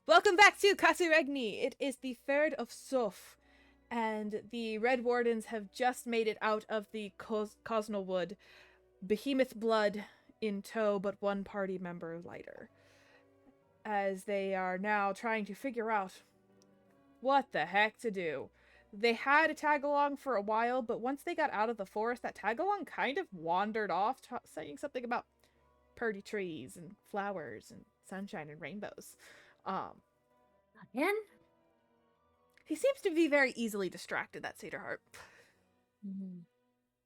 Welcome back to Kasuregni. It is the 3rd of Suf, and the Red Wardens have just made it out of the Kosnal Wood, behemoth blood in tow, but one party member lighter, as they are now trying to figure out what the heck to do. They had a tag along for a while, but once they got out of the forest, that tag along kind of wandered off, saying something about pretty trees and flowers and sunshine and rainbows. Um, Again? He seems to be very easily distracted, that Cedarheart. Mm.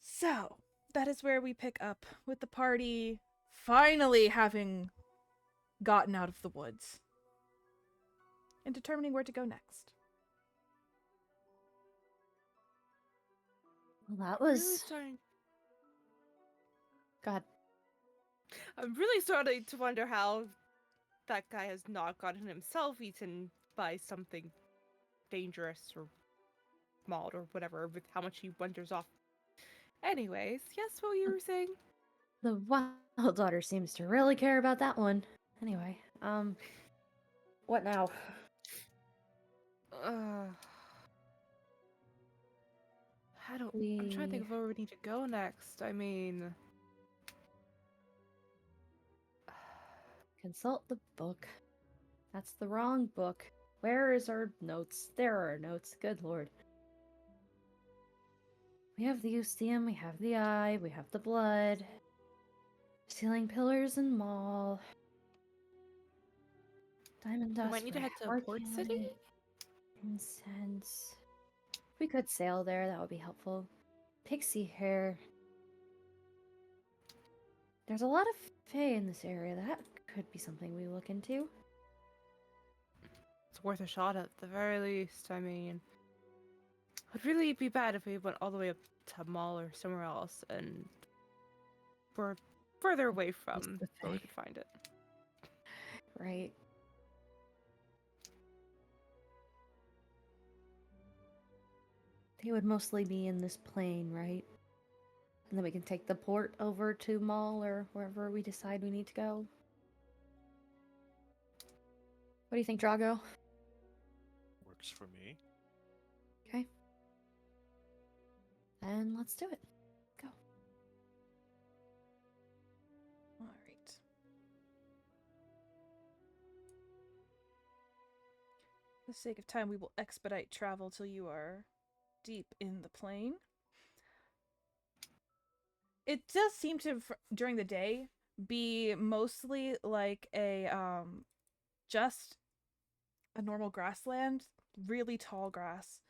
So, that is where we pick up with the party finally having gotten out of the woods and determining where to go next. Well, that Really was. starting. God. I'm really starting to wonder how that guy has not gotten himself eaten by something dangerous or mauled or whatever, with how much he wanders off. Anyways, yes, what you were saying? The wild daughter seems to really care about that one. Anyway, what now? Uh, I'm trying to think We of where we need to go next. I mean, consult the book. That's the wrong book. Where is our notes? There are notes. Good lord. We have the Eustium, we have the eye, we have the blood. Ceiling pillars and mall. Diamond we dust might need for to head to a port city. working. Incense. If we could sail there, that would be helpful. Pixie hair. There's a lot of fae in this area. That could be something we look into. It's worth a shot at the very least. I mean, it'd really be bad if we went all the way up to Mall or somewhere else and we're further away from the where we fae. could find it. Right. They would mostly be in this plane, right? And then we can take the port over to Mall or wherever we decide we need to go. What do you think, Drago? Works for me. Okay. And let's do it. Go. All right. For the sake of time, we will expedite travel till you are deep in the plane. It does seem to, during the day, be mostly like just a normal grassland, really tall grass.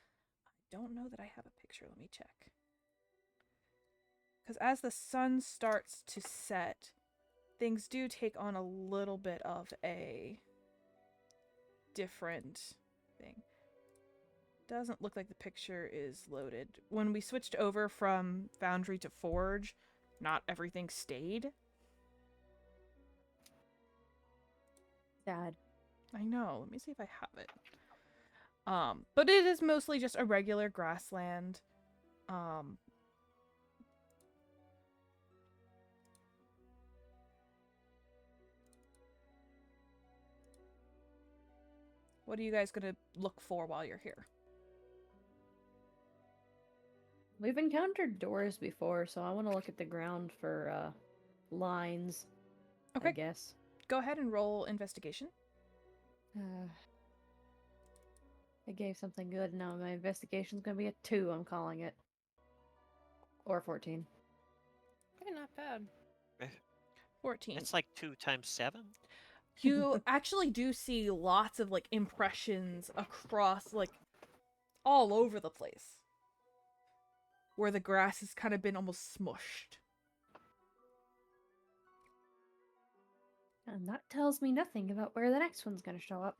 I don't know that I have a picture. Let me check. Because as the sun starts to set, things do take on a little bit of a different thing. Doesn't look like the picture is loaded. When we switched over from Foundry to Forge, not everything stayed. Sad. I know. Let me see if I have it. But it is mostly just a regular grassland. What are you guys gonna look for while you're here? We've encountered doors before, so I want to look at the ground for lines. Okay, I guess. go ahead and roll investigation. I gave something good. Now my investigation's gonna be a 2. I'm calling it, or 14. Okay, not bad. 14. It's like 2 times 7. You actually do see lots of like impressions across like all over the place where the grass has kind of been almost smushed. And that tells me nothing about where the next one's gonna show up.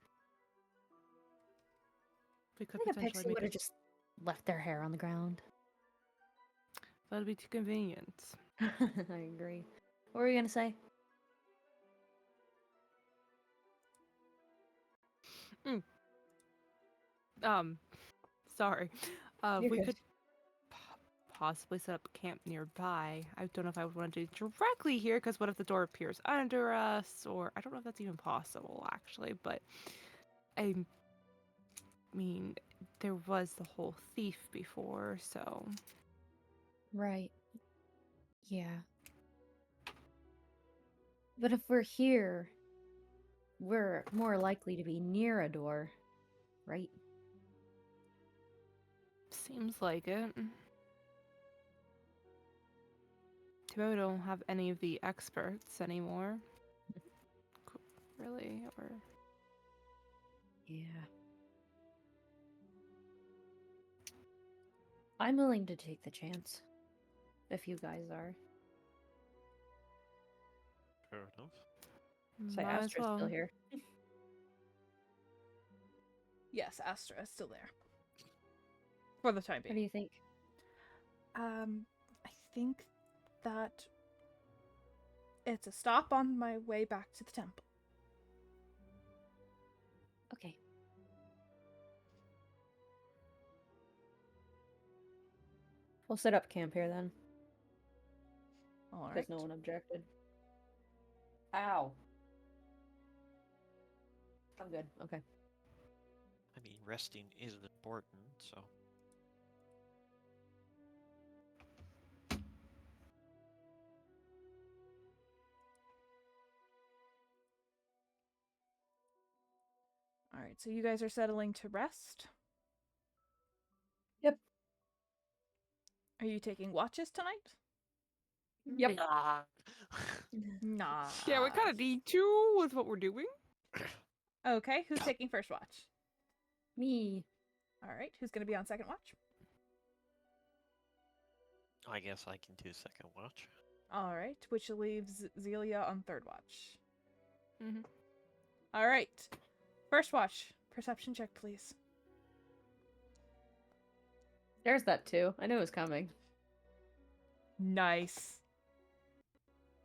We I could think a potentially Pixie make would have it. just left their hair on the ground. That'd be too convenient. I agree. What were you gonna say? Sorry. You're We good. could possibly set up camp nearby. I don't know if I would want to do it directly here, because what if the door appears under us? Or I don't know if that's even possible, actually. But I mean, there was the whole thief before, so Right. Yeah. But if we're here, we're more likely to be near a door, right? seems like it. Too bad we don't have any of the experts anymore. Really? Or Yeah. I'm willing to take the chance. If you guys are. Fair enough. So might as Astra's well. still here. Yes, Astra is still there. For the time What do being. you think? I think that it's a stop on my way back to the temple. Okay. We'll set up camp here then, All because right. no one objected. Ow. I'm good. Okay. I mean, resting is important, so. All right. So you guys are settling to rest. Yep. Are you taking watches tonight? Yep. Nah. Yeah, we kind of need to with what we're doing. Okay. Who's taking first watch? Me. All right. Who's going to be on second watch? I guess I can do second watch. All right. Which leaves Zelia on third watch. Mm-hmm. All right. First watch. Perception check, please. There's that too. I knew it was coming. Nice.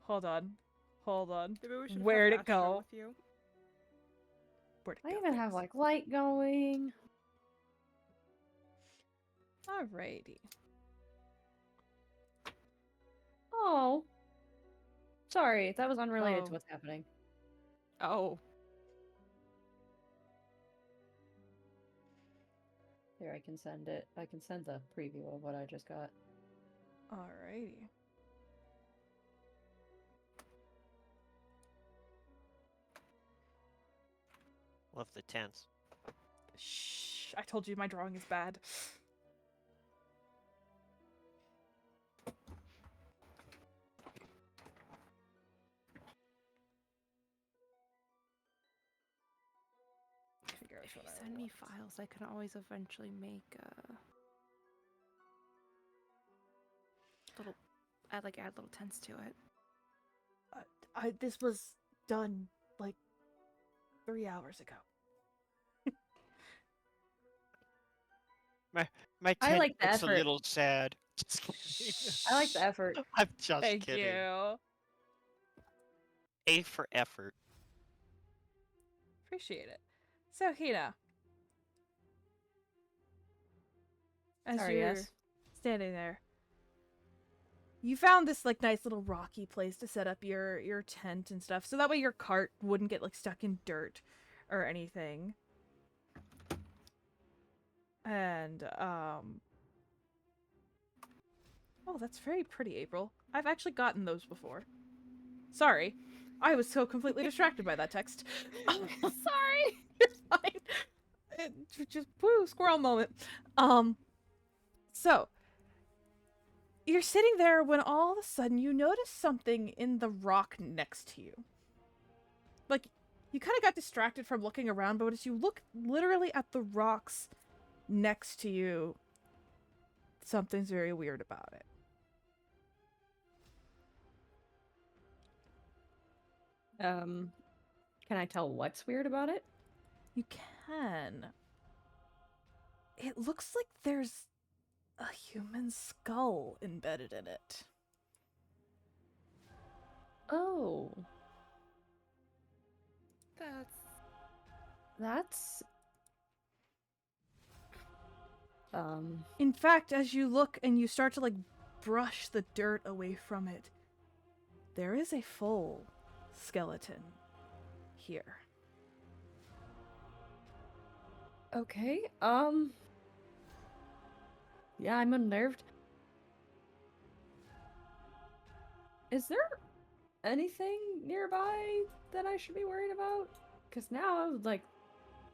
Hold on. Hold on. Maybe we should Where'd have it go? Astra with you. Where'd it I go? even have like light going. Alrighty. Oh. Sorry, that was unrelated to Oh. what's happening. Oh, Here, I can send it. I can send the preview of what I just got. Alrighty. Love the tents. Shh. I told you my drawing is bad. Figure out if you what I send me want. files, I can always eventually make little, add little tents to it. This was done like 3 hours ago. My I tent like the looks a effort. little sad. Just kidding. I like the effort. I'm just Thank kidding. you. A for effort. Appreciate it. So, Hina. As Sorry, you're yes. standing there, you found this like nice little rocky place to set up your tent and stuff, so that way your cart wouldn't get like stuck in dirt or anything. And oh, that's very pretty, April. I've actually gotten those before. Sorry, I was so completely distracted by that text. Sorry. You're fine. Just woo, squirrel moment. So you're sitting there when all of a sudden you notice something in the rock next to you. Like, you kind of got distracted from looking around, but as you look literally at the rocks next to you, something's very weird about it. Can I tell what's weird about it? You can. It looks like there's a human skull embedded in it. Oh, That's that's In fact, as you look and you start to like brush the dirt away from it, there is a full skeleton here. Okay, yeah, I'm unnerved. Is there anything nearby that I should be worried about? Because now, like,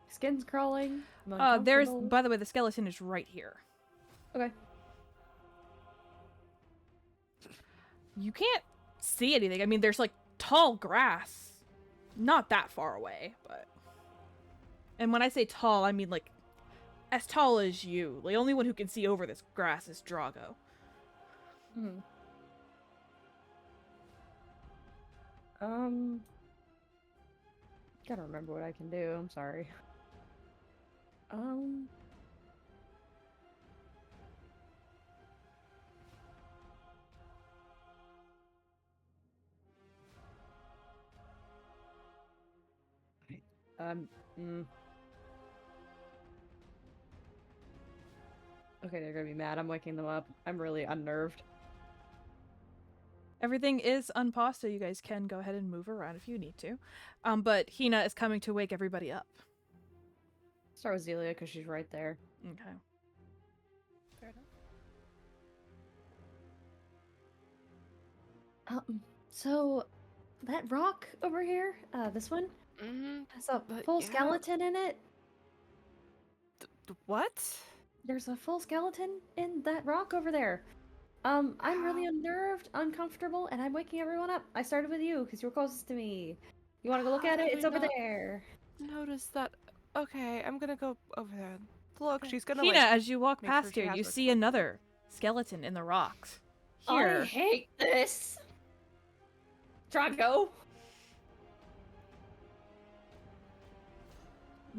skin's crawling, I'm There's, uncomfortable. by the way, the skeleton is right here. Okay. You can't see anything. I mean, there's like tall grass, not that far away, but. And when I say tall, I mean like as tall as you. The only one who can see over this grass is Drago. Hmm. Gotta remember what I can do. I'm sorry. Mm. Okay, they're gonna be mad. I'm waking them up. I'm really unnerved. Everything is unpaused, so you guys can go ahead and move around if you need to. But Hina is coming to wake everybody up. Start with Zelia because she's right there. Okay. Fair enough. So that rock over here, this one, Mm-hmm. has a But full yeah. skeleton in it. What? There's a full skeleton in that rock over there. I'm really How? unnerved, uncomfortable, and I'm waking everyone up. I started with you because you were closest to me. You want to go look How at it? did It's we over not there. notice that? Okay, I'm gonna go over there. Look, she's gonna Hina, like. as you walk make sure past she here, has you her see clothes. another skeleton in the rocks. I Here. hate this. Drago.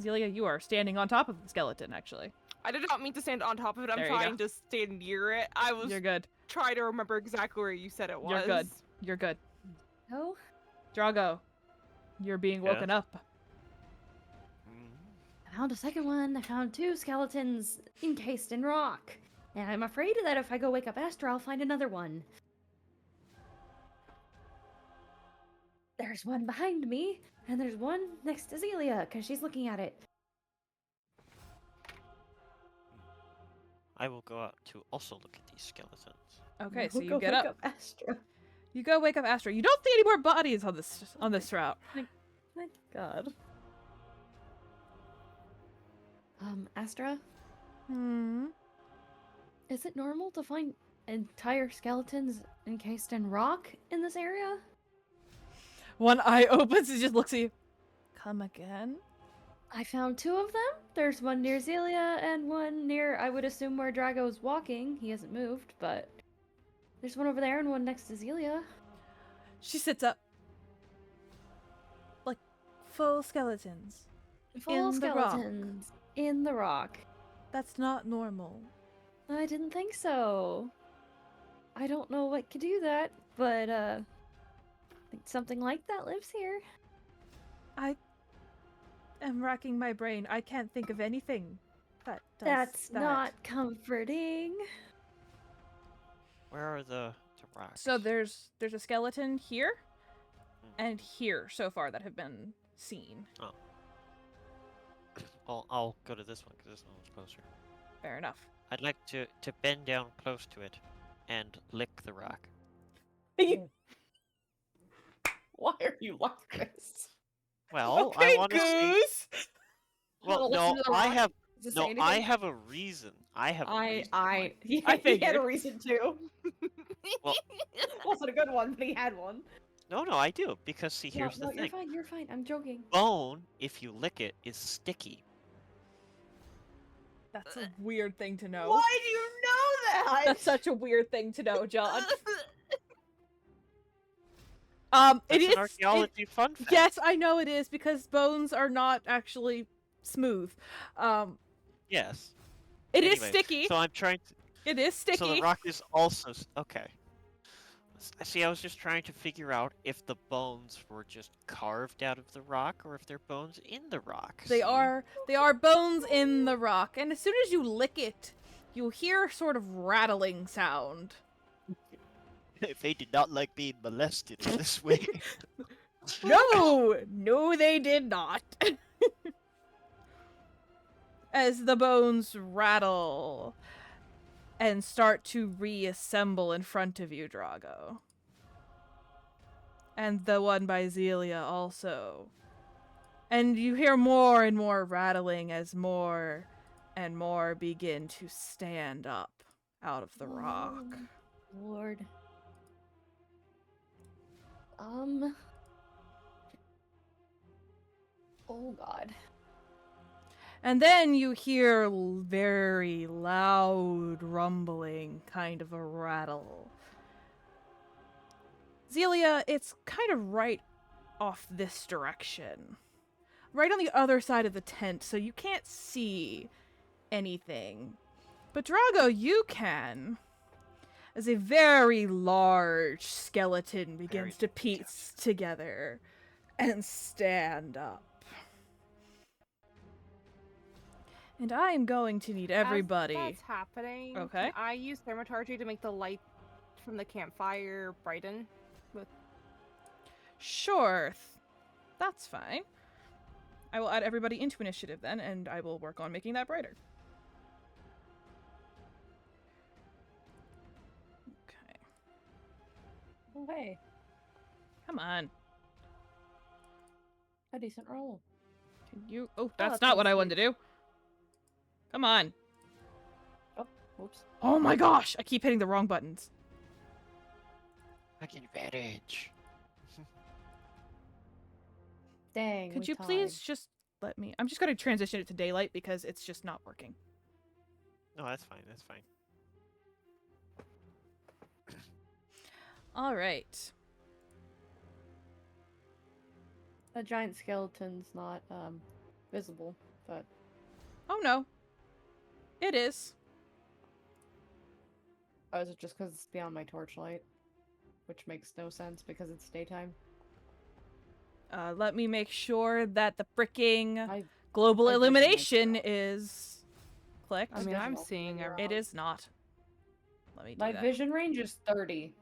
Zelia, you are standing on top of the skeleton, actually. I did not mean to stand on top of it. I'm There you go. trying to stand near it. I was You're good. trying to remember exactly where you said it was. You're good. You're good. No. Drago, you're being Yeah? woken up. Mm. I found a second one. I found two skeletons encased in rock. And I'm afraid that if I go wake up Astra, I'll find another one. There's one behind me, and there's one next to Zelia, because she's looking at it. I will go out to also look at these skeletons. Okay, so We'll you go get wake up. Astra. You go wake up Astra. You don't see any more bodies on this route. Thank God. Astra, is it normal to find entire skeletons encased in rock in this area? One eye opens and just looks at you. Come again? I found two of them. There's one near Zelia and one near, I would assume, where Drago's walking. He hasn't moved, but there's one over there and one next to Zelia. She sits up. Like, full skeletons. Full In the rock. skeletons in the rock. That's not normal. I didn't think so. I don't know what could do that, but I think something like that lives here. I am racking my brain. I can't think of anything that does That's that. not comforting. Where are the rocks? So there's a skeleton here and here so far that have been seen. Well, I'll go to this one because this one was closer. Fair enough. I'd like to bend down close to it and lick the rock. Why are you like this? Well, I want to see. Goose! Well, Wanna listen no, to the I rock? have Does it say no. anything? I have a reason. I have. A reason why. he I had figured. a reason too. Well- Wasn't a good one, but he had one. No, I do because see, here's the thing. You're fine. I'm joking. Bone, if you lick it, is sticky. That's a weird thing to know. Why do you know that? That's such a weird thing to know, John. That's It an is. archaeology fun fact. Yes, I know it is because bones are not actually smooth. Yes. It is Anyway, sticky. So I'm trying to. It is sticky. So the rock is also okay. See, I was just trying to figure out if the bones were just carved out of the rock or if they're bones in the rock. They see? are bones in the rock, and as soon as you lick it, you hear a sort of rattling sound. They did not like being molested in this way. No, they did not. as the bones rattle and start to reassemble in front of you, Drago. And the one by Zelia also. And you hear more and more rattling as more and more begin to stand up out of the rock. Lord. Oh God. And then you hear very loud rumbling, kind of a rattle. Zelia, it's kind of right off this direction. Right on the other side of the tent, so you can't see anything. But Drago, you can. As a very large skeleton begins to piece together and stand up. And I am going to need everybody. As that's happening. Okay. Can I use thaumaturgy to make the light from the campfire brighten? Sure. That's fine. I will add everybody into initiative then, and I will work on making that brighter. Okay. Oh hey, Come on. a decent roll. Can you... Oh, that's that's not what I easy. wanted to do. Come on. Oh, whoops. Oh my gosh! I keep hitting the wrong buttons. Like advantage. Dang. Could we you tied. please just let me... I'm just going to transition it to daylight because it's just not working. No, that's fine. That's fine. All right. A giant skeleton's not visible, but Oh no. It is. oh, is it just because it's beyond my torchlight? Which makes no sense because it's daytime. Let me make sure that the freaking My global my vision illumination makes is clicked. I mean, I'm Vision seeing only everything. It is not. Let me do My that. vision range is 30.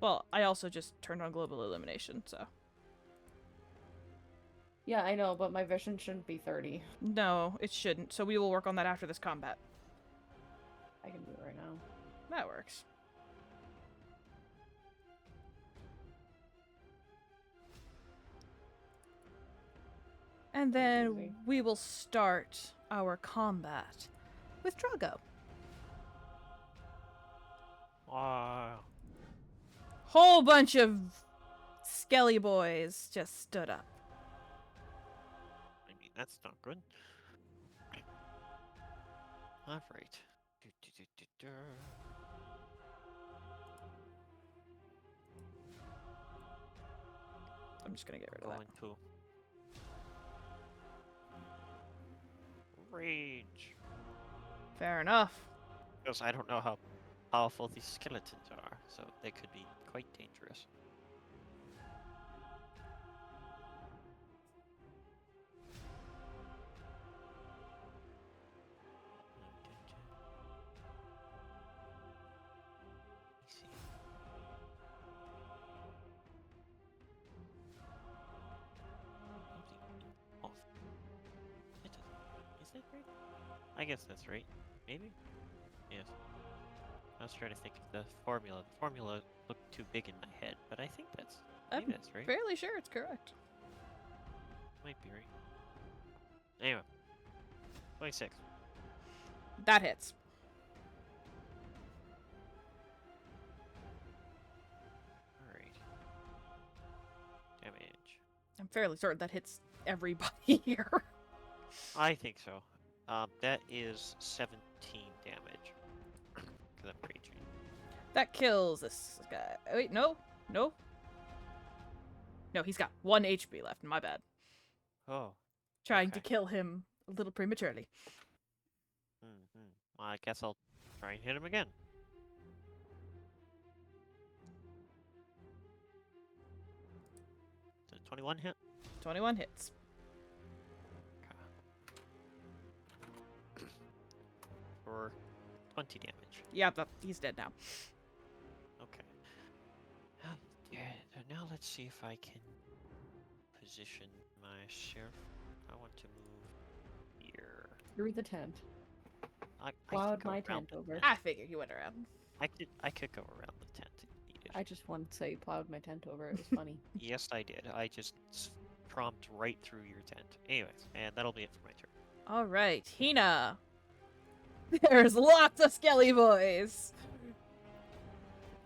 Well, I also just turned on global illumination, so. Yeah, I know, but my vision shouldn't be 30. No, it shouldn't. So we will work on that after this combat. I can do it right now. That works. And then easy. we will start our combat with Drago. Wow. Whole bunch of skelly boys just stood up. I mean, that's not good. All right. I'm just gonna get rid of Going to rage. that. Fair enough. Because I don't know how powerful these skeletons are, so they could be quite dangerous. Let me see. Off. It doesn't. Is it right? I guess that's right. Maybe? Yes. I was trying to think of the formula. The formula looked too big in my head, but I think that's I'm maybe that's right. fairly sure it's correct. Might be right. Anyway. 26. That hits. Alright. Damage. I'm fairly certain that hits everybody here. I think so. That is 17 damage. Because I'm raging. That kills this guy. Wait, no. No, he's got 1 HP left. My bad. Oh. Trying to Okay. kill him a little prematurely. Well, I guess I'll try and hit him again. Does 21 hit? 21 hits. For 20 damage. Yeah, he's dead now. Okay. Yeah, so now let's see if I can position my sheriff. I want to move here. through the tent. I Plowed could go my around tent the over. tent. I figured you went around. I could go around the tent if needed. I just wanted to say plowed my tent over. It was funny. Yes, I did. I just tromped right through your tent. Anyways, and that'll be it for my turn. All right, Hina. There's lots of skelly boys.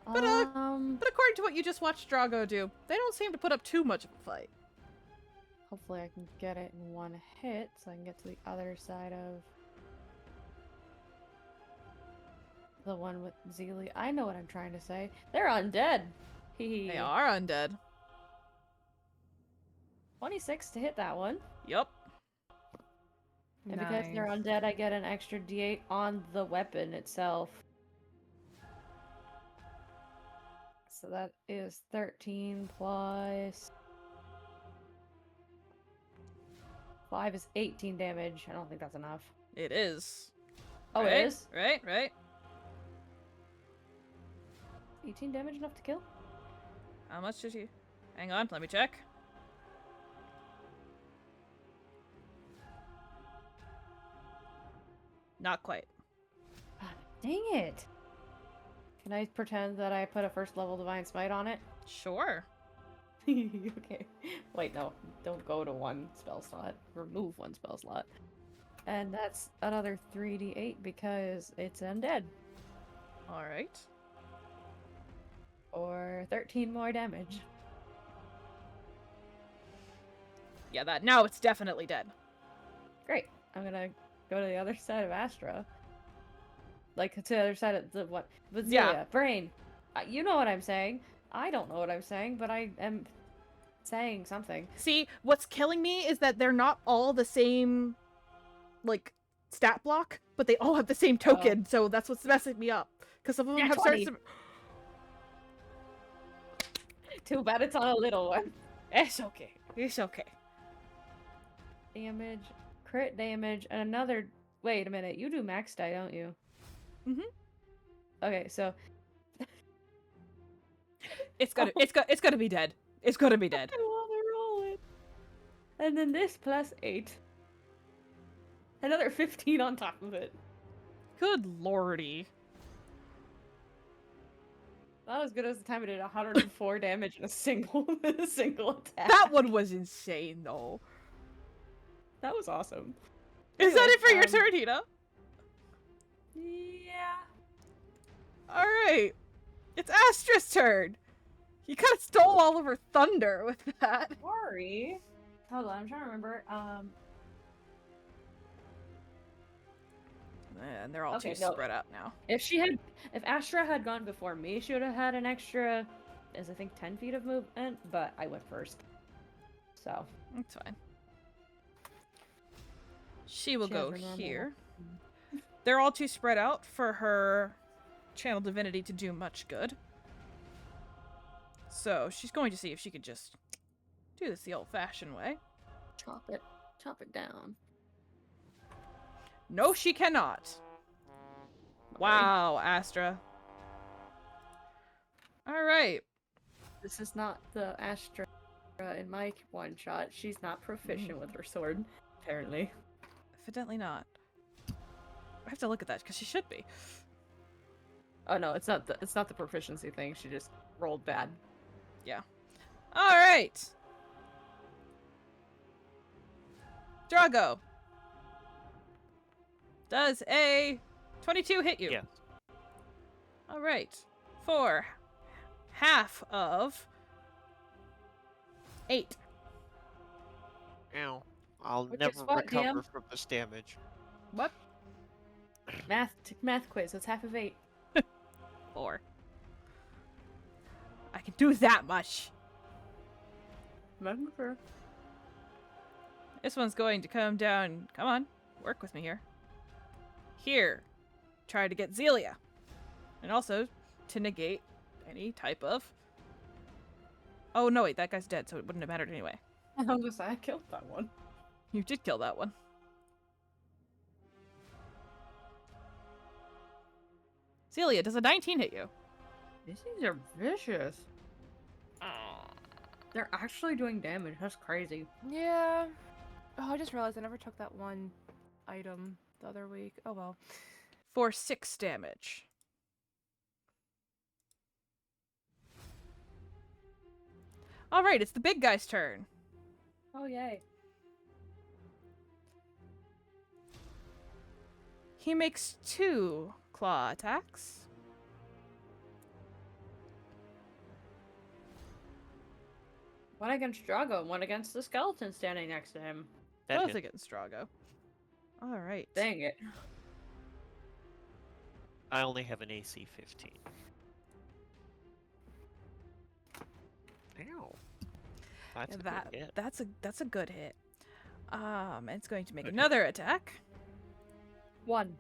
But according to what you just watched Drago do, they don't seem to put up too much of a fight. Hopefully I can get it in one hit so I can get to the other side of the one with Zeely. I know what I'm trying to say. They're undead. They are undead. 26 to hit that one. Yup. And because they're undead, I get an extra d8 on the weapon itself. So that is 13 plus 5 is 18 damage. I don't think that's enough. It is. Oh, right? it is? Right. 18 damage enough to kill? How much did you... Hang on, let me check. Not quite. Ah, dang it! Can I pretend that I put a first level Divine Smite on it? Sure. Okay. Wait, no. Don't go to one spell slot. Remove one spell slot. And that's another 3d8 because it's undead. Alright. Or 13 more damage. Yeah, that now it's definitely dead. Great. I'm gonna go to the other side of Astra. Like, to the other side of the what? But Yeah. Brain. You know what I'm saying. I don't know what I'm saying, but I am saying something. See, what's killing me is that they're not all the same, like, stat block, but they all have the same token, so that's what's messing me up. Because some of them Yeah, have 20. certain... Too bad it's on a little one. It's okay. It's okay. Damage, crit damage, and another... Wait a minute, you do max die, don't you? Mhm. Okay, so... It's gonna be dead. It's gonna be dead. I wanna roll it. And then this plus 8. Another 15 on top of it. Good lordy. Not as good as the time I did 104 damage in a single attack. That one was insane, though. That was awesome. Is that Anyway, it for your turn, Hina? Yeah. Alright. It's Astra's turn. You kind of stole all of her thunder with that. Sorry. Hold on, I'm trying to remember. And they're all Okay, too no. spread out now. If Astra had gone before me, she would have had an extra, I think 10 feet of movement, but I went first. So. That's fine. She will She has go her normal here. They're all too spread out for her channel divinity to do much good. So she's going to see if she could just do this the old-fashioned way. Chop it down. No, she cannot. Wow, Astra. All right. This is not the Astra in my one shot. She's not proficient with her sword, apparently. Evidently not. I have to look at that because she should be. Oh no, it's not the proficiency thing. She just rolled bad. All right. Drago. Does a 22 hit you? Yes. All right. For half of 8. Ow. I'll Which never is what, recover DM? from this damage. What? Math quiz. It's half of 8. 4. I can do that much. Remember? This one's going to come down. Come on. Work with me here. Here. Try to get Zelia. And also to negate any type of... Oh, no, wait. That guy's dead, so it wouldn't have mattered anyway. I was gonna say, I killed that one. You did kill that one. Zelia, does a 19 hit you? These things are vicious. They're actually doing damage. That's crazy. Yeah. Oh, I just realized I never took that one item the other week. Oh well. For 6 damage. All right, it's the big guy's turn. Oh, yay. He makes 2 claw attacks. One against Drago and one against the skeleton standing next to him. That Both hit. against Drago. All right. Dang it. I only have an AC 15. Ow. That's a good hit. That's a good hit. It's going to make Okay. another attack. 1.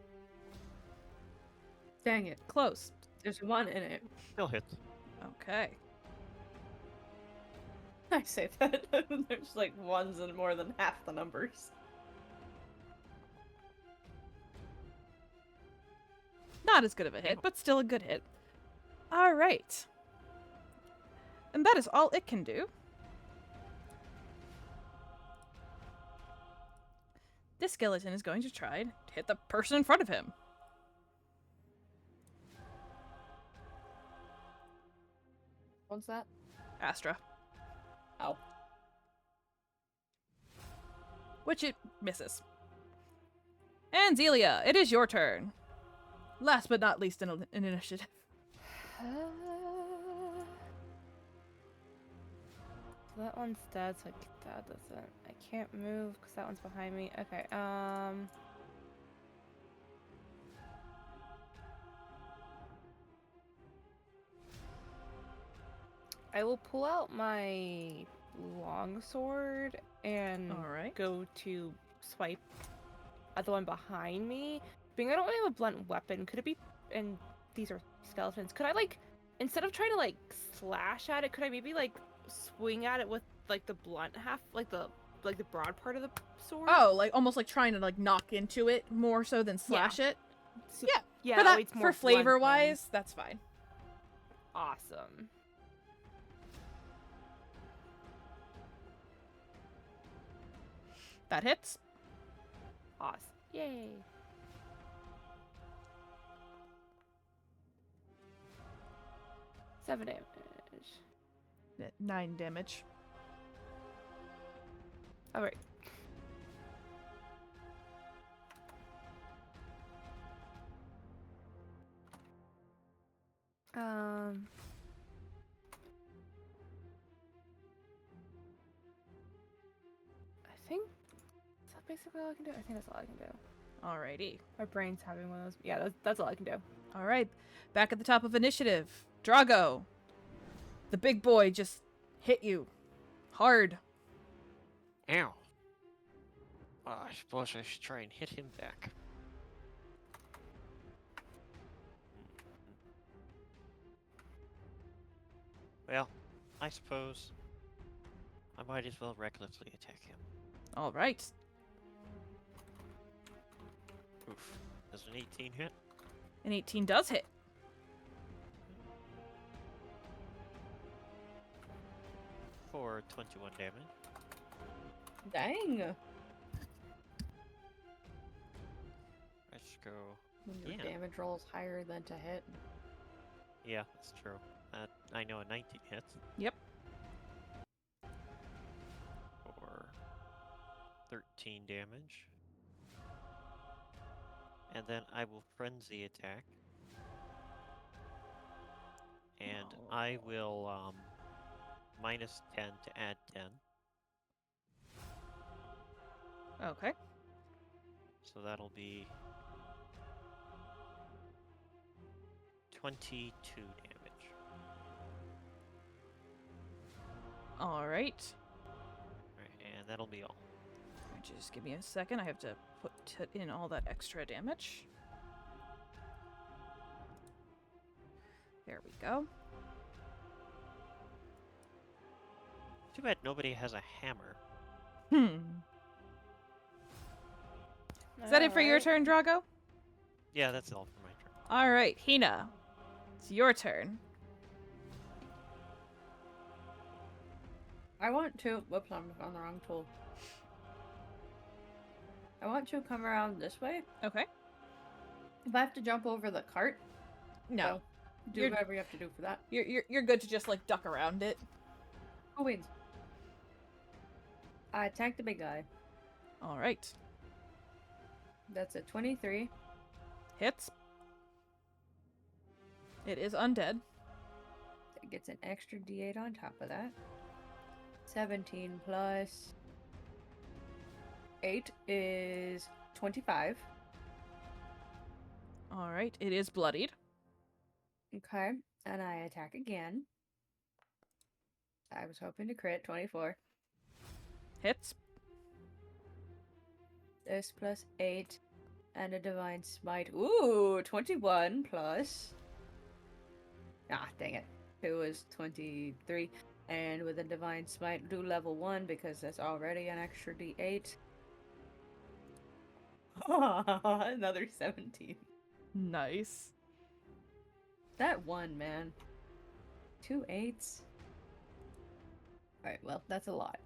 Dang it. Close. There's 1 in it. Still hits. Okay. I say that. There's like 1s in more than half the numbers. Not as good of a hit, but still a good hit. All right. And that is all it can do. This skeleton is going to try to hit the person in front of him. What's that? Astra. Oh. Which it misses. And Zelia, it is your turn. Last but not least in initiative. That one's dead, so that doesn't. I can't move because that one's behind me. Okay. I will pull out my longsword and All right. go to swipe at the one behind me. Being I don't really have a blunt weapon, could it be? And these are skeletons. Could I like, instead of trying to like slash at it, could I maybe like swing at it with like the blunt half, like the broad part of the sword? Oh, like almost like trying to like knock into it more so than slash it. So- yeah. yeah. For, that that, way it's more for flavor blunt wise, that's fine. than- Awesome. That hits. Awesome. Yay. Seven damage. 9 damage. All right. I think is that basically all I can do. I think that's all I can do. Alrighty. My brain's having one of those. Yeah, that's all I can do. All right. Back at the top of initiative. Drago. The big boy just hit you. Hard. Ow. I suppose I should try and hit him back. Well, I suppose I might as well recklessly attack him. All right. Oof. Does an 18 hit? An 18 does hit. For 21 damage. Dang. Let's go. When your Yeah. damage rolls higher than to hit. Yeah, that's true. I know a 19 hits. Yep. For 13 damage. And then I will frenzy attack. And I will minus 10 to add 10. Okay. So that'll be 22 damage. All right. Alright, and that'll be all. Just give me a second. I have to put in all that extra damage. There we go. Too bad nobody has a hammer. Is that it for your turn, Drago? Yeah, that's all for my turn. All right, Hina. It's your turn. I want to. Whoops, I'm on the wrong tool. I want to come around this way. Okay. If I have to jump over the cart, No. so do You're- whatever you have to do for that. You're good to just like duck around it. Who wins? I attack the big guy. All right. That's a 23. Hits. It is undead. It gets an extra d8 on top of that. 17 plus 8 is 25. All right. It is bloodied. Okay, and I attack again. I was hoping to crit 24. Hits. This plus 8 and a divine smite. Ooh, 21 plus. Ah, dang it. It was 23. And with a divine smite, do level 1 because that's already an extra d8. Another 17. Nice. That one, man. 2 8s. Alright, well, that's a lot.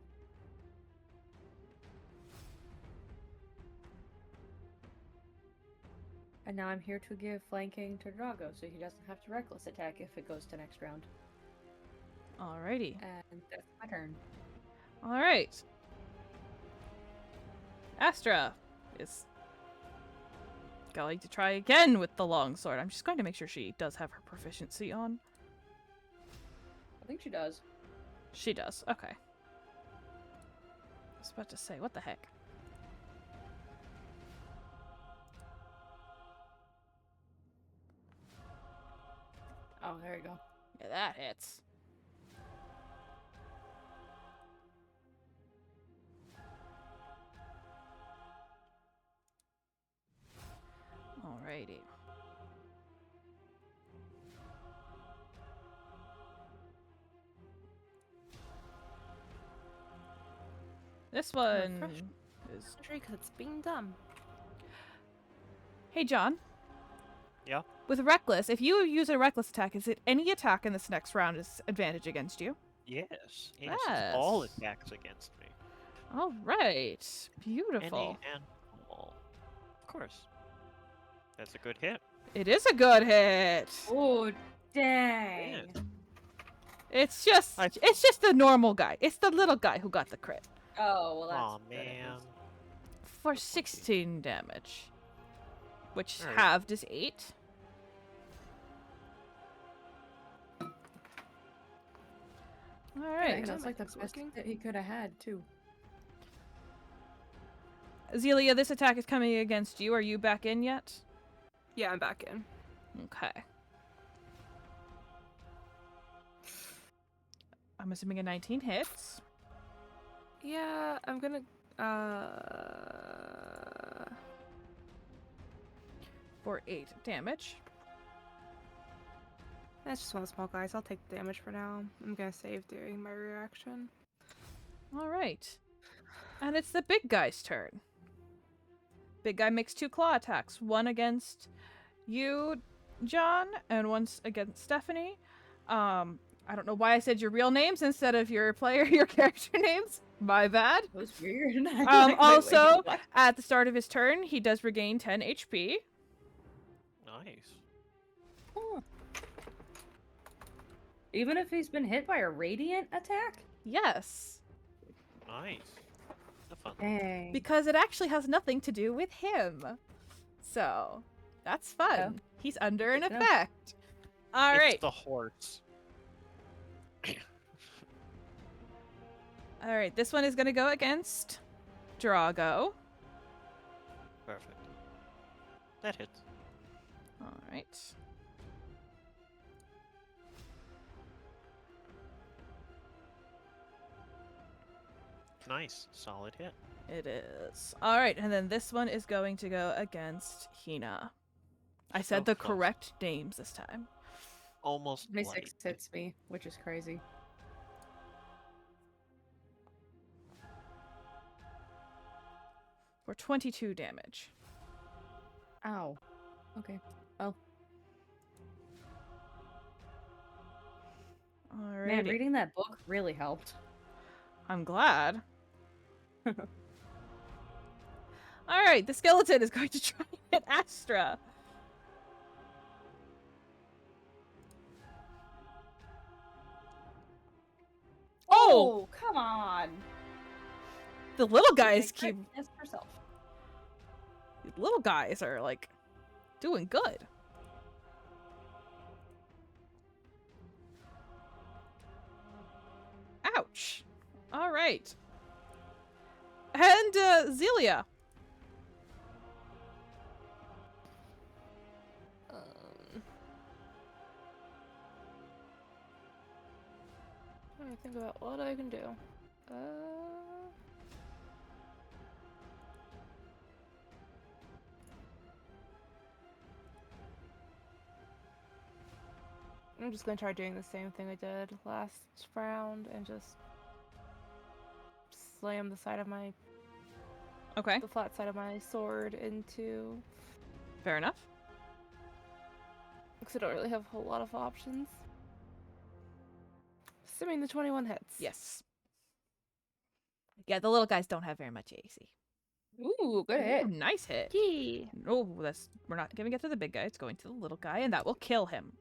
And now I'm here to give flanking to Drago, so he doesn't have to reckless attack if it goes to next round. Alrighty. And that's my turn. All right. Astra is going to try again with the longsword. I'm just going to make sure she does have her proficiency on. I think she does. She does. Okay. I was about to say, what the heck? Oh, there you go. Yeah, that hits. Alrighty. This one Refresh. is... Because it's being dumb. Hey, John. Yeah? With Reckless, if you use a Reckless attack, is it any attack in this next round is advantage against you? Yes. Yes. It's all attacks against me. All right. Beautiful. Any and all. Of course. That's a good hit. It is a good hit. Oh, dang. Yeah. It's just the normal guy. It's the little guy who got the crit. Oh, well, that's Aw, good at man. least. For 16 damage. Which Alright. halved is 8. Alright. Dang, that's like the It's best working. that he could have had, too. Zelia, this attack is coming against you. Are you back in yet? Yeah, I'm back in. Okay. I'm assuming a 19 hits. Yeah, I'm gonna. For 8 damage. That's just one of the small guys. I'll take the damage for now. I'm gonna save during my reaction. Alright. And it's the big guy's turn. Big guy makes 2 claw attacks. One against you, John, and once against Stephanie. I don't know why I said your real names instead of your character names. My bad. That was weird. Wait, Also, what? at the start of his turn, he does regain 10 HP. Nice. Oh. Even if he's been hit by a radiant attack? Yes. Nice. Have fun. Dang. Because it actually has nothing to do with him. So, that's fun. Oh. He's under an Good to know. effect. All It's right. the horse. All right. This one is going to go against Drago. Perfect. That hits. All right. Nice. Solid hit. It is. All right. And then this one is going to go against Hina. I said So the close. correct names this time. Almost 26 bloody. hits me, which is crazy. For 22 damage. Ow. Okay. Well, All man, right. reading that book really helped. I'm glad. All right. right, the skeleton is going to try and hit Astra. Oh, come on. the little guys Okay, keep. Miss herself. The little guys are like doing good. Ouch. All right. And Zelia. Let me think about what I can do. I'm just gonna try doing the same thing I did last round and just slam the side of my Okay, the flat side of my sword into. fair enough. Because I don't really have a whole lot of options. Assuming the 21 hits. Yes. Yeah, the little guys don't have very much AC. Ooh, good hit. Ooh, nice hit. Yee. Oh, we're not giving it to the big guy. It's going to the little guy, and that will kill him.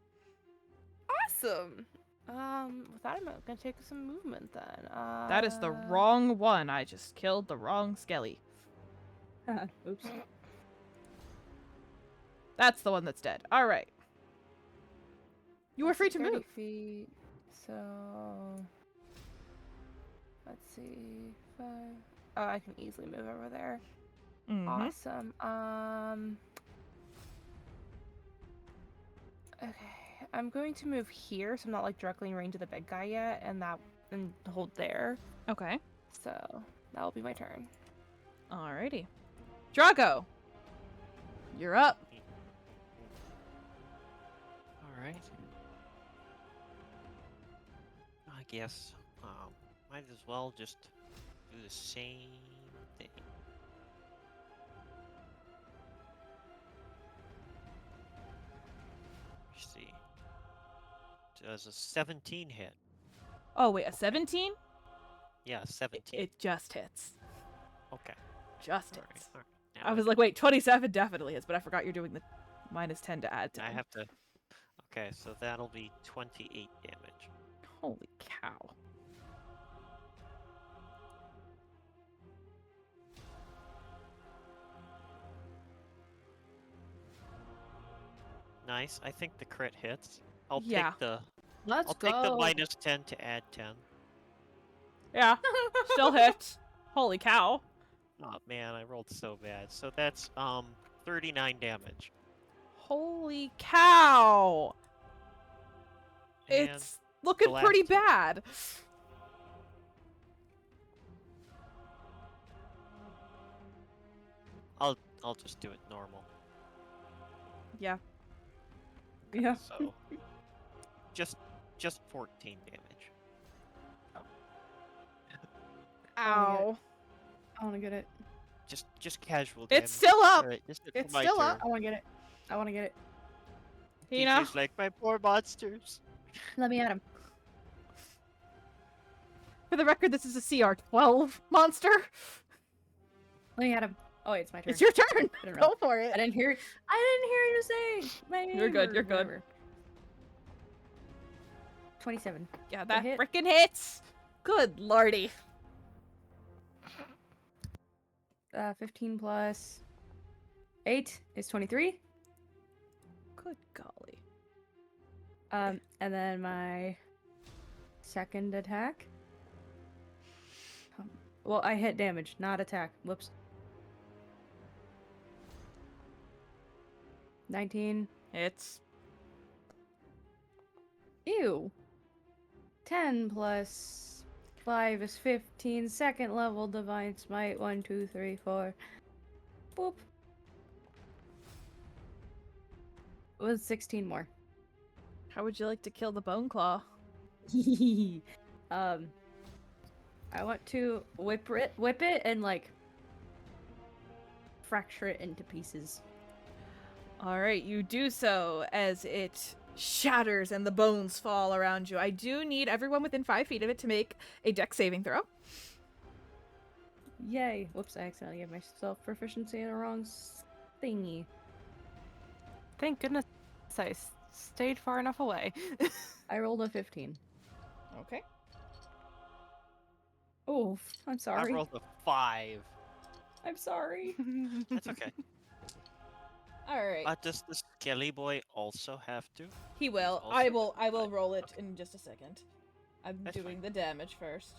Awesome. With that, I'm gonna take some movement then. That is the wrong one. I just killed the wrong skelly. Oops. That's the one that's dead. All right. You were That's free to 30 move. feet. So let's see. 5. Oh, I can easily move over there. Mhm. Awesome. Okay. I'm going to move here, so I'm not like directly in range of the big guy yet, and hold there. Okay. So that will be my turn. Alrighty. Drago, you're up. All right. I guess might as well just do the same thing. Let's see. Does a 17 hit? Oh wait, a 17? Yeah, 17. It just hits. Okay. Just All right, hits. all right. Now I was like, wait, 27 definitely hits, but I forgot you're doing the -10 to add to I them. have to. Okay, so that'll be 28 damage. Holy cow. Nice. I think the crit hits. I'll Yeah. take the. Let's I'll go. take the -10 to add 10. Yeah, still hit. Holy cow. Oh man, I rolled so bad. So that's 39 damage. Holy cow. And It's looking the pretty last hit. bad. I'll just do it normal. Yeah. Yeah. So just 14 damage. Ow. I want to get it. Just casual damage. It's still up. Alright, this is It's my still turn. up. I want to get it. I want to get it. Tina. Teacher's like my poor monsters. Let me at him. For the record, this is a CR12 monster. Let me at him. Oh, wait, it's my turn. It's your turn. I didn't Go know. for it. I didn't hear you say my name. You're good, or you're good. whatever. 27. Yeah, that hit. frickin' hits. Good lordy. 15 plus 8 is 23. Good golly. And then my second attack. Well, I hit damage, not attack. Whoops. 19. It's Ew. 10 plus 5 is 15. Second level Divine Smite. 1, 2, 3, 4. Boop. It was 16 more. how would you like to kill the bone claw? I want to whip it and like fracture it into pieces. All right, you do so as it shatters and the bones fall around you. I do need everyone within 5 feet of it to make a dex saving throw. Yay! Whoops, I accidentally gave myself proficiency in the wrong thingy. Thank goodness I stayed far enough away. I rolled a 15. Okay. Oh, I'm I sorry. rolled a 5. I'm sorry. That's okay. All right. Does the Skelly Boy also have to? He will. also I will. I will fine. roll it Okay. in just a second. I'm That's doing fine. the damage first.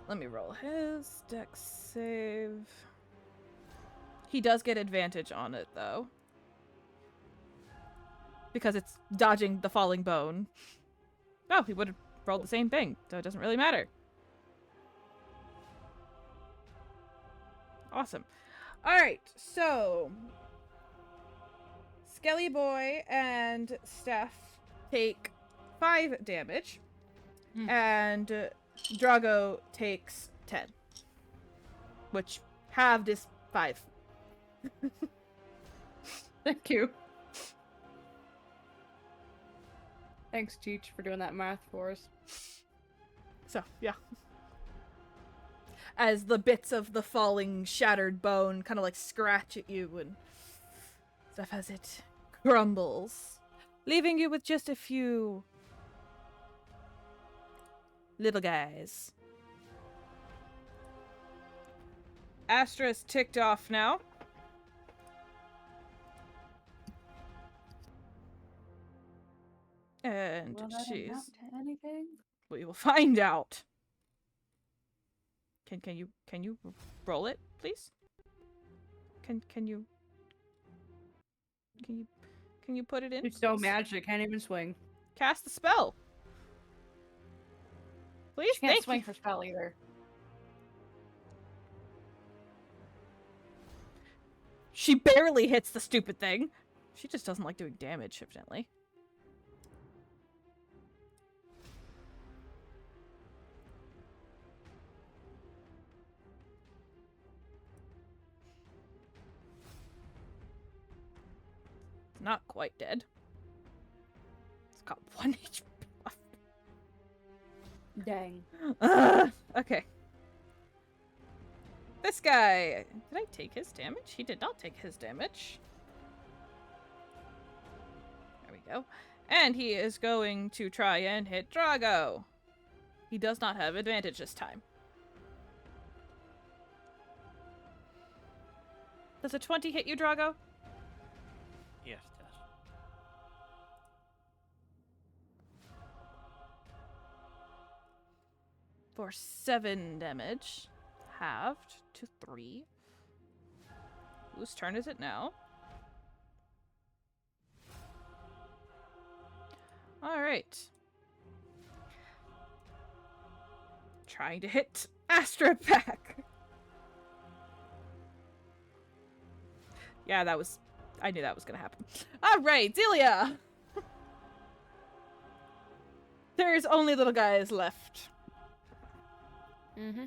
Let me roll his dex save. He does get advantage on it though, because it's dodging the falling bone. Oh, he would have rolled the same thing, so it doesn't really matter. Awesome. All right, so Skelly Boy and Steph take 5 damage, and Drago takes 10, which halved is 5. Thank you. Thanks, Cheech, for doing that math for us. So, yeah. As the bits of the falling, shattered bone kind of like scratch at you and stuff as it crumbles, leaving you with just a few little guys. Astra's ticked off now. And Will that she's... amount to anything? We will find out. Can you roll it, please? Can you put it in? It's so please? magic, can't even swing. Cast the spell. Please, She can't thank swing you. her spell either. She barely hits the stupid thing. She just doesn't like doing damage, evidently. Not quite dead. It's got 1 HP left. Dang. Okay. This guy. Did I take his damage? He did not take his damage. There we go. And he is going to try and hit Drago. He does not have advantage this time. Does a 20 hit you, Drago? Yes, it does. For 7 damage. Halved to 3. Whose turn is it now? Alright. Trying to hit Astra back. Yeah, I knew that was gonna happen. Alright, Zelia! There's only little guys left. Mm-hmm.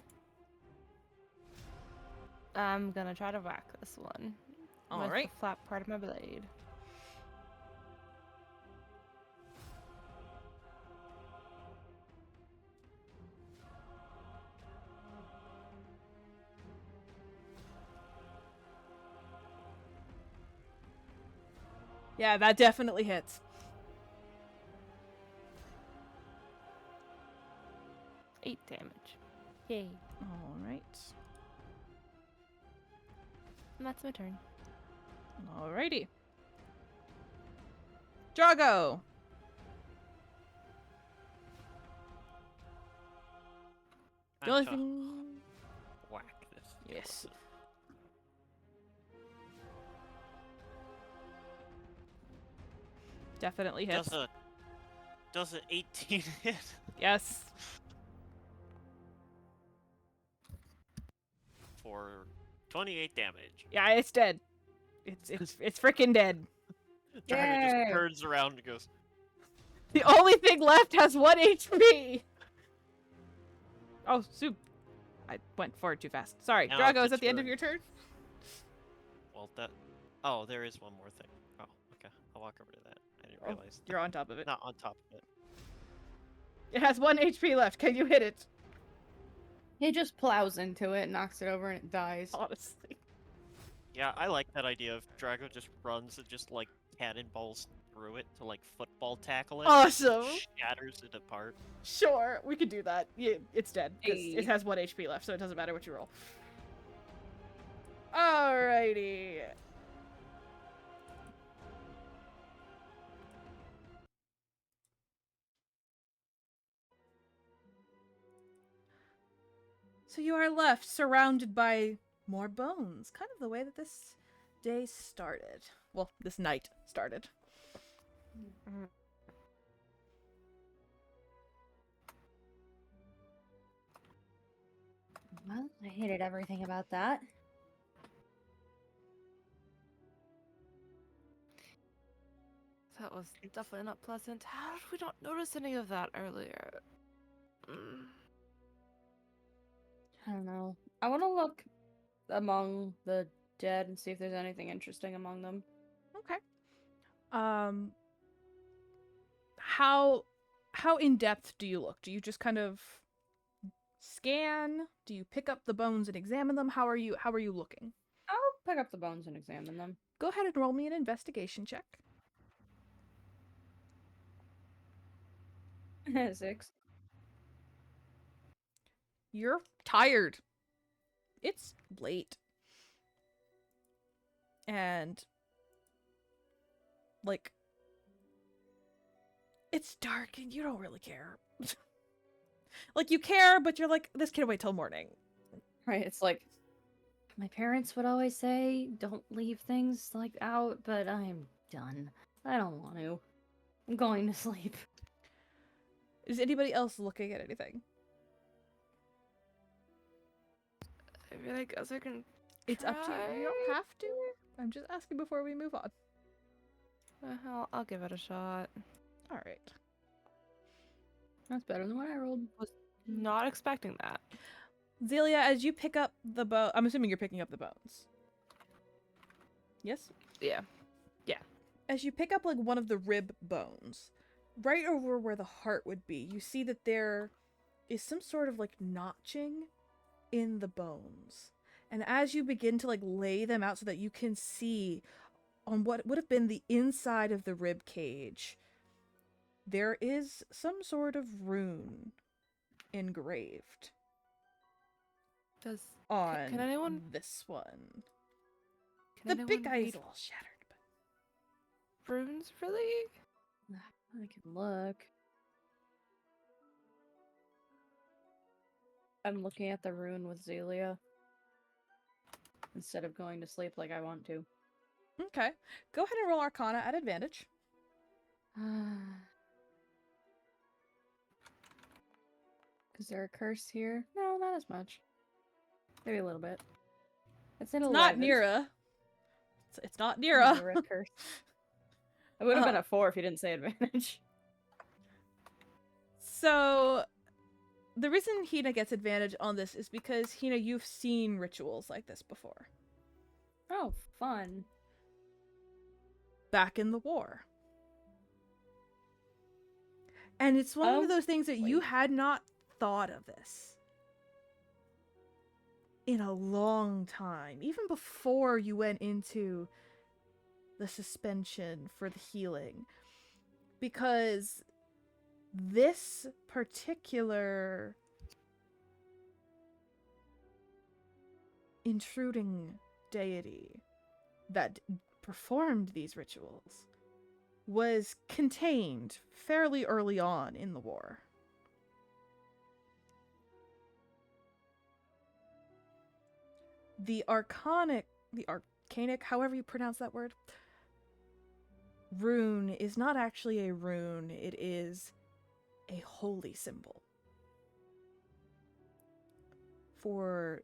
I'm gonna try to whack this one. With Alright. the flat part of my blade. Yeah, that definitely hits. 8 damage. Yay. Alright. And that's my turn. Alrighty. Drago! The only I'm gonna thing... whack this. Yes. Definitely hits. Does a 18 hit? Yes. For 28 damage. Yeah, it's dead. It's freaking dead. Dragon Yay! just turns around and goes, The only thing left has 1 HP. Oh, soup. I went forward too fast. Sorry. Now Drago, it's is that the end of turn. your turn? well, that. Oh, there is one more thing. Oh, okay. I'll walk over to that. I didn't didn't Oh, realize. you're on top of it. Not on top of it. It has 1 HP left. Can you hit it? He just plows into it, knocks it over, and it dies. Honestly. Yeah, I like that idea of Drago just runs and just like cannonballs through it to like football tackle it. Awesome. Shatters it apart. Sure, we could do that. Yeah, it's dead because Hey. it has 1 HP left, so it doesn't matter what you roll. Alrighty. So you are left surrounded by more bones, kind of the way that this day started. Well, this night started. Well, I hated everything about that. That was definitely not pleasant. How did we not notice any of that earlier? I don't know. I want to look among the dead and see if there's anything interesting among them. Okay. How in depth do you look? Do you just kind of scan? Do you pick up the bones and examine them? How are you looking? I'll pick up the bones and examine them. Go ahead and roll me an investigation check. 6. You're tired. It's late. And like it's dark and you don't really care. Like you care, but you're like, this can wait till morning. Right, it's like my parents would always say, don't leave things like out, but I'm done. I don't want to. I'm going to sleep. Is anybody else looking at anything? I mean, I guess I can. It's up to you. You don't have to. I'm just asking before we move on. I'll give it a shot. All right. That's better than what I rolled. Not expecting that. Zelia, as you pick up the bone, I'm assuming you're picking up the bones. Yes? Yeah. As you pick up like one of the rib bones, right over where the heart would be, you see that there is some sort of like notching in the bones. And as you begin to like lay them out so that you can see on what would have been the inside of the rib cage, there is some sort of rune engraved Does on can anyone this one. can The anyone big guy is read a little shattered, but runes really? I can look. I'm looking at the rune with Zelia. Instead of going to sleep like I want to. okay. Go ahead and roll Arcana at advantage. Is there a curse here? No, not as much. Maybe a little bit. It's an It's 11. not Nira. It's not Nira. Nira curse. It would have been a 4 if you didn't say advantage. So, the reason Hina gets advantage on this is because, Hina, you've seen rituals like this before. Oh, fun. Back in the war. And it's one of those things that you wait. had not thought of this in a long time. Even before you went into the suspension for the healing. Because this particular intruding deity that performed these rituals was contained fairly early on in the war. The arcanic, however you pronounce that word, rune is not actually a rune, it is a holy symbol for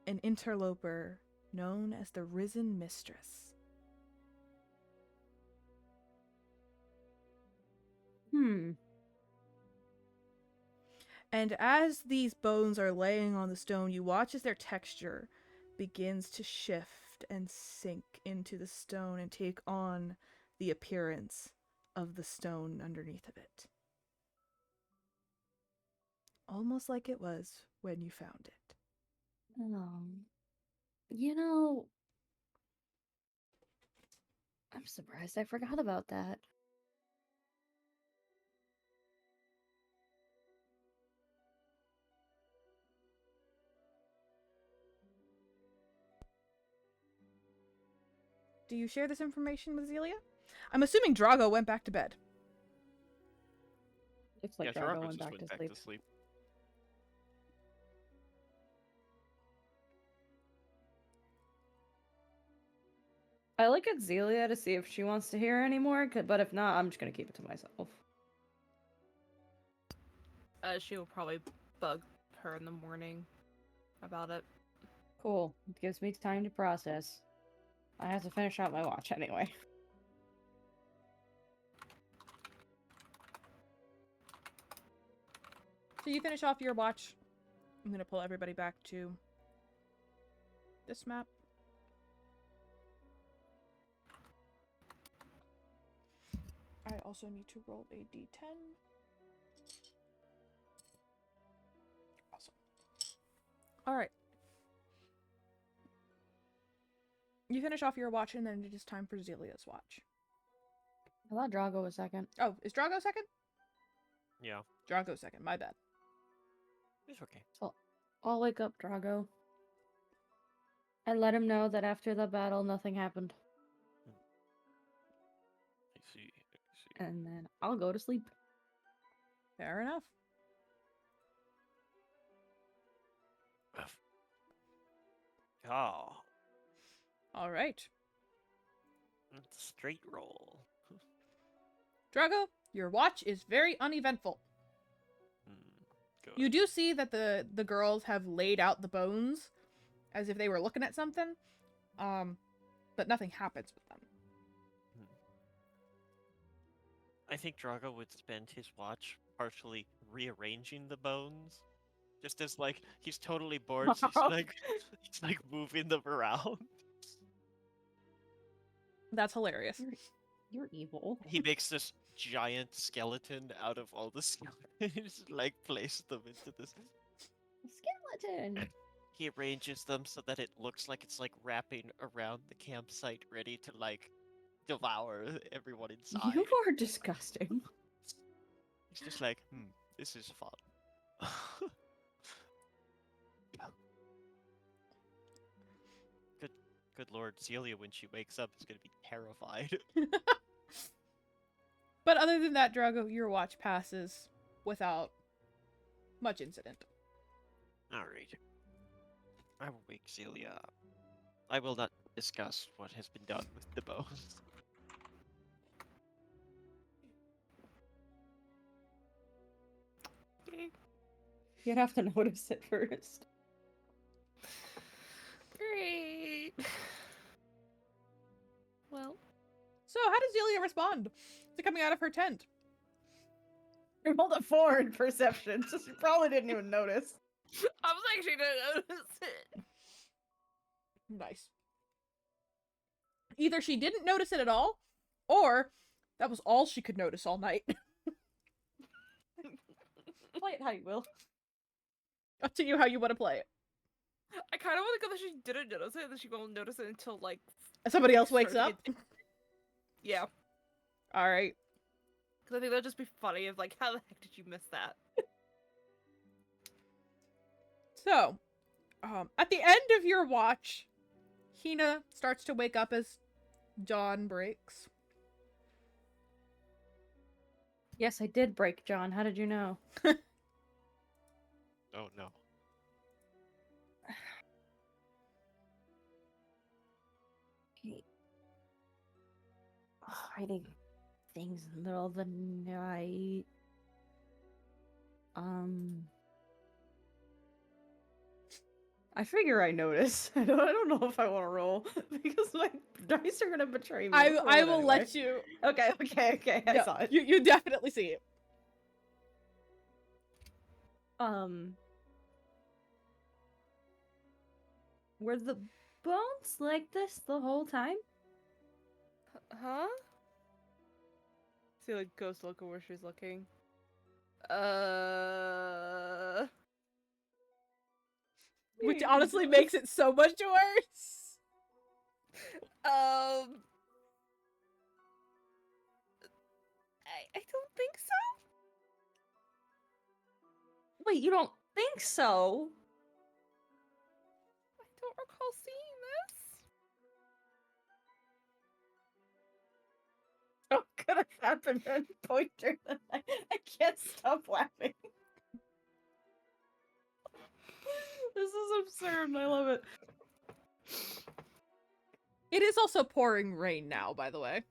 an interloper known as the Risen Mistress. And as these bones are laying on the stone, you watch as their texture begins to shift and sink into the stone and take on the appearance of the stone underneath of it. Almost like it was when you found it. You know, I'm surprised I forgot about that. Do you share this information with Zelia? I'm assuming Drago went back to bed. Looks like yeah, Drago Drago went just back went to back sleep. to sleep. I look at Zelia to see if she wants to hear anymore, but if not, I'm just gonna keep it to myself. She will probably bug her in the morning about it. Cool. It gives me time to process. I have to finish out my watch anyway. So you finish off your watch. I'm going to pull everybody back to this map. I also need to roll a d10. Awesome. Alright. You finish off your watch, and then it is time for Zelia's watch. I thought Drago was second. Oh, is Drago second? Yeah, Drago second, my bad. it's okay. So I'll wake up Drago and let him know that after the battle, nothing happened. I see. And then I'll go to sleep. Fair enough. Oh, Alright. straight roll. Drago, your watch is very uneventful. Good. You do see that the girls have laid out the bones as if they were looking at something, but nothing happens with them. I think Drago would spend his watch partially rearranging the bones. Just as like he's totally bored, so he's like moving them around. That's hilarious. You're evil. He makes this giant skeleton out of all the skeletons, like place them into this. Skeleton! He arranges them so that it looks like it's like wrapping around the campsite, ready to like devour everyone inside. You are disgusting. He's just like, this is fun. Good Lord, Celia, when she wakes up, is gonna be terrified. But other than that, Drago, your watch passes without much incident. Alright. I will wake Celia up. I will not discuss what has been done with the bones. You'd have to notice it first. Great. Well, So, how does Zelia respond to coming out of her tent? You rolled a 4 in perception, so she probably didn't even notice. I was actually gonna notice it. Nice. Either she didn't notice it at all, or that was all she could notice all night. Play it how you will. Up to you how you want to play it. I kind of want to go that she didn't notice it, that she won't notice it until like Somebody else wakes start up. to get- Yeah, Alright. because I think that'd just be funny. Of like, how the heck did you miss that? So, at the end of your watch, Hina starts to wake up as dawn breaks. Yes, I did break John. How did you know? Oh no. Hiding things in the middle of the night. I figure I notice. I don't know if I want to roll because my dice are gonna betray me. I Roll I it will anyway. let you. Okay. I Yeah, saw it. You definitely see it. Were the bones like this the whole time? Huh? See, like, goes to look at where she's looking. Which honestly makes it so much worse. I don't think so. Wait, you don't think so? I don't recall seeing this. Oh, could have happened and pointer. I can't stop laughing. This is absurd. I love it. It is also pouring rain now, by the way.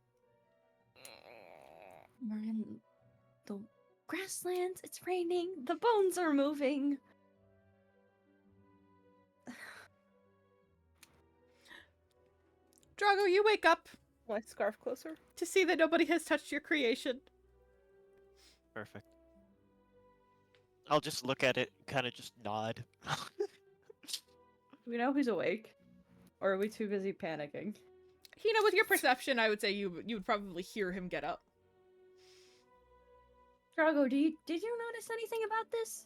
We're in the grasslands. It's raining. The bones are moving. Drago, you wake up My scarf closer. to see that nobody has touched your creation. Perfect. I'll just look at it, kind of just nod. Do we know who's awake? Or are we too busy panicking? With your perception, I would say you would probably hear him get up. Drago, did you notice anything about this?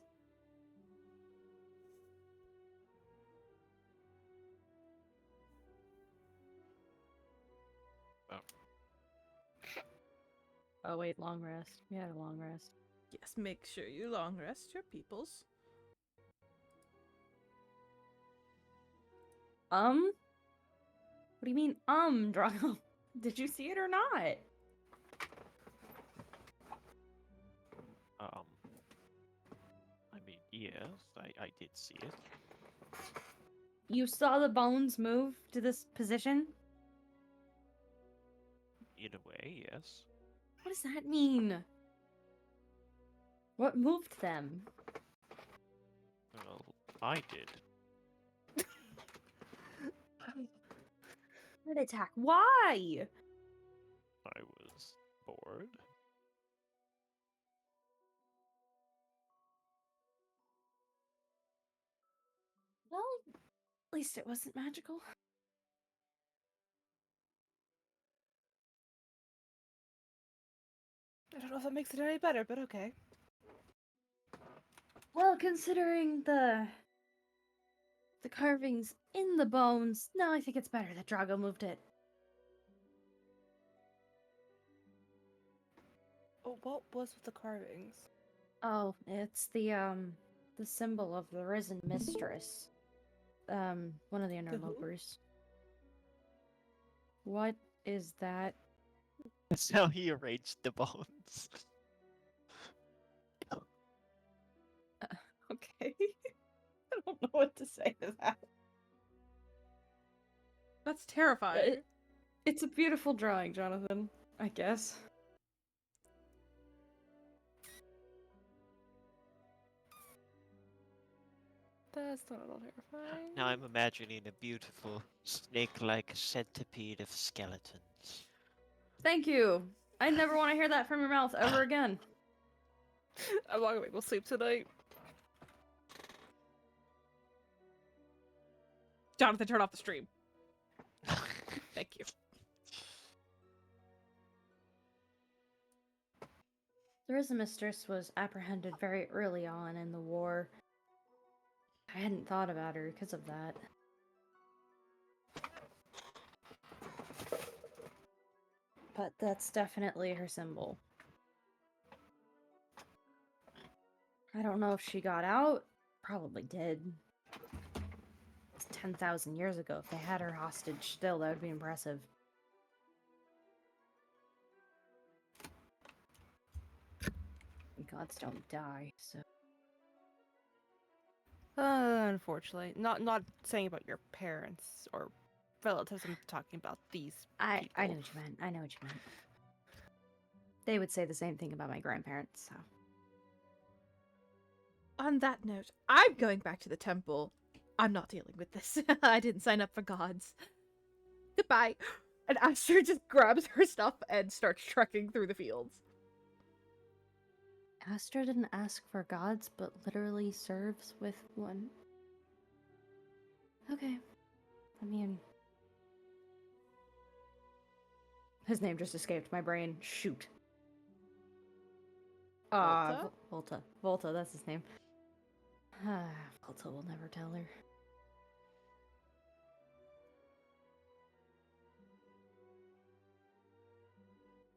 Oh wait, long rest. We had a long rest. Yes, make sure you long rest your peoples. What do you mean, Drago? Did you see it or not? I mean, yes, I did see it. You saw the bones move to this position? In a way, yes. What does that mean? What moved them? Well, I did. Heart attack. Why? I was bored. Well, at least it wasn't magical. I don't know if that makes it any better, but okay. Well, considering the carvings in the bones, no, I think it's better that Drago moved it. Oh, what was with the carvings? Oh, it's the symbol of the risen mistress. One of the interlopers. What is that? That's how he arranged the bones. Okay. I don't know what to say to that. That's terrifying. It's a beautiful drawing, Jonathan, I guess. That's not at all terrifying. Now I'm imagining a beautiful snake-like centipede of skeletons. Thank you. I never want to hear that from your mouth ever again. I'm not gonna be able to sleep tonight. Jonathan, turn off the stream. Thank you. The Risen Mistress was apprehended very early on in the war. I hadn't thought about her because of that. But that's definitely her symbol. I don't know if she got out. Probably did. It's 10,000 years ago. If they had her hostage still, that would be impressive. Gods don't die, so... Unfortunately. Not saying about your parents or relatives, I'm talking about these I know people. what you meant. I know what you meant. They would say the same thing about my grandparents, so... On that note, I'm going back to the temple. I'm not dealing with this. I didn't sign up for gods. Goodbye. And Aster just grabs her stuff and starts trekking through the fields. Astra didn't ask for gods, but literally serves with one. Okay. I mean... His name just escaped my brain. Shoot. Volta? Volta, that's his name. Volta will never tell her.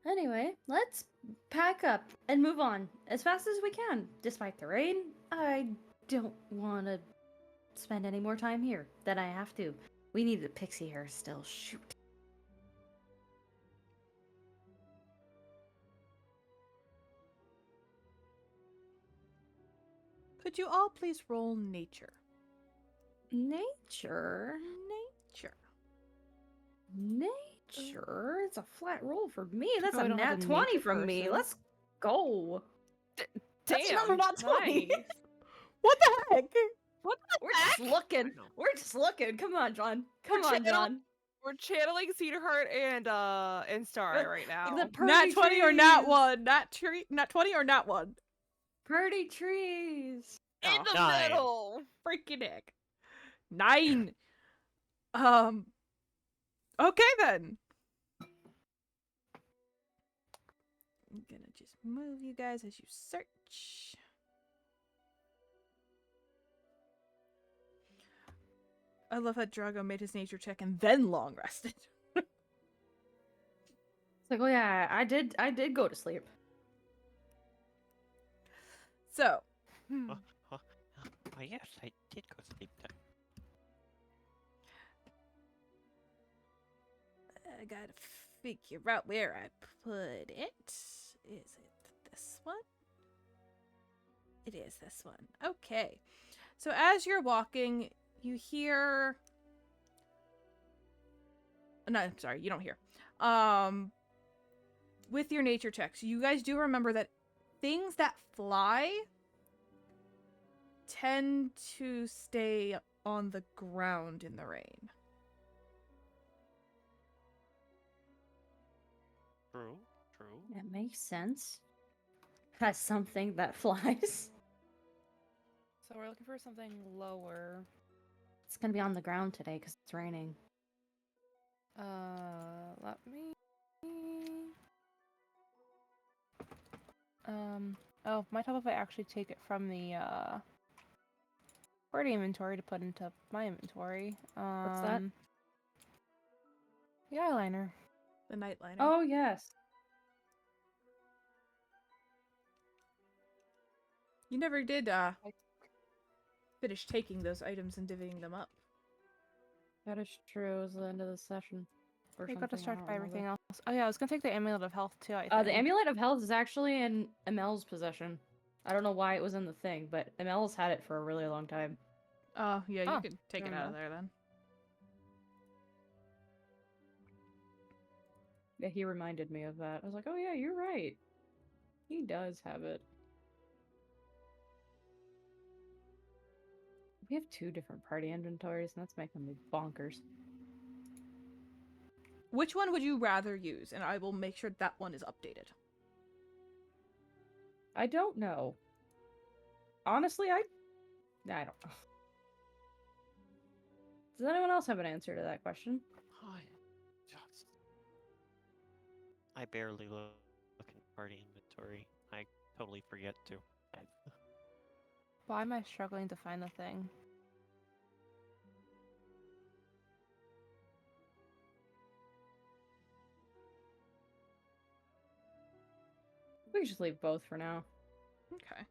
Anyway, let's pack up and move on as fast as we can. Despite the rain, I don't want to spend any more time here than I have to. We need the pixie hair still. Shoot. Could you all please roll nature? Nature? Nature. Nature? It's a flat roll for me. That's Oh, a I don't have nat a 20 nature from me. person. Let's go. That's Damn, number not 20. nice. What the heck? What the We're heck? just looking. know. We're just looking. Come on, John. Come We're on, John. We're channeling Cedarheart and Starry right now. The Nat purdy 20 or nat trees. 1? Nat 20 or nat 1? Purdy trees. In Oh, the 9. middle. freaking heck. 9. Okay then. I'm gonna just move you guys as you search. I love how Drago made his nature check and then long rested. It's like, oh yeah, I did go to sleep. So, Oh, yes, I did go sleep time. I gotta figure out where I put it. Is it this one? It is this one. Okay. So as you're walking, you hear... No, I'm sorry, you don't hear. With your nature checks, you guys do remember that things that fly tend to stay on the ground in the rain. True, true. That makes sense. That's something that flies. So we're looking for something lower. It's gonna be on the ground today because it's raining. Let me. Oh, might help if I actually take it from the party inventory to put into my inventory. What's that? The eyeliner. The nightliner. Oh yes. You never did finish taking those items and divvying them up. That is true. It was the end of the session. Or I got something, distracted don't by remember. everything else. Oh yeah, I was gonna take the amulet of health too. I think. The amulet of health is actually in Emel's possession. I don't know why it was in the thing, but Emel's had it for a really long time. Oh, yeah, you Oh, could take it don't out of know. there then. Yeah, he reminded me of that. I was like, oh yeah, you're right. He does have it. We have 2 different party inventories, and that's making me bonkers. Which one would you rather use? And I will make sure that one is updated. I don't know. Honestly, I don't know. Does anyone else have an answer to that question? I barely look in party inventory. I totally forget to. Why am I struggling to find the thing? We can just leave both for now. Okay.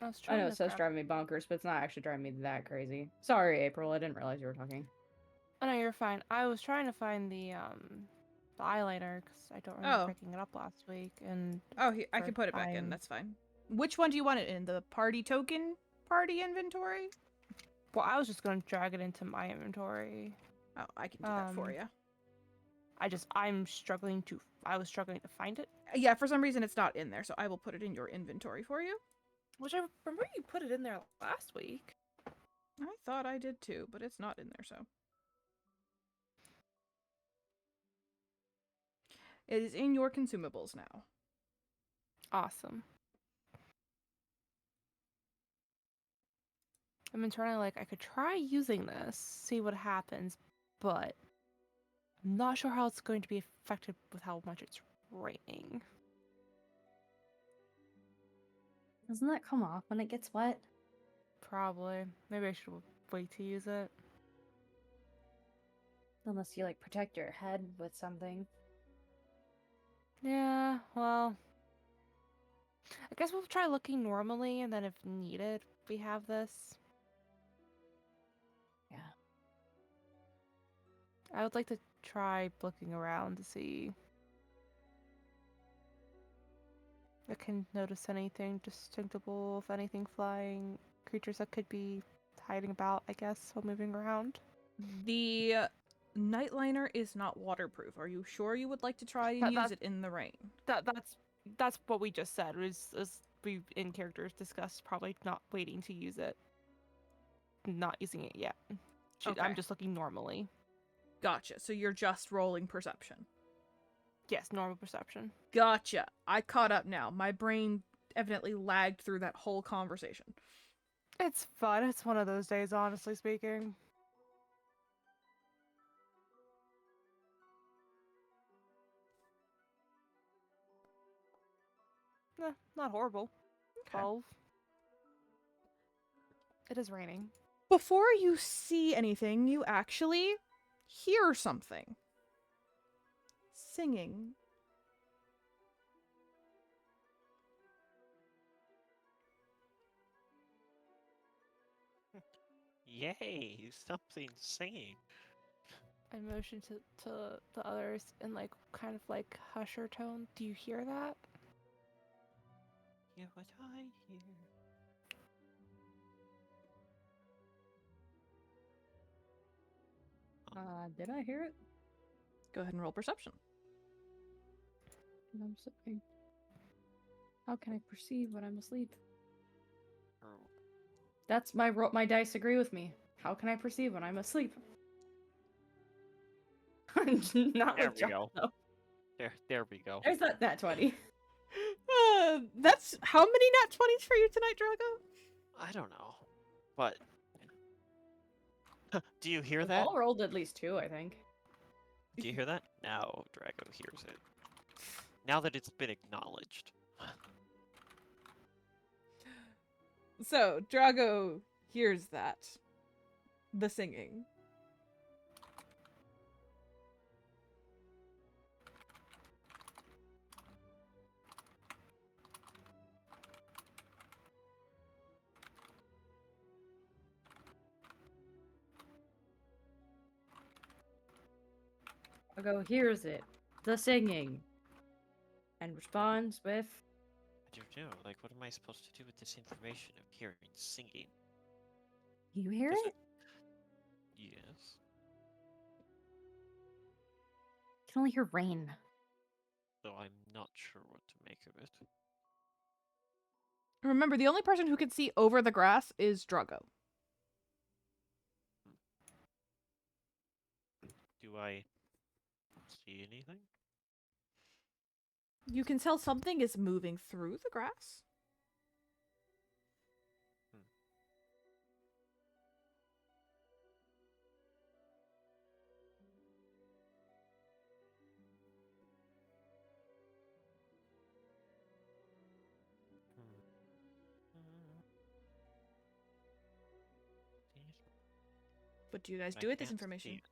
I was I trying know it to says grab- driving me bonkers, but it's not actually driving me that crazy. Sorry, April. I didn't realize you were talking. Oh no, you're fine. I was trying to find the eyeliner because I don't remember Oh. picking it up last week, and Oh, I For can put it back in. time. That's fine. Which one do you want it in? The party token party inventory? well, I was just gonna drag it into my inventory. Oh, I can do that for Um, you. I was struggling to find it, Yeah, for some reason it's not in there, so I will put it in your inventory for you. which I remember you put it in there last week. I thought I did too, but it's not in there, so. It is in your consumables now. Awesome. I've been trying to I could try using this, see what happens, but I'm not sure how it's going to be affected with how much it's raining. Doesn't that come off when it gets wet? Probably. Maybe I should wait to use it. Unless you like protect your head with something. Yeah, well, I guess we'll try looking normally, and then if needed, we have this. Yeah. I would like to try looking around to see if I can notice anything distinctable, if anything flying, creatures that could be hiding about, I guess, while moving around. The nightliner is not waterproof. Are you sure you would like to try and use it in the rain? That's what we just said. Was we in characters discussed probably not waiting to use it, not using it yet. Okay. I'm just looking normally. Gotcha. So you're just rolling perception. Yes, normal perception. Gotcha. I caught up now. My brain evidently lagged through that whole conversation. It's fun. It's one of those days, honestly speaking. Not horrible. Okay. 12. It is raining. Before you see anything, you actually hear something. Singing. Yay! Something singing. I motion to the others in like kind of like husher tone. Do you hear that? Yeah, what I hear. Did I hear it? Go ahead and roll perception. I'm sleeping. How can I perceive when I'm asleep? Oh, That's my dice agree with me. How can I perceive when I'm asleep? Not there with we John, go. though. There we go. There's that 20. That's how many nat 20s for you tonight, Drago? I don't know, but do you hear We've that? all rolled at least 2, I think. Do you hear that? Now Drago hears it. Now that it's been acknowledged. So, Drago hears that. The singing. Drago hears it, the singing, and responds with, I don't know. Like, what am I supposed to do with this information of hearing singing? "You hear Does it? Yes. You can only hear rain." Though I'm not sure what to make of it. Remember, the only person who can see over the grass is Drago. Do I see anything? You can tell something is moving through the grass. What do you guys I do with this can't information? see it.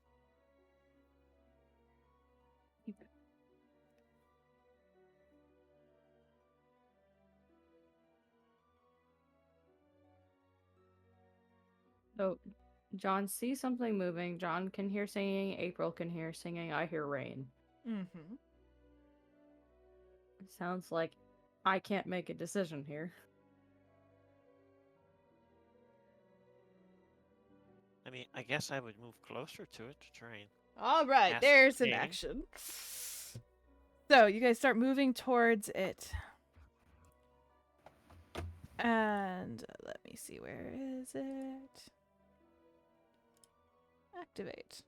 So, John sees something moving. John can hear singing. April can hear singing. I hear rain. Mm-hmm. It sounds like I can't make a decision here. I mean, I guess I would move closer to it to try and. All right, there's an Ascertain. action. So, you guys start moving towards it. And let me see, where is it? Activate.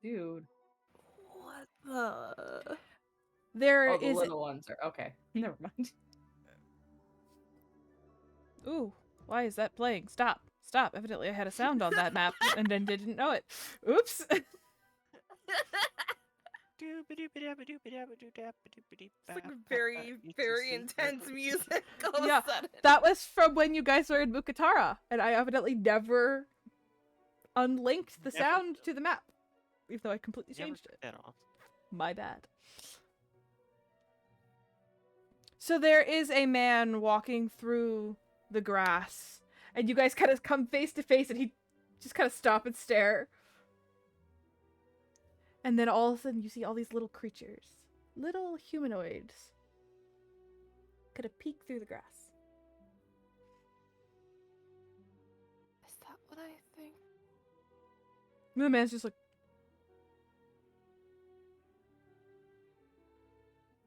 Dude. What the? There Oh, the is. little ones are okay. Never mind. Ooh, why is that playing? Stop. Stop. Evidently I had a sound on that map and then didn't know it. Oops. It's like very, very intense music all Yeah, of a sudden. That was from when you guys were in Mukatara, and I evidently never unlinked the Never- sound to the map, even though I completely Never changed took it. that off. My bad. So there is a man walking through the grass, and you guys kind of come face to face, and he just kind of stop and stare. And then all of a sudden, you see all these little creatures, little humanoids, kind of peek through the grass. Is that what I think? And the man's just like,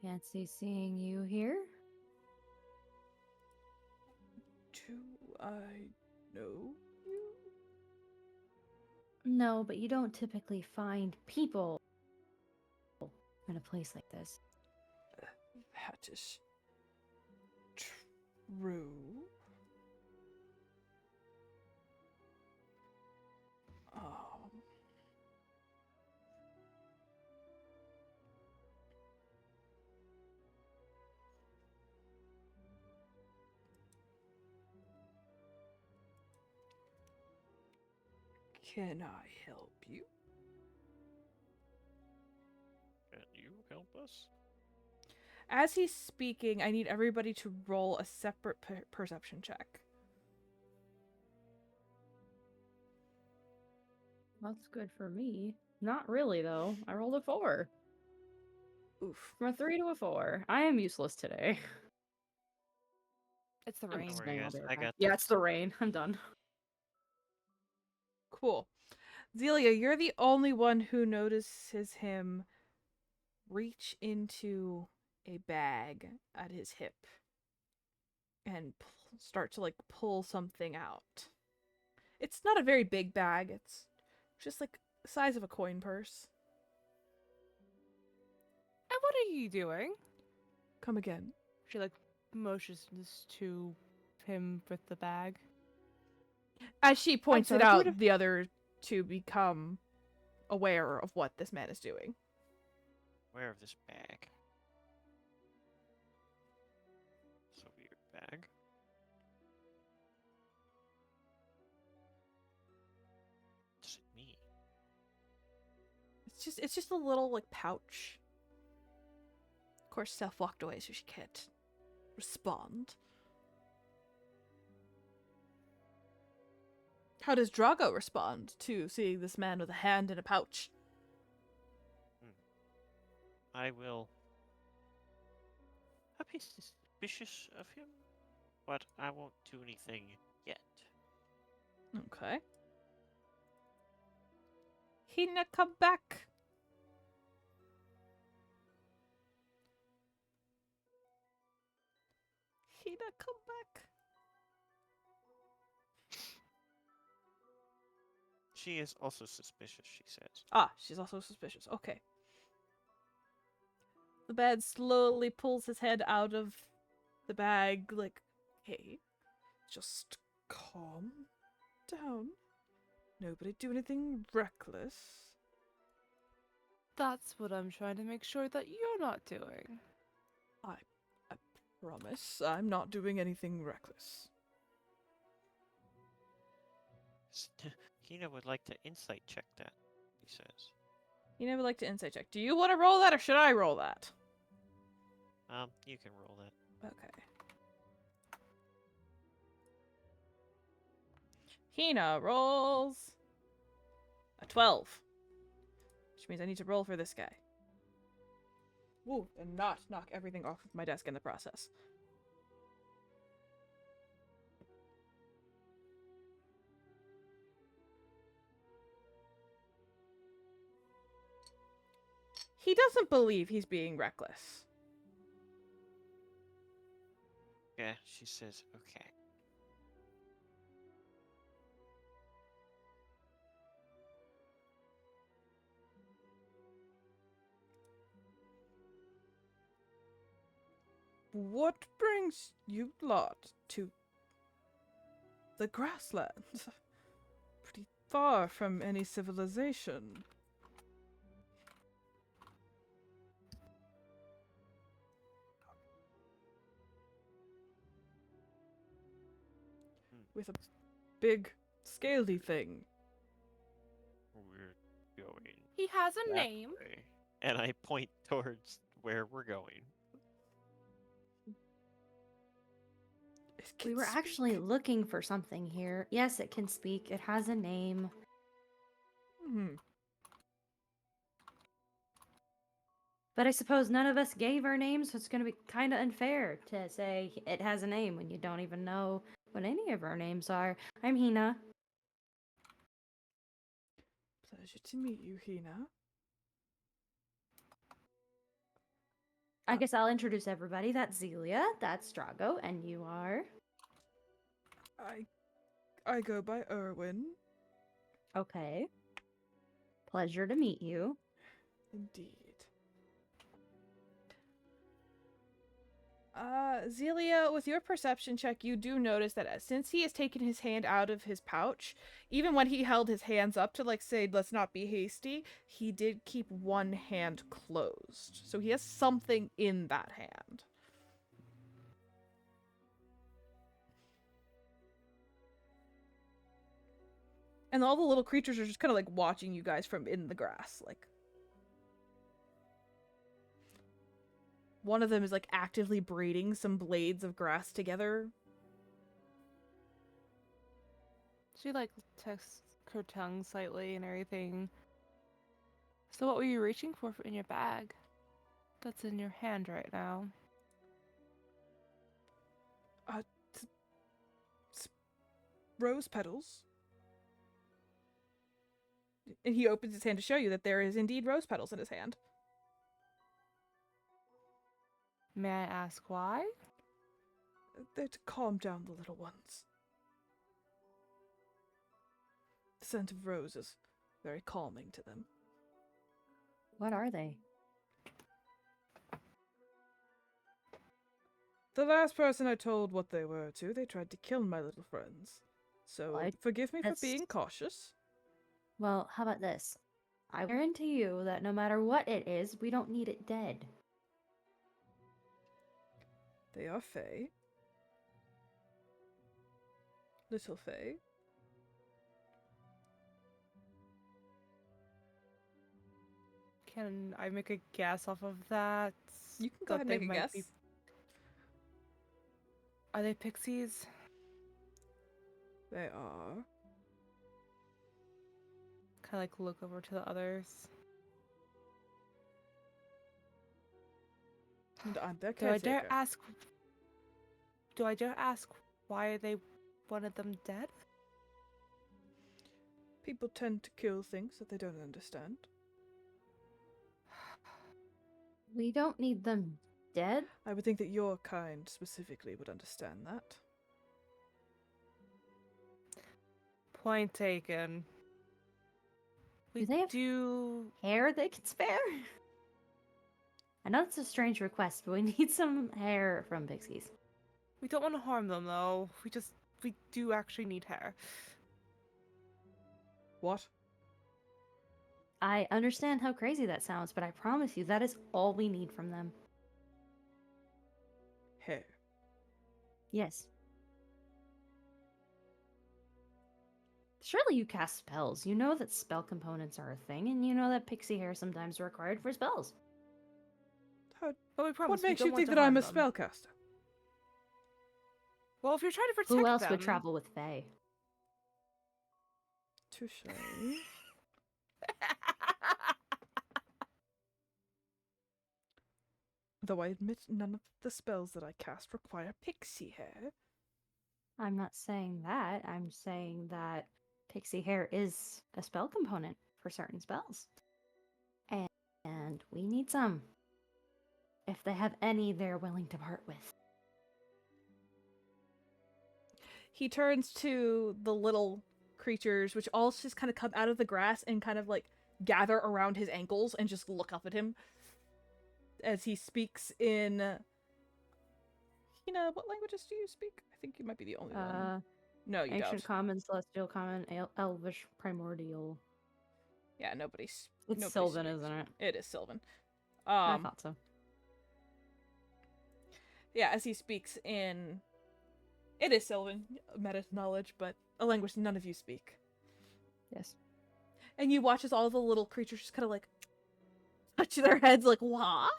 Fancy seeing you here. "Do I know you?" No, but you don't typically find people in a place like this. That is true. Can I help you? Can you help us? As he's speaking, I need everybody to roll a separate perception check. That's good for me. Not really, though. I rolled a 4. Oof. From a 3 to a 4. I am useless today. It's the I'm rain. just worry, saying I'll guys. be I okay. got Yeah, this. it's the rain. I'm done. Cool. Zelia, you're the only one who notices him reach into a bag at his hip and start to like pull something out. It's not a very big bag. It's just like the size of a coin purse. And what are you doing? Come again. She like motions to him with the bag. As she points it sorry, out, who the other two become aware of what this man is doing. Where of this bag? It's a weird bag. What does it mean? It's just a little like pouch. Of course, Steph walked away, so she can't respond. How does Drago respond to seeing this man with a hand in a pouch? I will. I'll be suspicious of him, but I won't do anything yet. Okay. Hina, come back. Hina, come back. She is also suspicious, she says. Ah, she's also suspicious. Okay. The man slowly pulls his head out of the bag, like, hey, just calm down. Nobody do anything reckless. That's what I'm trying to make sure that you're not doing. I promise I'm not doing anything reckless. Hina would like to insight check that, he says. You never like to insight check. Do you want to roll that or should I roll that? You can roll that. Okay. Hina rolls a 12. Which means I need to roll for this guy. Woo, and not knock everything off of my desk in the process. He doesn't believe he's being reckless. Yeah, she says, okay. What brings you lot to the grasslands? Pretty far from any civilization. with a big, scaly thing. We're going He has a that name. way. And I point towards where we're going. It We can were actually speak. looking for something here. Yes, it can speak. It has a name. Hmm. But I suppose none of us gave our names, so it's going to be kind of unfair to say it has a name when you don't even know what any of our names are. I'm Hina. Pleasure to meet you, Hina. I guess I'll introduce everybody. That's Zelia, that's Drago, and you are? I go by Erwin. Okay. Pleasure to meet you. Indeed. Zelia, with your perception check, you do notice that since he has taken his hand out of his pouch, even when he held his hands up to, like, say, let's not be hasty, he did keep one hand closed. So he has something in that hand. And all the little creatures are just kind of, like, watching you guys from in the grass, like. One of them is, like, actively braiding some blades of grass together. She like tucks her tongue slightly and everything. So what were you reaching for in your bag? That's in your hand right now. Rose petals. And he opens his hand to show you that there is indeed rose petals in his hand. May I ask why? They're to calm down the little ones. The scent of rose is very calming to them. What are they? The last person I told what they were to, they tried to kill my little friends. So What? forgive me for That's- being cautious. Well, how about this? I guarantee you that no matter what it is, we don't need it dead. They are Fae. Little Fae. Can I make a guess off of that? You can go ahead and That make they a might guess. Are they pixies? They are. Kind of like look over to the others. And I'm their Do I dare caretaker. ask? Do I dare ask why they wanted them dead? People tend to kill things that they don't understand. We don't need them dead? I would think that your kind specifically would understand that. Point taken. We they have- do. Hair they can spare? I know it's a strange request, but we need some hair from pixies. We don't want to harm them though. We do actually need hair. What? I understand how crazy that sounds, but I promise you that is all we need from them. Hair. Yes. Surely you cast spells. You know that spell components are a thing, and you know that pixie hair sometimes are required for spells. How, But we promise. what makes we you don't think want that to I'm a harm them. spellcaster? Well, if you're trying to protect Who else them, would travel with Fae? Touche. Though I admit none of the spells that I cast require pixie hair. I'm not saying that. I'm saying that pixie hair is a spell component for certain spells. And we need some. If they have any they're willing to part with. He turns to the little creatures, which all just kind of come out of the grass and kind of like gather around his ankles and just look up at him as he speaks in. What languages do you speak? I think you might be the only one. No, you Ancient don't. Common, Celestial Common, Elvish, Primordial. Yeah, nobody's. It's nobody Sylvan, speaks. isn't it? It is Sylvan. I thought so. Yeah, as he speaks in It is Sylvan, meta knowledge, but a language none of you speak. Yes. And you watch as all the little creatures just kind of like touch their heads, like, what?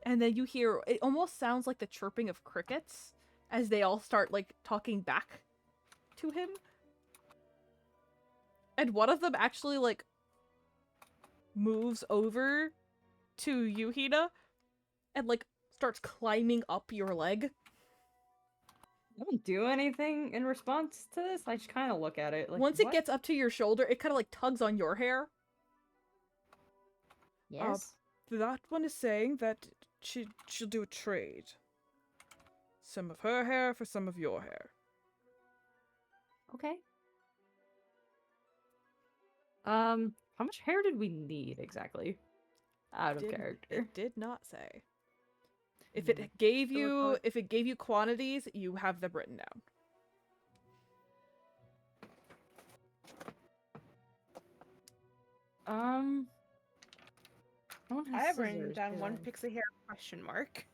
And then you hear, it almost sounds like the chirping of crickets as they all start, like, talking back to him. And one of them actually, like, moves over to Yuhina and, like, starts climbing up your leg. I don't do anything in response to this. I just kind of look at it. Like, Once what? it gets up to your shoulder, it kind of, like, tugs on your hair. Yes. That one is saying that she'll do a trade. Some of her hair for some of your hair. Okay. How much hair did we need exactly? Out of character. It did not say. If it gave you quantities, you have them written down. No one has I have written scissors, down do one I? pixie hair question mark.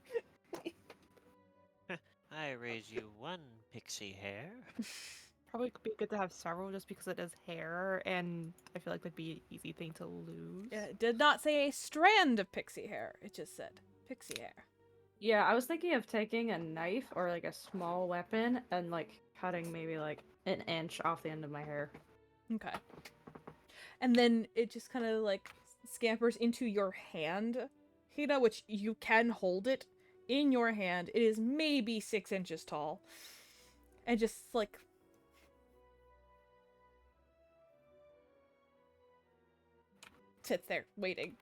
I raise you 1 pixie hair. Probably could be good to have several just because it is hair, and I feel like that'd be an easy thing to lose. Yeah, it did not say a strand of pixie hair. It just said pixie hair. Yeah, I was thinking of taking a knife or like a small weapon and like cutting maybe like an inch off the end of my hair. Okay. And then it just kind of like scampers into your hand, Hina, which you can hold it in your hand. It is maybe 6 inches tall. And just like sits there waiting.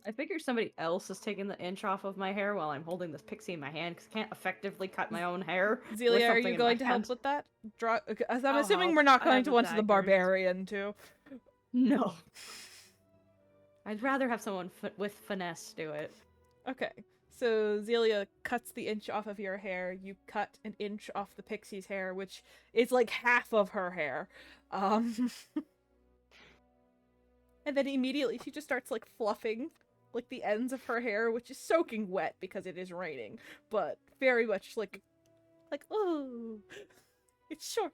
I figure somebody else is taking the inch off of my hair while I'm holding this pixie in my hand because I can't effectively cut my own hair. with Zelia, are something you in going my to hand. help with that? Draw. I'm I'll assuming help. we're not I going have to the want to the daggers. barbarian too. No. I'd rather have someone with finesse do it. Okay. So Zelia cuts the inch off of your hair. You cut an inch off the pixie's hair, which is like half of her hair. And then immediately she just starts like fluffing like the ends of her hair, which is soaking wet because it is raining, but very much like oh, it's short.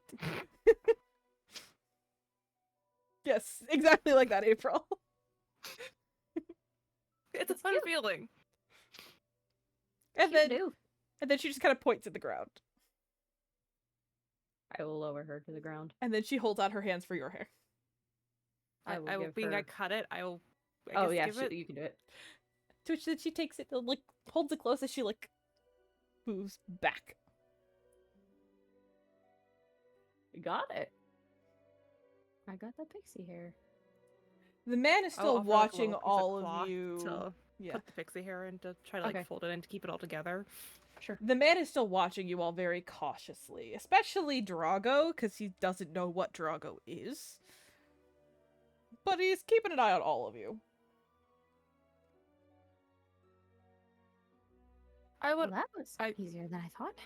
Yes, exactly like that, April. It's a fun feeling. And Cute then do. she just kind of points at the ground. I will lower her to the ground. And then she holds out her hands for your hair. I will give being her... I cut it, I will. Oh guess yeah, give it. you can do it. To which then she takes it, like, holds it close as she, like, moves back. You got it. I got that pixie hair. The man is I'll still offer, like, a watching little piece all of of cloth you. to Yeah. put the pixie hair in to try to like Okay. fold it in to keep it all together. Sure. The man is still watching you all very cautiously, especially Drago, because he doesn't know what Drago is. But he's keeping an eye on all of you. I Well, would. that was I- easier than I thought.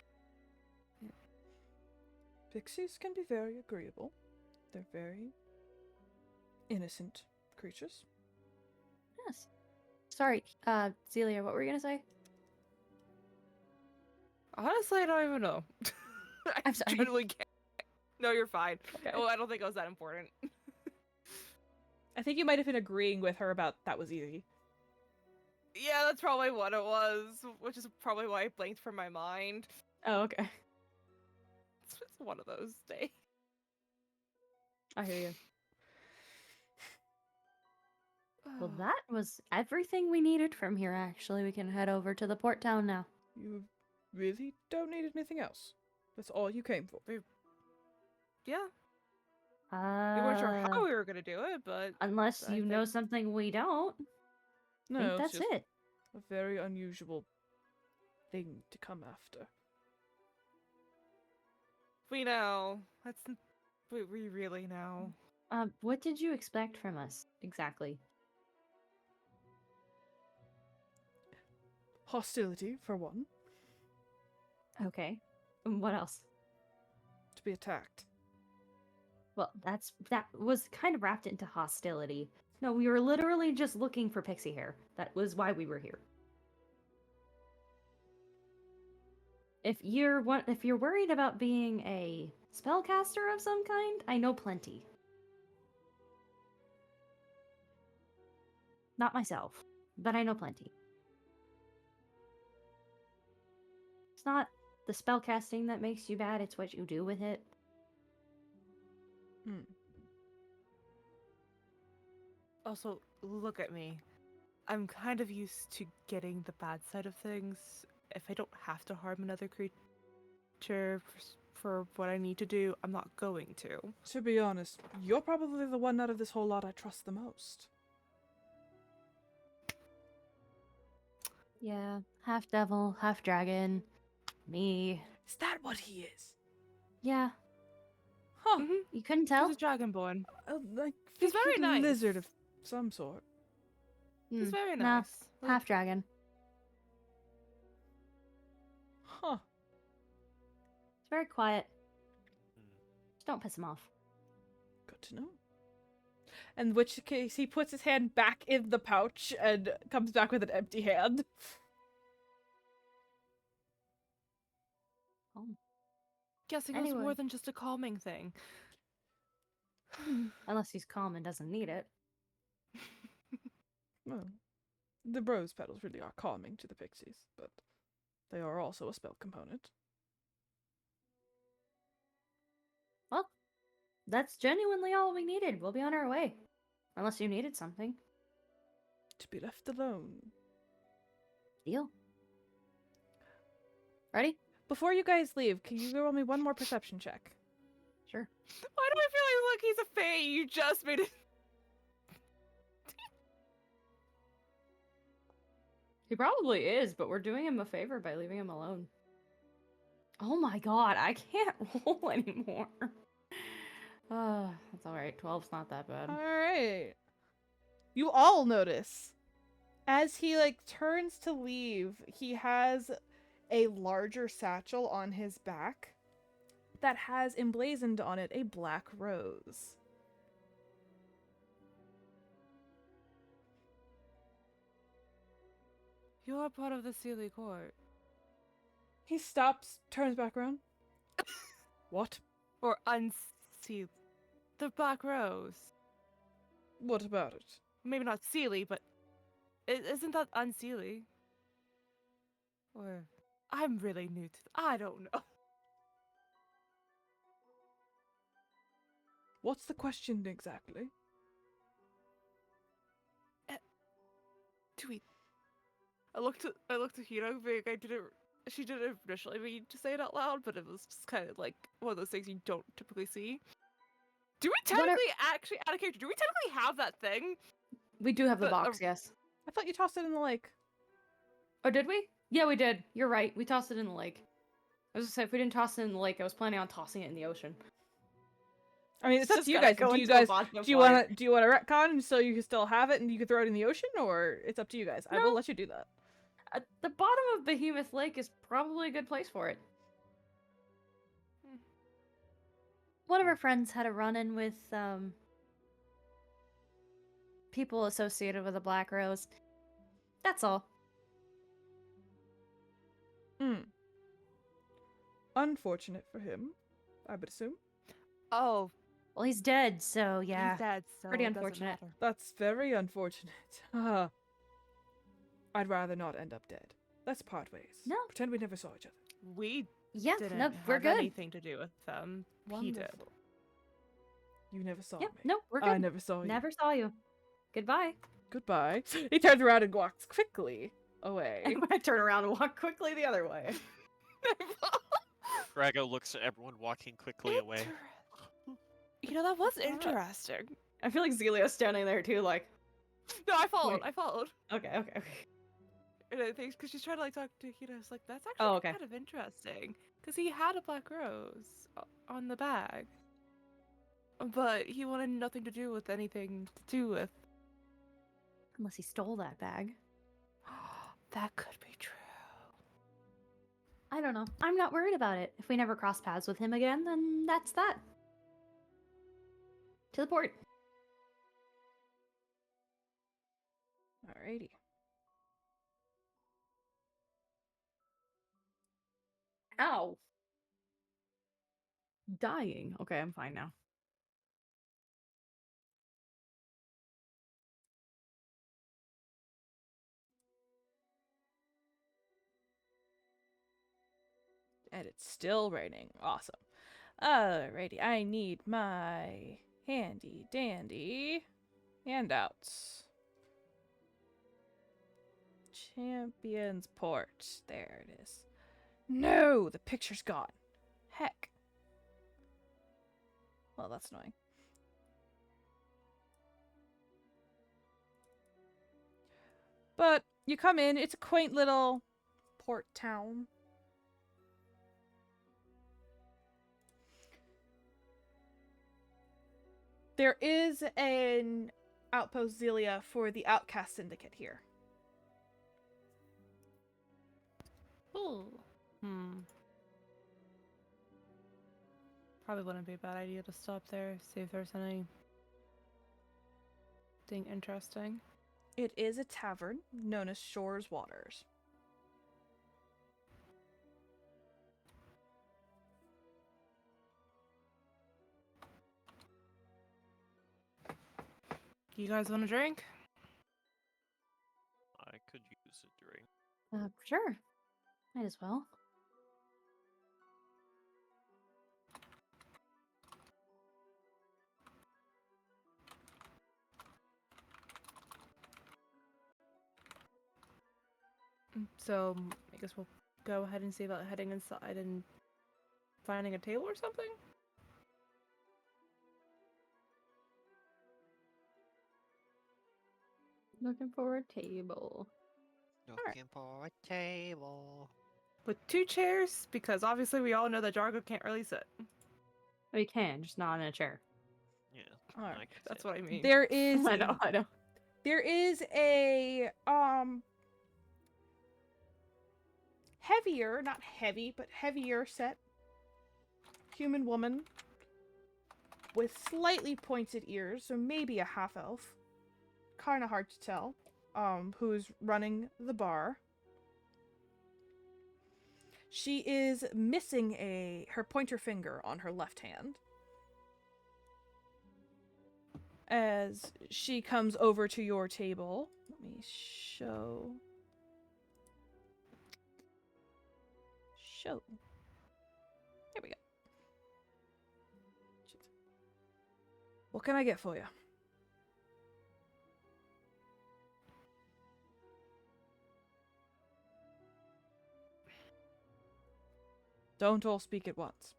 Pixies can be very agreeable. They're very innocent creatures. Yes. Sorry, Zelia, what were you gonna say? Honestly, I don't even know. I I'm sorry. genuinely can't. No, you're fine. Okay. Oh, I don't think it was that important. I think you might have been agreeing with her about that was easy. Yeah, that's probably what it was, which is probably why it blanked from my mind. Oh, okay. It's one of those days. I hear you. Well, that was everything we needed from here, actually. We can head over to the port town now. You really don't need anything else. That's all you came for. Yeah, we weren't sure how we were gonna do it, but Unless I you know think- something we don't. No, I think it's that's just it. a very unusual thing to come after. we know. We really know. What did you expect from us, exactly? Hostility, for one. Okay. What else? To be attacked. Well, that was kind of wrapped into hostility. No, we were literally just looking for pixie hair. That was why we were here. If you're worried about being a spellcaster of some kind, I know plenty. Not myself, but I know plenty. It's not the spellcasting that makes you bad, it's what you do with it. Hmm. Also, look at me. I'm kind of used to getting the bad side of things. If I don't have to harm another creature for what I need to do, I'm not going to. To be honest, you're probably the one out of this whole lot I trust the most. Yeah, half devil, half dragon. Me. Is that what he is? Yeah, Huh. Mm-hmm. you couldn't tell? He's a dragonborn. Like He's very figured nice. lizard of some sort. He's very Nah, nice. Like, half dragon. Huh. It's very quiet. Hmm. Just don't piss him off. Good to know. In which case, he puts his hand back in the pouch and comes back with an empty hand. Oh. guessing it was Anyway. more than just a calming thing. Unless he's calm and doesn't need it. Well, the rose petals really are calming to the pixies, but they are also a spell component. Well, that's genuinely all we needed. We'll be on our way. Unless you needed something. To be left alone. Deal. Ready? Before you guys leave, can you roll me one more perception check? Sure. Why do I feel like he's a fae? You just made it. He probably is, but we're doing him a favor by leaving him alone. Oh my god, I can't roll anymore. That's alright. 12's not that bad. Alright. You all notice. As he, turns to leave, he has a larger satchel on his back that has emblazoned on it a black rose. You're part of the Sealy Court. He stops, turns back around. What? Or unsealed. The Black Rose. What about it? Maybe not Sealy, but isn't that unsealy? Or I'm really new to. I don't know. What's the question exactly? Do we? I looked at Hiro. She didn't initially mean to say it out loud, but it was just kind of like one of those things you don't typically see. Do we technically actually, out of character, do we technically have that thing? We do have the But, box, yes. I thought you tossed it in the lake. Oh, did we? Yeah, we did. You're right. We tossed it in the lake. I was gonna say, if we didn't toss it in the lake, I was planning on tossing it in the ocean. I mean, it's up Just to you gotta guys. go Do you into a guys bottom do you line. want to retcon so you can still have it and you can throw it in the ocean, or it's up to you guys? I will No. let you do that. The bottom of Behemoth Lake is probably a good place for it. One of our friends had a run-in with, people associated with the Black Rose. That's all. Unfortunate for him, I would assume. Oh, Well, he's dead, so yeah. he's dead, so pretty it doesn't unfortunate. matter. That's very unfortunate. I'd rather not end up dead. Let's part ways. No. Pretend we never saw each other. We Yeah, didn't no, we're have good. anything to do with them. He did. Wonderful. You never saw Yeah, me. no, we're good. I never saw you. Never saw you. Goodbye. Goodbye. He turns around and walks quickly away. I turn around and walk quickly the other way. Drago looks at everyone walking quickly away. You know, that was interesting. I feel like Zelia's standing there too, like, No, I followed. Wait. I followed. okay. And I think because she's trying to talk to Hiro, it's like that's actually Oh, okay. kind of interesting because he had a black rose on the bag, but he wanted nothing to do with anything to do with. Unless he stole that bag. That could be true. I don't know. I'm not worried about it. If we never cross paths with him again, then that's that. To the port. Alrighty. Ow. Dying. Okay, I'm fine now. And it's still raining. Awesome. Alrighty, I need my handy dandy handouts. Champion's Port. There it is. No, the picture's gone. Heck. Well, that's annoying. But you come in, it's a quaint little port town. There is an outpost Zelia for the Outcast Syndicate here. Ooh. Probably wouldn't be a bad idea to stop there, see if there's anything interesting. It is a tavern known as Shore's Waters. You guys want a drink? I could use a drink. Sure. Might as well. So, I guess we'll go ahead and see about heading inside and finding a table or something? Looking for a table. Looking for a table. With 2 chairs, because obviously we all know that Jargo can't really sit. We can, just not in a chair. Yeah. Alright. I can That's sit. what I mean. There is I know. there is a heavier, not heavy, but heavier set human woman with slightly pointed ears, so maybe a half elf. Kind of hard to tell. Who's running the bar. She is missing her pointer finger on her left hand. As she comes over to your table. Let me show. Here we go. What can I get for you? Don't all speak at once.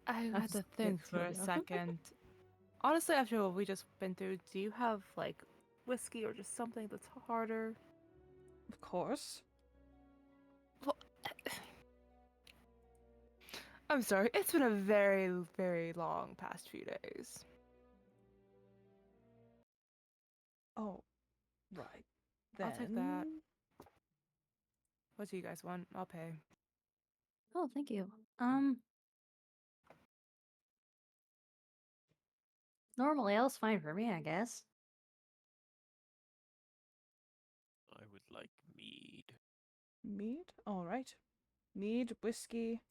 I had That's to think good for a to know. second. Honestly, after what we just been through, do you have, like, whiskey or just something that's harder? Of course. Well, I'm sorry, it's been a very, very long past few days. Oh, right. I'll take that. What do you guys want? I'll pay. Oh, thank you. Normal ale's fine for me, I guess. I would like mead. Mead? Alright. Mead, whiskey.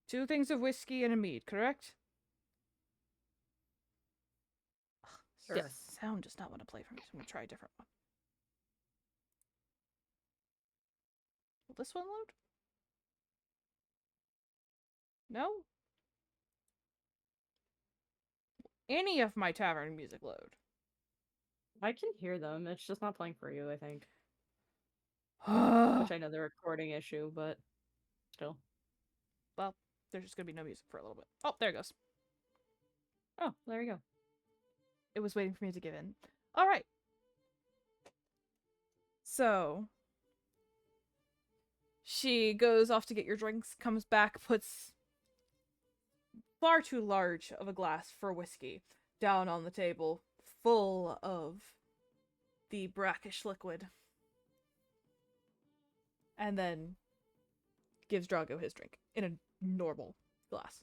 2 things of whiskey and a mead, correct? Ugh, Yes. Sound does not want to play for me, so I'm going to try a different one. Will this one load? No? Any of my tavern music load. I can hear them. It's just not playing for you, I think. Well, Which I know the recording issue, but still. there's just going to be no music for a little bit. Oh, there it goes. Oh, there you go. It was waiting for me to give in. Alright. So, she goes off to get your drinks, comes back, puts far too large of a glass for whiskey down on the table, full of the brackish liquid. And then gives Drago his drink in a normal glass.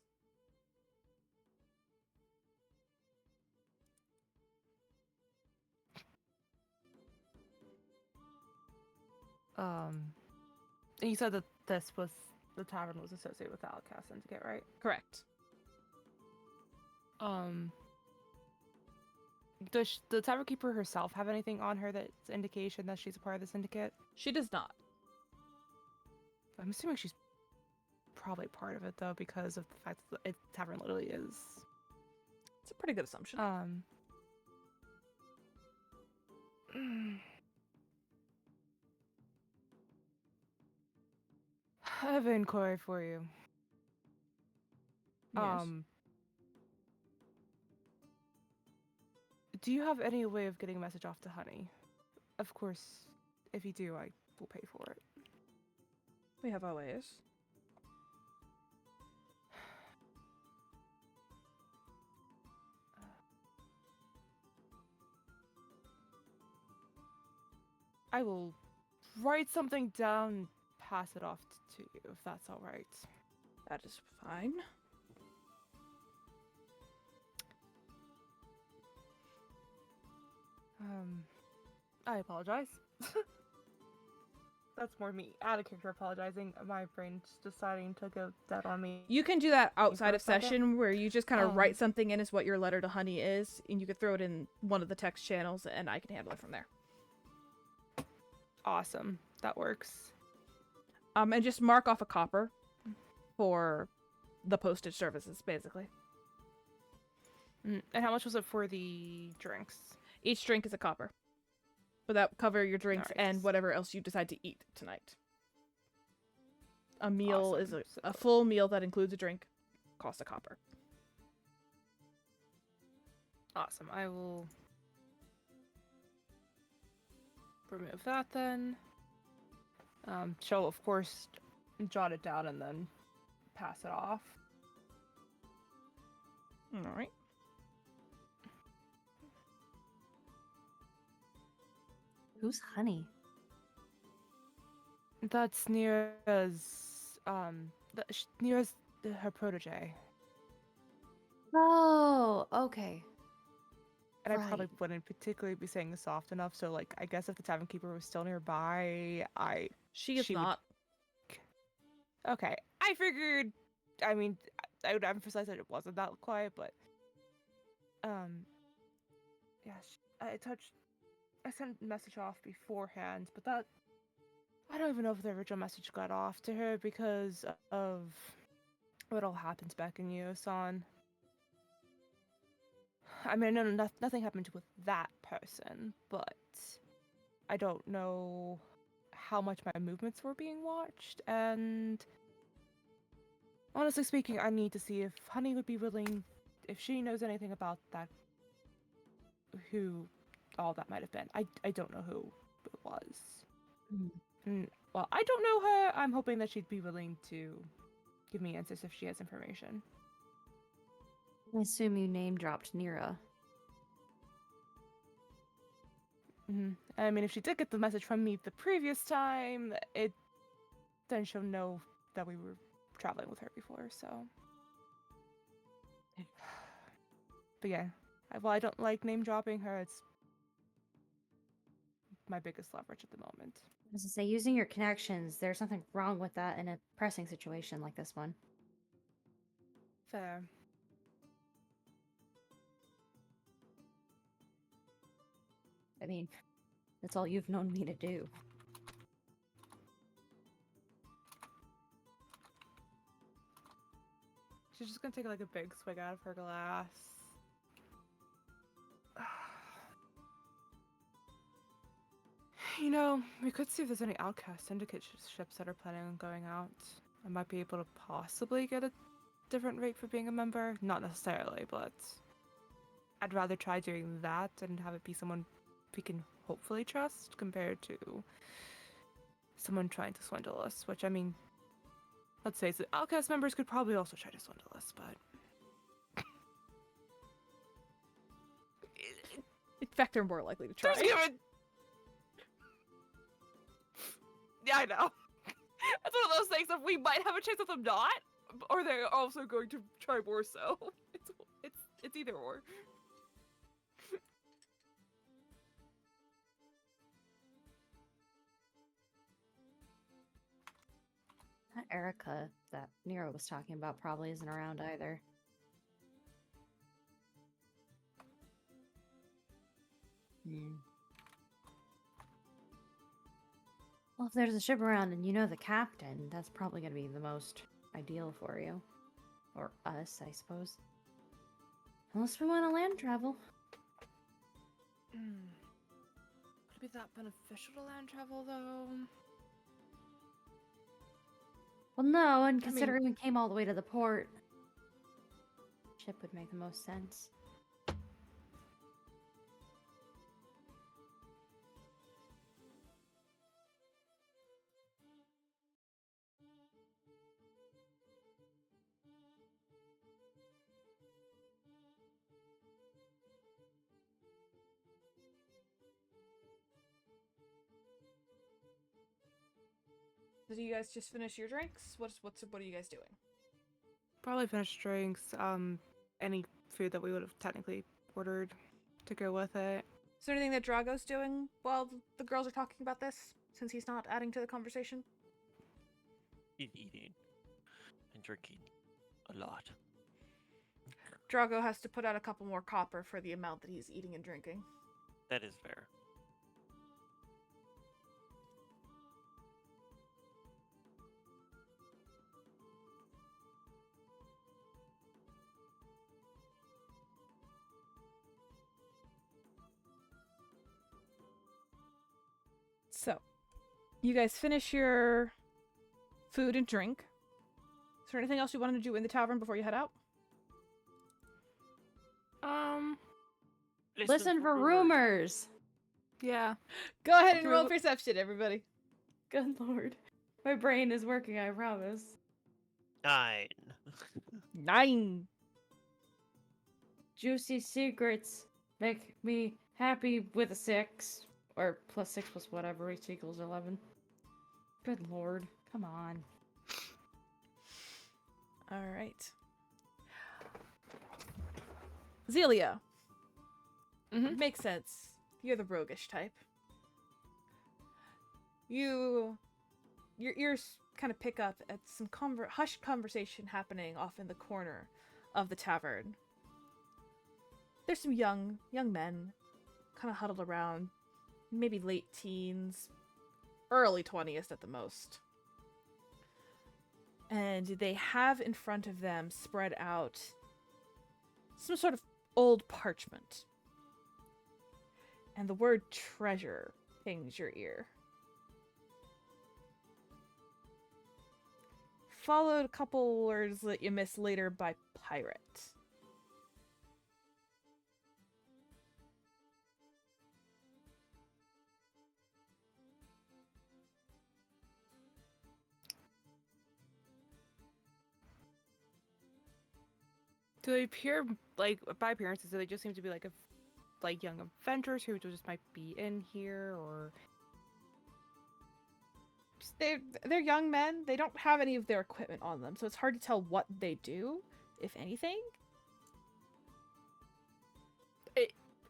And you said that the tavern was associated with the Outcast Syndicate, right? Correct. Does the tavern keeper herself have anything on her that's indication that she's a part of the syndicate? She does not. I'm assuming she's probably part of it though, because of the fact that the tavern literally is. It's a pretty good assumption. I have an inquiry for you. Yes. Do you have any way of getting a message off to Honey? Of course, if you do, I will pay for it. We have our ways. I will write something down and pass it off to you, if that's alright. That is fine. I apologize. That's more me out of character apologizing. My brain's deciding to go dead on me. You can do that outside for a of second? session where you just kind of write Um, something in as what your letter to Honey is, and you could throw it in one of the text channels, and I can handle it from there. Awesome. That works. And just mark off a copper for the postage services, basically. And how much was it for the drinks? Each drink is a copper. But that cover your drinks and Nice. whatever else you decide to eat tonight. A meal is Awesome. a full meal that includes a drink. Costs a copper. Awesome. I will remove that then. She'll of course jot it down and then pass it off. All right. Who's Honey? That's Nira's Nira's her protege. Oh, okay. And I probably Right. wouldn't particularly be saying this soft enough, so like I guess if the tavern keeper was still nearby, She is She would- not. okay. I figured I mean I would emphasize that it wasn't that quiet, but yeah, I sent a message off beforehand, but that I don't even know if the original message got off to her because of what all happens back in Yosan. I mean, I know nothing happened with that person, but I don't know how much my movements were being watched, and honestly speaking, I need to see if Honey would be willing, if she knows anything about that, who all that might have been. I don't know who it was. Well, I don't know her. I'm hoping that she'd be willing to give me answers if she has information. I assume you name dropped Nira. I mean, if she did get the message from me the previous time, then she'll know that we were traveling with her before, so. But yeah, I don't like name dropping her. It's my biggest leverage at the moment. As I say, using your connections, there's nothing wrong with that in a pressing situation like this one. Fair. I mean, that's all you've known me to do. She's just gonna take like a big swig out of her glass. You know, we could see if there's any outcast syndicate ships that are planning on going out. I might be able to possibly get a different rate for being a member. Not necessarily, but I'd rather try doing that and have it be someone we can hopefully trust compared to someone trying to swindle us, which I mean, let's face it, outcast members could probably also try to swindle us, but In fact, they're more likely to try. Yeah, I know. That's one of those things that we might have a chance of them not, or they're also going to try more so. It's either or. That Erica that Nero was talking about probably isn't around either. Hmm. Well, if there's a ship around and you know the captain, that's probably going to be the most ideal for you. Or us, I suppose. Unless we want to land travel. Would it be that beneficial to land travel, though? Well, no, and considering we came all the way to the port, ship would make the most sense. Did you guys just finish your drinks? What are you guys doing? Probably finish drinks. Any food that we would have technically ordered to go with it. Is there anything that Drago's doing while the girls are talking about this, since he's not adding to the conversation? He's eating and drinking a lot. Drago has to put out a couple more copper for the amount that he's eating and drinking. That is fair. So, you guys finish your food and drink. Is there anything else you wanted to do in the tavern before you head out? Listen for rumors. Yeah. Go ahead and roll perception, everybody. Good lord. My brain is working, I promise. 9. 9. Juicy secrets make me happy with a 6. Or plus 6 plus whatever, which equals 11. Good lord. Come on. Alright. Zelia. Mm-hmm. Makes sense. You're the roguish type. Your ears kind of pick up at some hushed conversation happening off in the corner of the tavern. There's some young men kind of huddled around, maybe late teens, early 20s at the most. And they have in front of them spread out some sort of old parchment. And the word treasure pings your ear. Followed a couple words that you miss later by pirate. Do they appear, like, by appearances, do they just seem to be like young adventurers who just might be in here, or... They're young men. They don't have any of their equipment on them, so it's hard to tell what they do, if anything.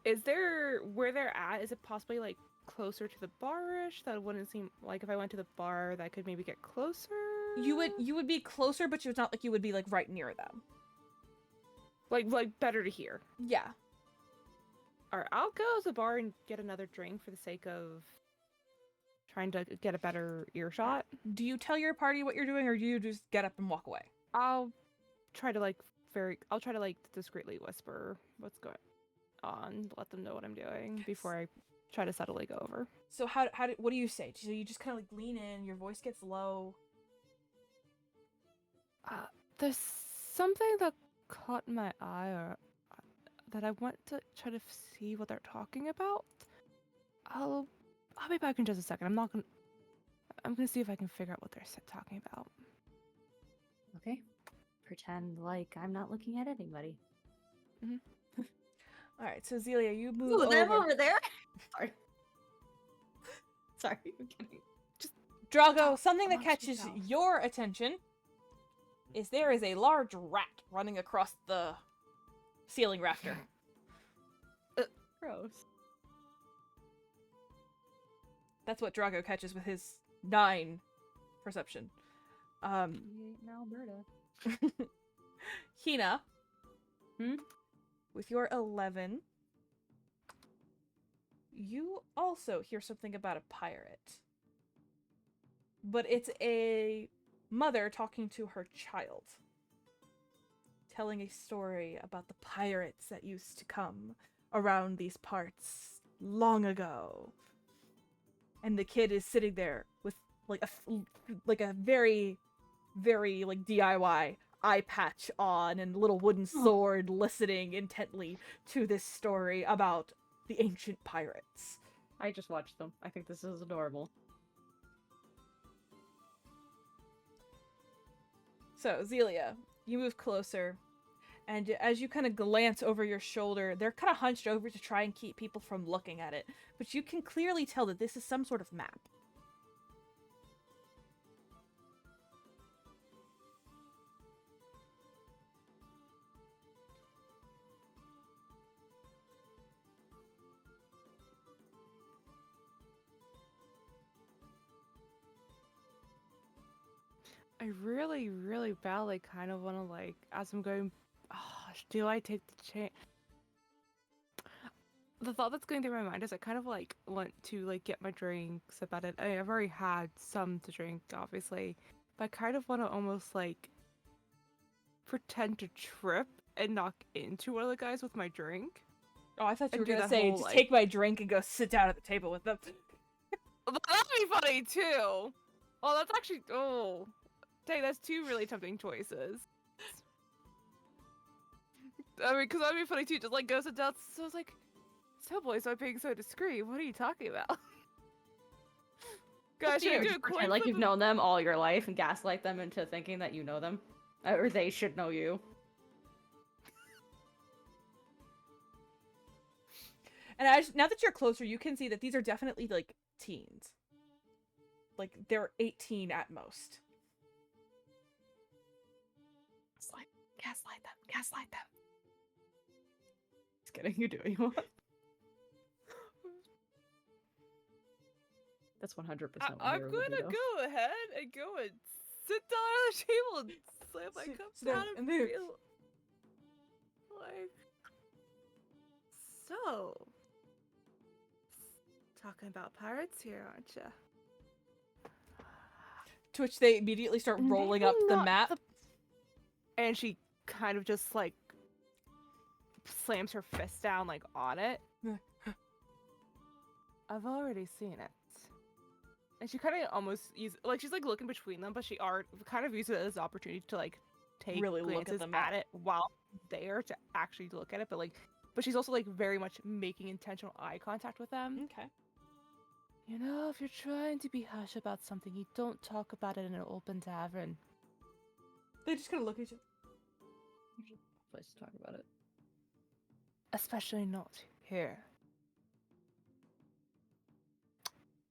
Is there, where they're at, is it possibly, like, closer to the bar-ish? That wouldn't seem, like, if I went to the bar, that I could maybe get closer? You would be closer, but it's not like you would be, like, right near them. Like, better to hear. Yeah. Alright, I'll go to the bar and get another drink for the sake of trying to get a better earshot. Do you tell your party what you're doing, or do you just get up and walk away? I'll try to discreetly whisper what's going on, let them know what I'm doing before I try to subtly go over. So what do you say? So you just kind of like lean in, your voice gets low. There's something that caught my eye, or that I want to try to see what they're talking about. I'll be back in just a second. I'm gonna see if I can figure out what they're talking about. Okay. Pretend like I'm not looking at anybody. Mm-hmm. Alright, so Zelia, you move Ooh, over. them over there? Sorry. Sorry, I'm kidding. Drago, something that amongst catches yourself. your attention is there is a large rat running across the ceiling rafter. Gross. That's what Drago catches with his 9 perception. In Alberta. Hina, Hmm? with your 11, you also hear something about a pirate. But it's a mother talking to her child, telling a story about the pirates that used to come around these parts long ago. And the kid is sitting there with like a very, very like DIY eye patch on and little wooden sword, listening intently to this story about the ancient pirates. I just watched them. I think this is adorable. So, Zelia, you move closer, and as you kind of glance over your shoulder, they're kind of hunched over to try and keep people from looking at it, but you can clearly tell that this is some sort of map. I really, really badly kind of want to, like, as I'm going, do I take the chance? The thought that's going through my mind is I kind of, like, want to, like, get my drinks about it. I've already had some to drink, obviously, but I kind of want to almost, like, pretend to trip and knock into one of the guys with my drink. Oh, I thought you And were do gonna that say, whole, just like- take my drink and go sit down at the table with them. That'd be funny, too! Oh, that's actually, dang, that's two really tempting choices. I mean, because that'd be funny, too, just, like, go sit down, so it's like, so boys are being so discreet, what are you talking about? Guys, should I do a coin Pretend like flip you've of- known them all your life and gaslight them into thinking that you know them. Or they should know you. And now that you're closer, you can see that these are definitely, like, teens. Like, they're 18 at most. Gaslight them. Gaslight them. Just kidding. You do what you want. That's 100% what I'm Mira would going do, to though. go ahead and go and sit down at the table and slam my Sit- cup sit down down and and move. feel like... So... Talking about pirates here, aren't ya? To which they immediately start rolling up the map. And she kind of just, like, slams her fist down, like, on it. I've already seen it. And she kind of almost uses, like, she's, like, looking between them, but she kind of uses it as an opportunity to, like, take Really look at glances the map. at it while there to actually look at it. But she's also, like, very much making intentional eye contact with them. Okay. You know, if you're trying to be hush about something, you don't talk about it in an open tavern. They just kind of look at you. Place to talk about it. Especially not here.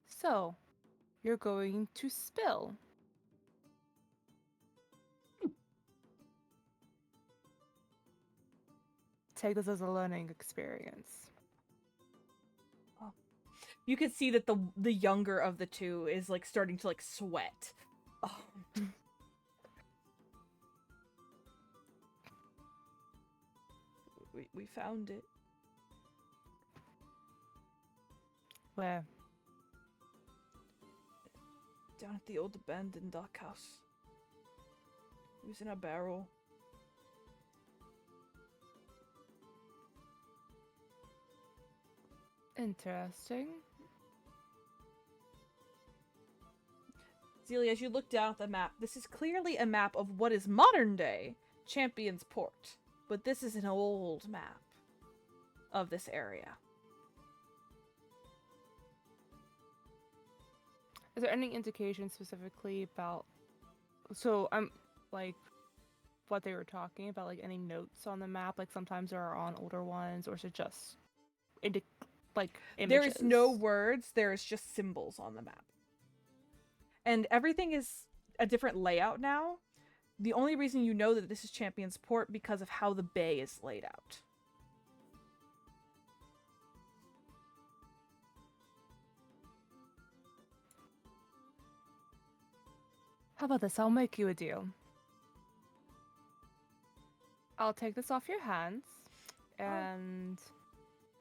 So, you're going to spill. Take this as a learning experience. You can see that the younger of the two is, like, starting to, like, sweat. Oh. We found it. Where? Down at the old abandoned dock house. It was in a barrel. Interesting. Zelia, as you look down at the map, this is clearly a map of what is modern day Champion's Port. But this is an old map of this area. Is there any indication specifically about... So, like, what they were talking about, like, any notes on the map? Like, sometimes there are on older ones, or is it just, like, images? There is no words, there is just symbols on the map. And everything is a different layout now. The only reason you know that this is Champion's Port because of how the bay is laid out. How about this? I'll make you a deal. I'll take this off your hands, and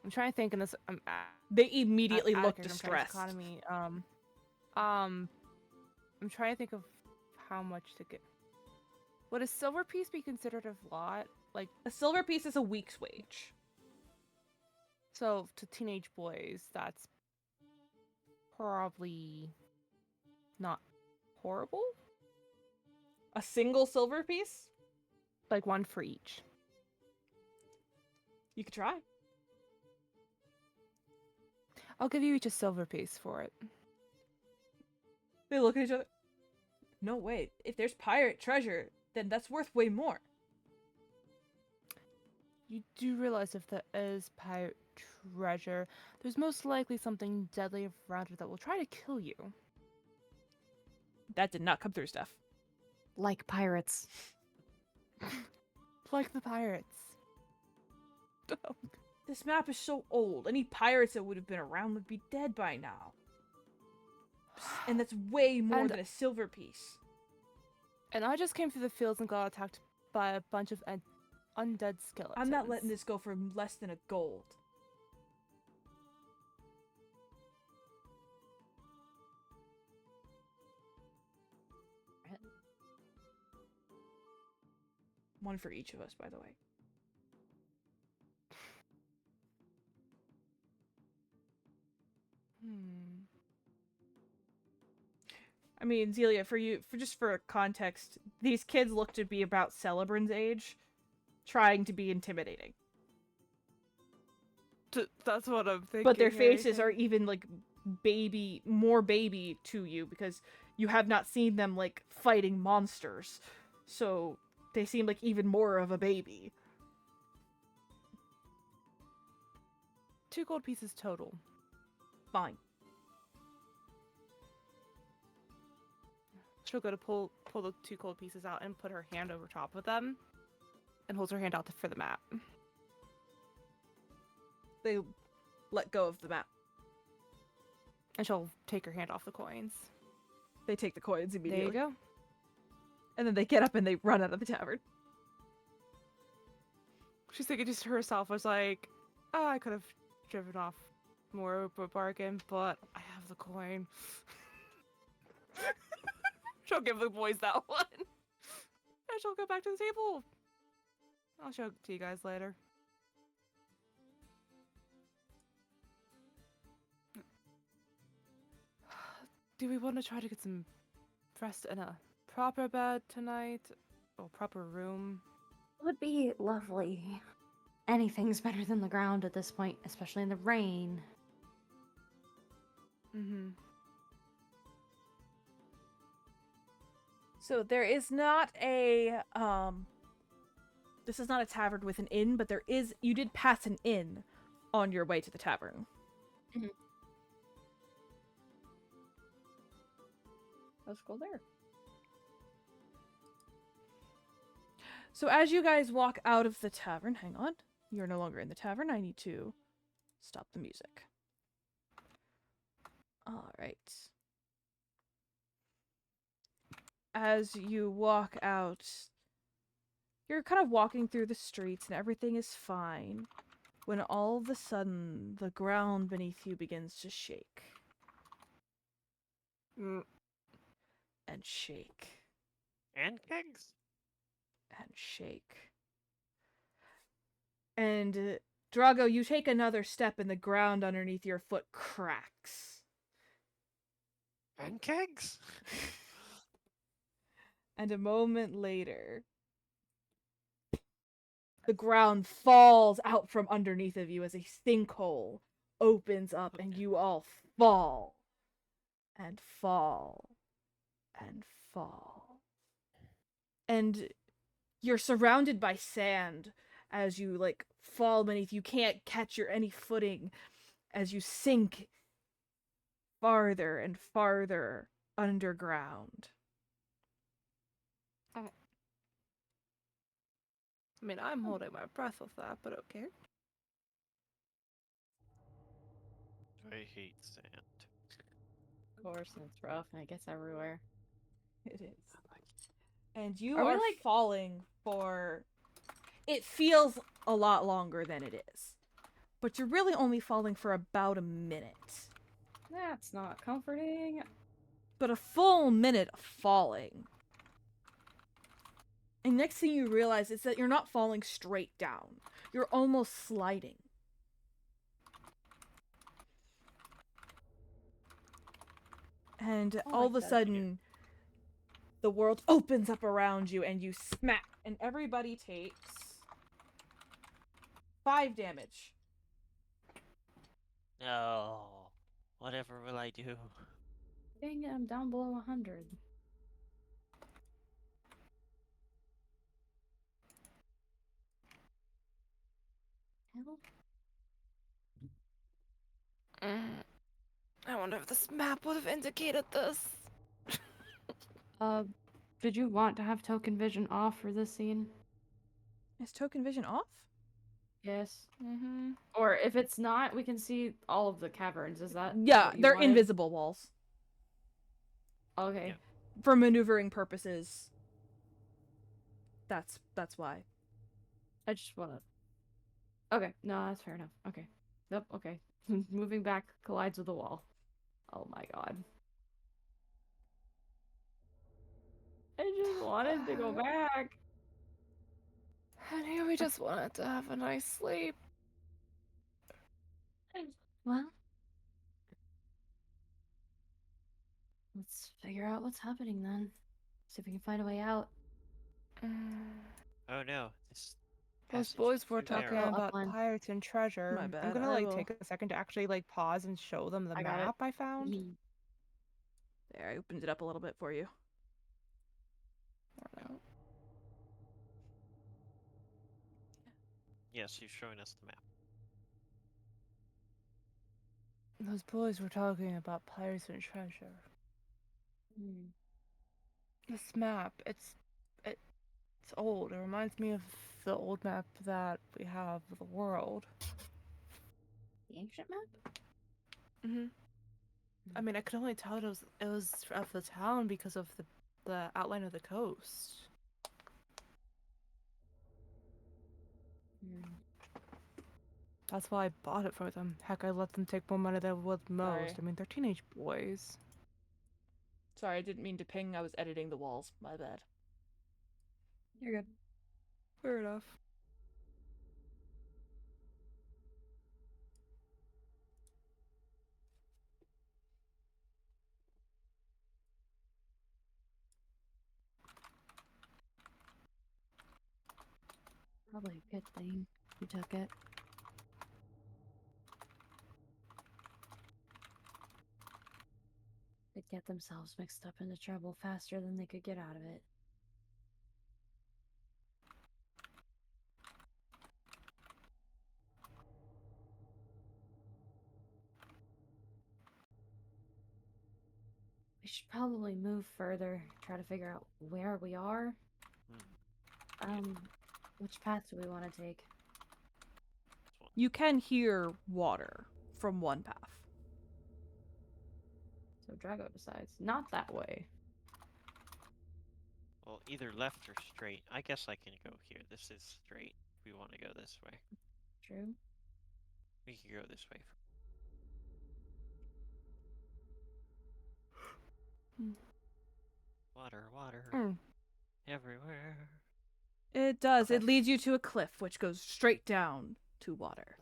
I'm trying to think in this. They immediately look accurate, I'm trying to distressed. economy. I'm trying to think of how much to get. Would a silver piece be considered a lot? Like, A silver piece is a week's wage. so to teenage boys, that's probably not horrible. A single silver piece? Like one for each. You could try. I'll give you each a silver piece for it. They look at each other. No way. If there's pirate treasure, then that's worth way more. You do realize if there is pirate treasure, there's most likely something deadly around it that will try to kill you. That did not come through, Steph. Like pirates. Like the pirates. This map is so old. Any pirates that would have been around would be dead by now. And that's way more And- than a silver piece. And I just came through the fields and got attacked by a bunch of undead skeletons. I'm not letting this go for less than a gold. One for each of us, by the way. I mean, Zelia, for just for context, these kids look to be about Celebrin's age, trying to be intimidating. That's what I'm thinking. But their faces are even like more baby to you because you have not seen them like fighting monsters. So they seem like even more of a baby. 2 gold pieces total. Fine. She'll go to pull the 2 gold pieces out and put her hand over top of them, and holds her hand out for the map. They let go of the map. And she'll take her hand off the coins. They take the coins immediately. There you go. And then they get up and they run out of the tavern. She's thinking just to herself, I was like, oh, I could have driven off more of a bargain, but I have the coin. She'll give the boys that one. And she'll go back to the table. I'll show it to you guys later. Do we want to try to get some rest in a proper bed tonight? Or proper room? Would be lovely. Anything's better than the ground at this point, especially in the rain. Mm-hmm. So there is not a this is not a tavern with an inn, but you did pass an inn on your way to the tavern. Mhm. Let's go there. So as you guys walk out of the tavern, hang on. You're no longer in the tavern. I need to stop the music. All right. As you walk out, you're kind of walking through the streets and everything is fine, when all of a sudden the ground beneath you begins to shake. Mm. And shake. And kegs? And shake. And Drago, you take another step and the ground underneath your foot cracks. And kegs? And a moment later, the ground falls out from underneath of you as a sinkhole opens up and you all fall. And fall. And fall. And you're surrounded by sand as you, like, fall beneath. You can't catch any footing as you sink farther and farther underground. I mean, I'm holding my breath with that, but okay. I hate sand. Of course, and it's rough and it gets everywhere. It is. And you Are we, are like- falling for... It feels a lot longer than it is. But you're really only falling for about a minute. That's not comforting. But a full minute of falling. And next thing you realize is that you're not falling straight down. You're almost sliding. And I all like of a that. sudden, the world opens up around you and you smack. And everybody takes 5 damage. No. Whatever will I do? Dang it, I'm down below 100. Hell? I wonder if this map would have indicated this. Did you want to have token vision off for this scene? Is token vision off? Yes. Mm-hmm. Or if it's not, we can see all of the caverns. Is that Yeah, what you they're wanted? invisible walls. Okay. Yeah. For maneuvering purposes. That's why. I just wanna... Okay, no, that's fair enough. Okay. Yep, okay. Moving back collides with the wall. Oh my god. I just wanted to go back. And here we just wanted to have a nice sleep. Well, let's figure out what's happening then. See if we can find a way out. Oh no. This Those passage boys is were too talking narrow. Up about one. pirates and treasure. My I'm bad, gonna I like will- take a second to actually like pause and show them the I got it. map I found. There, I opened it up a little bit for you. Yes, you're showing us the map. Those boys were talking about pirates and treasure. Hmm. This map, it's old. It reminds me of the old map that we have of the world. The ancient map? Mm-hmm. I mean, I could only tell it was of the town because of the outline of the coast. Hmm. That's why I bought it for them. Heck, I let them take more money than with most. Sorry. I mean, they're teenage boys. Sorry, I didn't mean to ping. I was editing the walls. My bad. You're good. Fair enough. Probably a good thing you took it. They'd get themselves mixed up into trouble faster than they could get out of it. We should probably move further, try to figure out where we are. Which path do we want to take? You can hear water from one path. So Drago decides, not that way. Well, either left or straight. I guess I can go here. This is straight. We want to go this way. True. We can go this way. Water, water. Everywhere. It does. Okay. It leads you to a cliff, which goes straight down to water.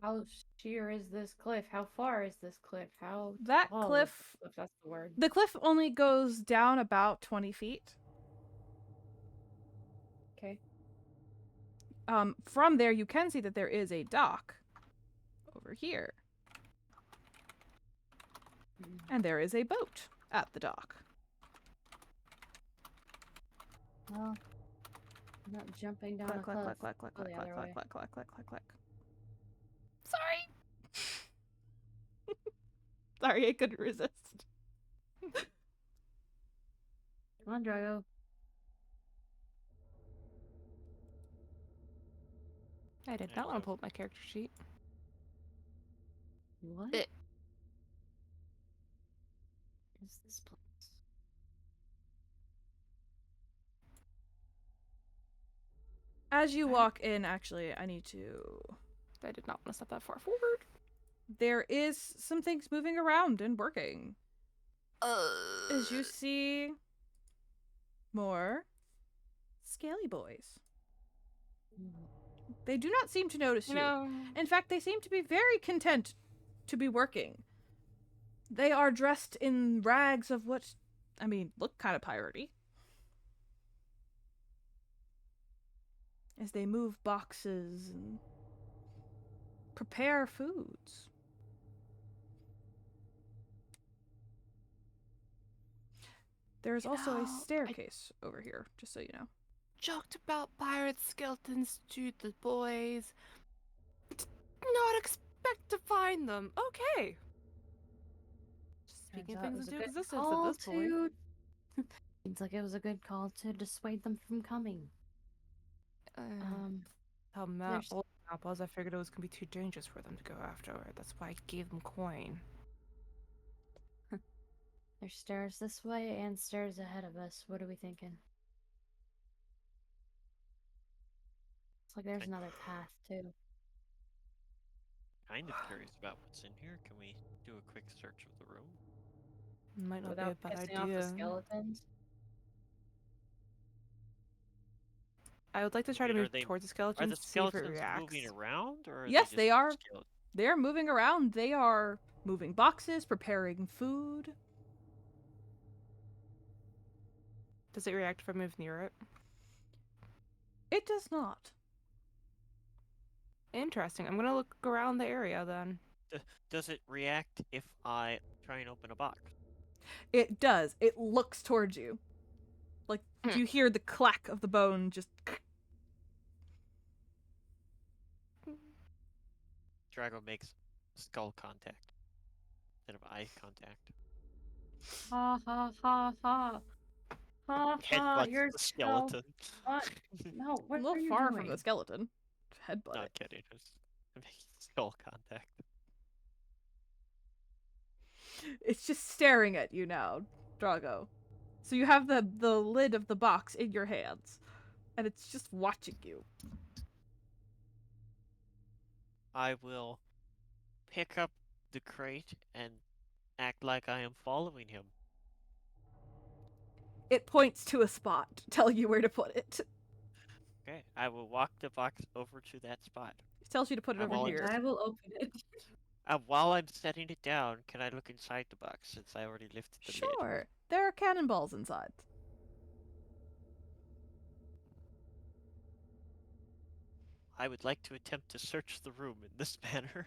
How sheer is this cliff? How far is this cliff? How That tall is cliff- the cliff? That's the word. The cliff only goes down about 20 feet. Okay. From there, you can see that there is a dock over here. And there is a boat at the dock. Well, I'm not jumping down Clack, a clack, cliff. clack, clack, clack, Go clack, the clack, other clack, way. clack, clack, clack, clack, clack. Sorry. Sorry, I couldn't resist. Come on, Drago. I did not want to pull up my character sheet. What? It- Is this place? As you Okay. walk in, actually, I need to... I did not want to step that far forward. There is some things moving around and working. As you see more scaly boys. They do not seem to notice You you. know, In fact, they seem to be very content to be working. They are dressed in rags of what, I mean, look kind of piratey. As they move boxes and prepare foods. There is also a I staircase over here, just so you know. joked about pirate skeletons to the boys. Did not expect to find them. Okay. Just speaking Turns out it things was a into good existence at call this point. to. Seems like it was a good call to dissuade them from coming. How there's- old map was, I figured it was gonna be too dangerous for them to go afterward. That's why I gave them coin. There's stairs this way and stairs ahead of us. What are we thinking? It's like there's Okay. another path too. Kind of curious about what's in here. Can we do a quick search of the room? Might not Without be a bad pissing off the idea. skeletons. I would like to try to mean, move towards the Are skeletons the to see if it skeletons reacts. moving around, or are Yes, they they just are. skeletons? They are moving around. They are moving boxes, preparing food. Does it react if I move near it? It does not. Interesting. I'm gonna look around the area then. Does it react if I try and open a box? It does. It looks towards you. Like, you hear the clack of the bone just... Drago makes skull contact instead of eye contact. Ha ha ha ha. Ha ha, Headbutts you're the so... skeleton. What? No, a what little are you far doing? from the skeleton. Headbutt Not it. kidding. Just making skull contact. It's just staring at you now, Drago. So you have the lid of the box in your hands, and it's just watching you. I will pick up the crate and act like I am following him. It points to a spot, telling you where to put it. Okay, I will walk the box over to that spot. It tells you to put it I'm over all here. I will open it. While I'm setting it down, can I look inside the box since I already lifted the lid? Sure. There are cannonballs inside. I would like to attempt to search the room in this manner.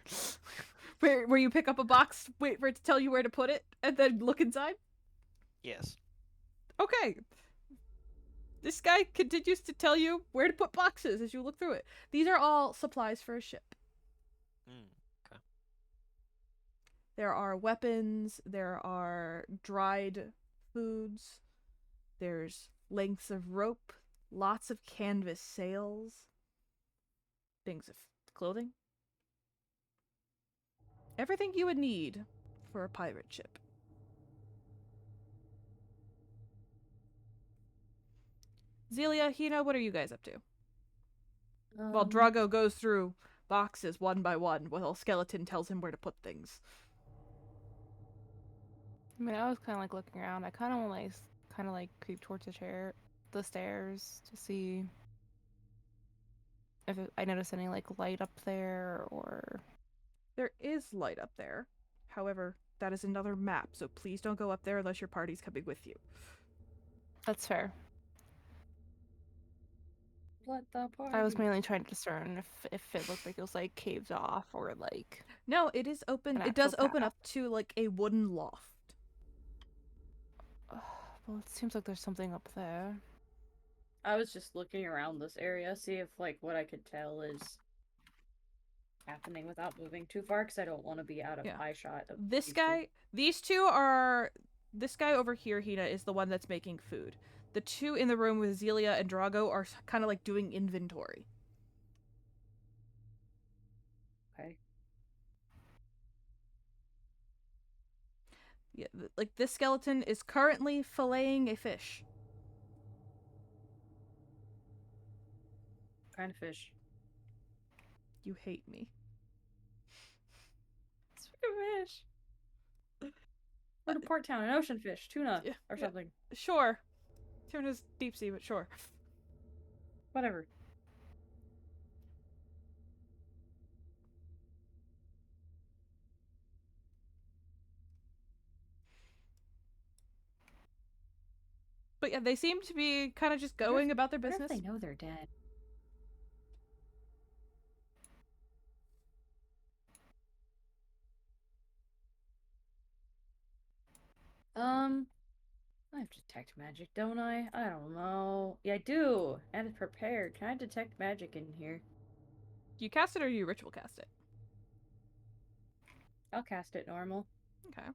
Where you pick up a box, wait for it to tell you where to put it, and then look inside? Yes. Okay. This guy continues to tell you where to put boxes as you look through it. These are all supplies for a ship. Okay. There are weapons, there are dried foods, there's lengths of rope, lots of canvas sails, things of clothing. Everything you would need for a pirate ship. Zelia, Hina, what are you guys up to? While Drago goes through boxes one by one, while Skeleton tells him where to put things. I mean, I was kind of like looking around. I kind of want to like creep towards the stairs to see if I notice any like light up there or. There is light up there. However, that is another map, so please don't go up there unless your party's coming with you. That's fair. Let the party. I was mainly trying to discern if it looked like it was like caved off or like. No, it is open. An It does actual open path. up to like a wooden loft. Well, it seems like there's something up there. I was just looking around this area, see if like what I could tell is happening without moving too far, because I don't want to be out of Yeah. eye shot of This these two. guy, these two are. This guy over here, Hina, is the one that's making food. The two in the room with Zelia and Drago are kind of like doing inventory. Okay. Yeah, like this skeleton is currently filleting a fish. kind of fish? You hate me. It's a fish. We're in a port town, an ocean fish, tuna, Yeah, or yeah. something. Sure. Tuna's deep sea, but sure. Whatever. But yeah, they seem to be kind of just What if- going about their What if business. they know they're dead? I have detect magic, don't I? I don't know. Yeah, I do. And it's prepared. Can I detect magic in here? You cast it or you ritual cast it? I'll cast it normal. Okay.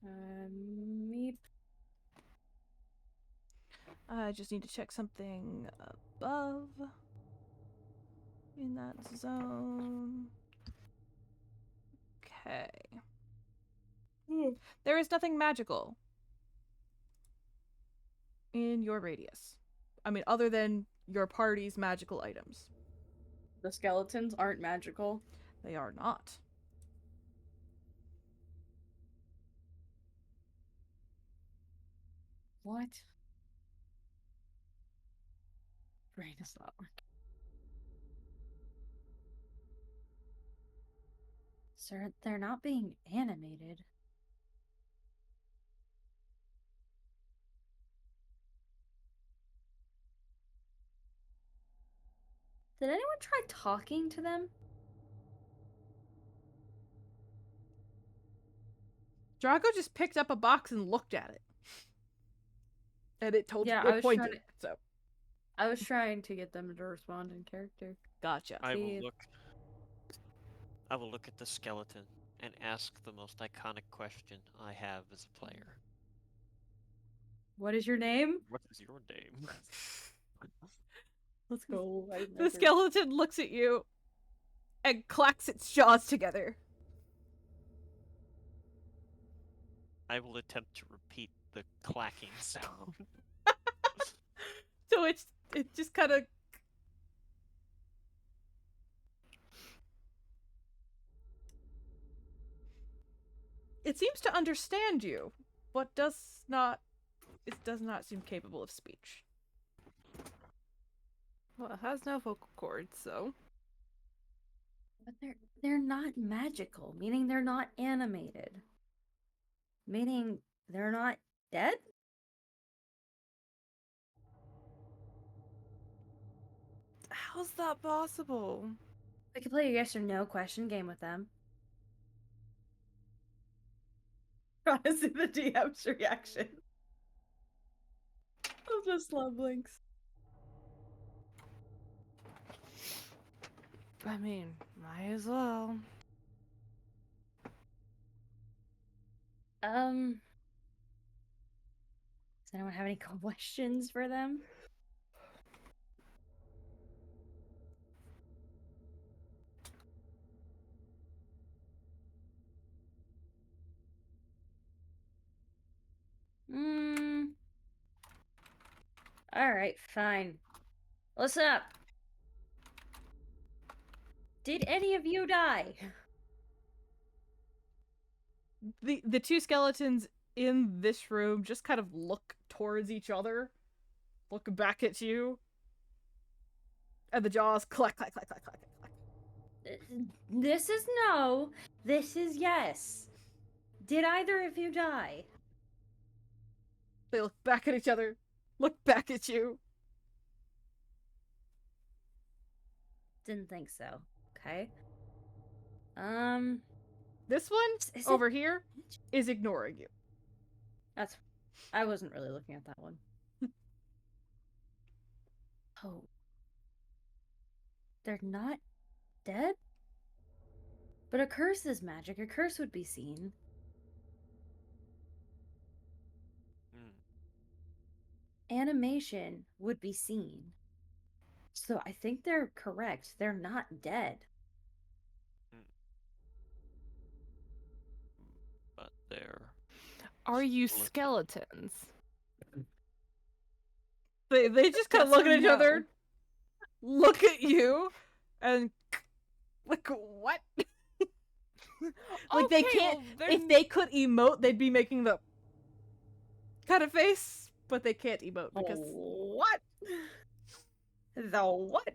Meep. I just need to check something above in that zone. Okay. There is nothing magical in your radius. I mean, other than your party's magical items. The skeletons aren't magical. They are not. What? Brain is not working. Sir, they're not being animated. Did anyone try talking to them? Drago just picked up a box and looked at it. And it told Yeah, you, I it was pointed. trying So, I was trying to get them to respond in character. gotcha. I See- will look. I will look at the skeleton and ask the most iconic question I have as a player. What is your name? What is your name? Let's go. The skeleton looks at you and clacks its jaws together. I will attempt to repeat the clacking sound. So it just kind of. It seems to understand you, but does not seem capable of speech. Well, it has no vocal cords, so. But they're not magical, meaning they're not animated. Meaning they're not dead? How's that possible? We could play a yes or no question game with them. Trying to see the DM's reaction. Of the slum links. I mean, might as well. Does anyone have any questions for them? Alright, fine. Listen up. Did any of you die? The two skeletons in this room just kind of look towards each other, look back at you, and the jaws clack, clack, clack, clack, clack, clack. This is no. This is yes. Did either of you die? They look back at each other, look back at you. Didn't think so. Okay. This one Is over here is ignoring you. That's. I wasn't really looking at that one. Oh. They're not dead? But a curse is magic. A curse would be seen. Animation would be seen. So I think they're correct. They're not dead. But they're. Are you Skeleton. skeletons? They just kind of Yes look or at each no? other, look at you and like, what? Like, they Okay, can't. well, they're If they could emote, they'd be making the kind of face, but they can't emote because What? The what?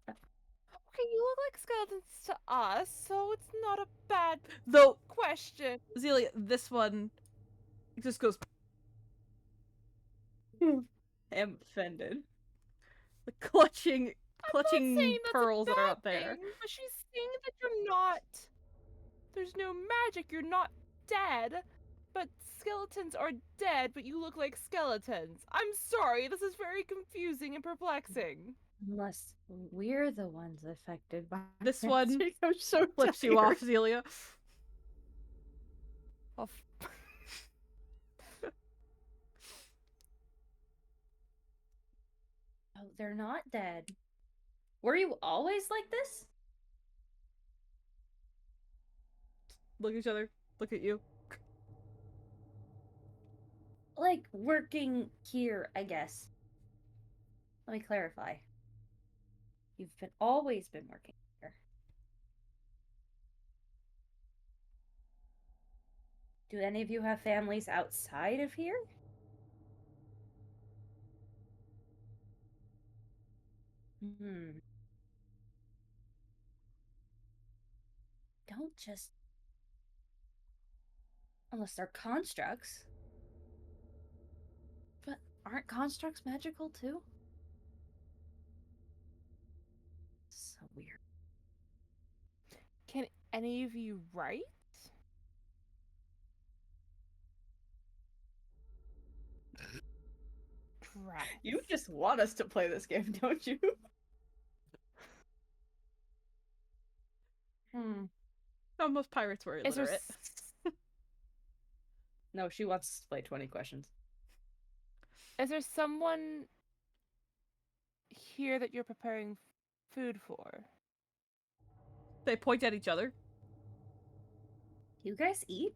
okay, you look like skeletons to us, so it's not a bad though question. Zelia, this one just goes I'm offended. clutching I'm not saying that's a pearls that are bad up there. thing, but she's saying that you're not. There's no magic. You're not dead. But skeletons are dead, but you look like skeletons. I'm sorry, this is very confusing and perplexing. Unless we're the ones affected by This it. one I'm so flips you tired. off, Zelia. Well, Oh, they're not dead. Were you always like this? Look at each other. Look at you. Like working here, I guess. Let me clarify. You've always been working here. Do any of you have families outside of here? Hmm. Don't just. Unless they're constructs. But aren't constructs magical too? So weird. can any of you write? Drats. You just want us to play this game, don't you? No, most pirates were Is there illiterate. No, she wants to play 20 questions. is there someone here that you're preparing food for? They point at each other. You guys eat?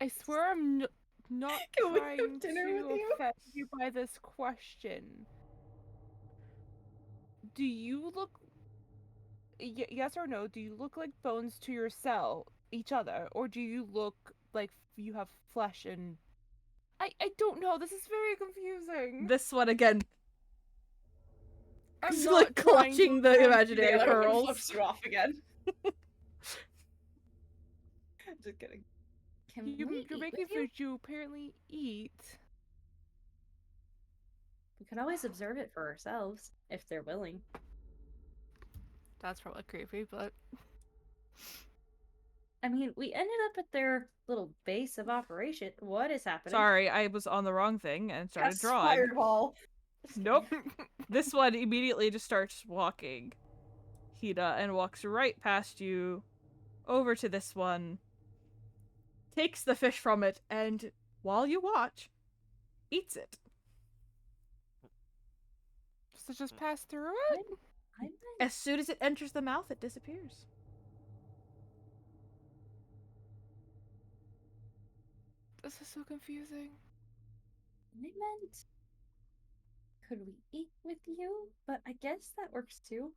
I swear I'm not Can we have trying dinner to with you? offend you by this question. Do you look yes or no, do you look like bones to each other, or do you look like you have flesh and I don't know, this is very confusing. This one again. I'm He's not like trying to clutching the offend imaginary The other one pearls. flips you off again. Just kidding. Can you. we You're eat making with you? food you apparently eat. We can always observe it for ourselves if they're willing. That's probably creepy, but I mean, we ended up at their little base of operation. What is happening? Sorry, I was on the wrong thing and started That's drawing. Fireball. Nope. This one immediately just starts walking, Hida, and walks right past you, over to this one, takes the fish from it, and while you watch, eats it. so just pass through it? I'm As soon as it enters the mouth, it disappears. This is so confusing. I meant, could we eat with you? But I guess that works too.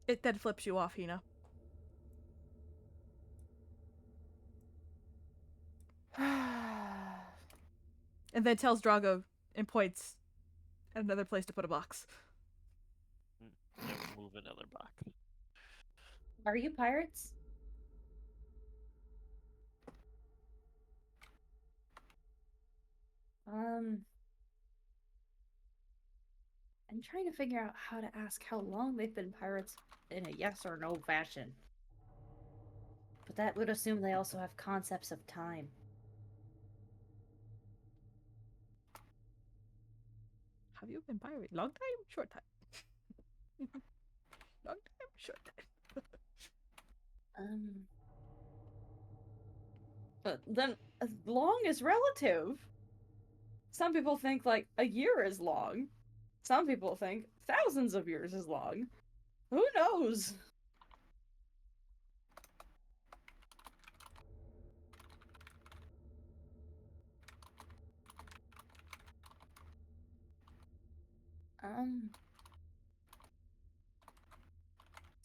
It then flips you off, Hina. And then tells Drago and points at another place to put a box. Never move another box. Are you pirates? I'm trying to figure out how to ask how long they've been pirates in a yes or no fashion. But that would assume they also have concepts of time. Have you been pirate? Long time? Short time? Long time? Short time. But then, long is relative. Some people think like a year is long. Some people think thousands of years is long. Who knows?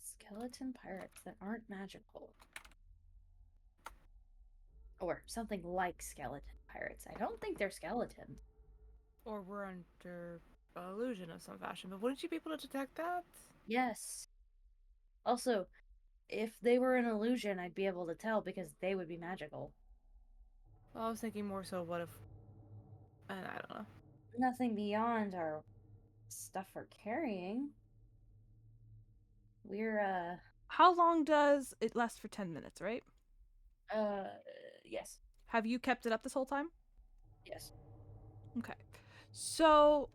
Skeleton pirates that aren't magical. Or something like skeleton pirates. I don't think they're skeletons. Or we're under illusion of some fashion, but wouldn't you be able to detect that? Yes. Also, if they were an illusion, I'd be able to tell because they would be magical. Well, I was thinking more so what if... And I don't know. Nothing beyond our stuff we're carrying. We're, How long does it last? For 10 minutes, right? yes. Have you kept it up this whole time? Yes. Okay. So,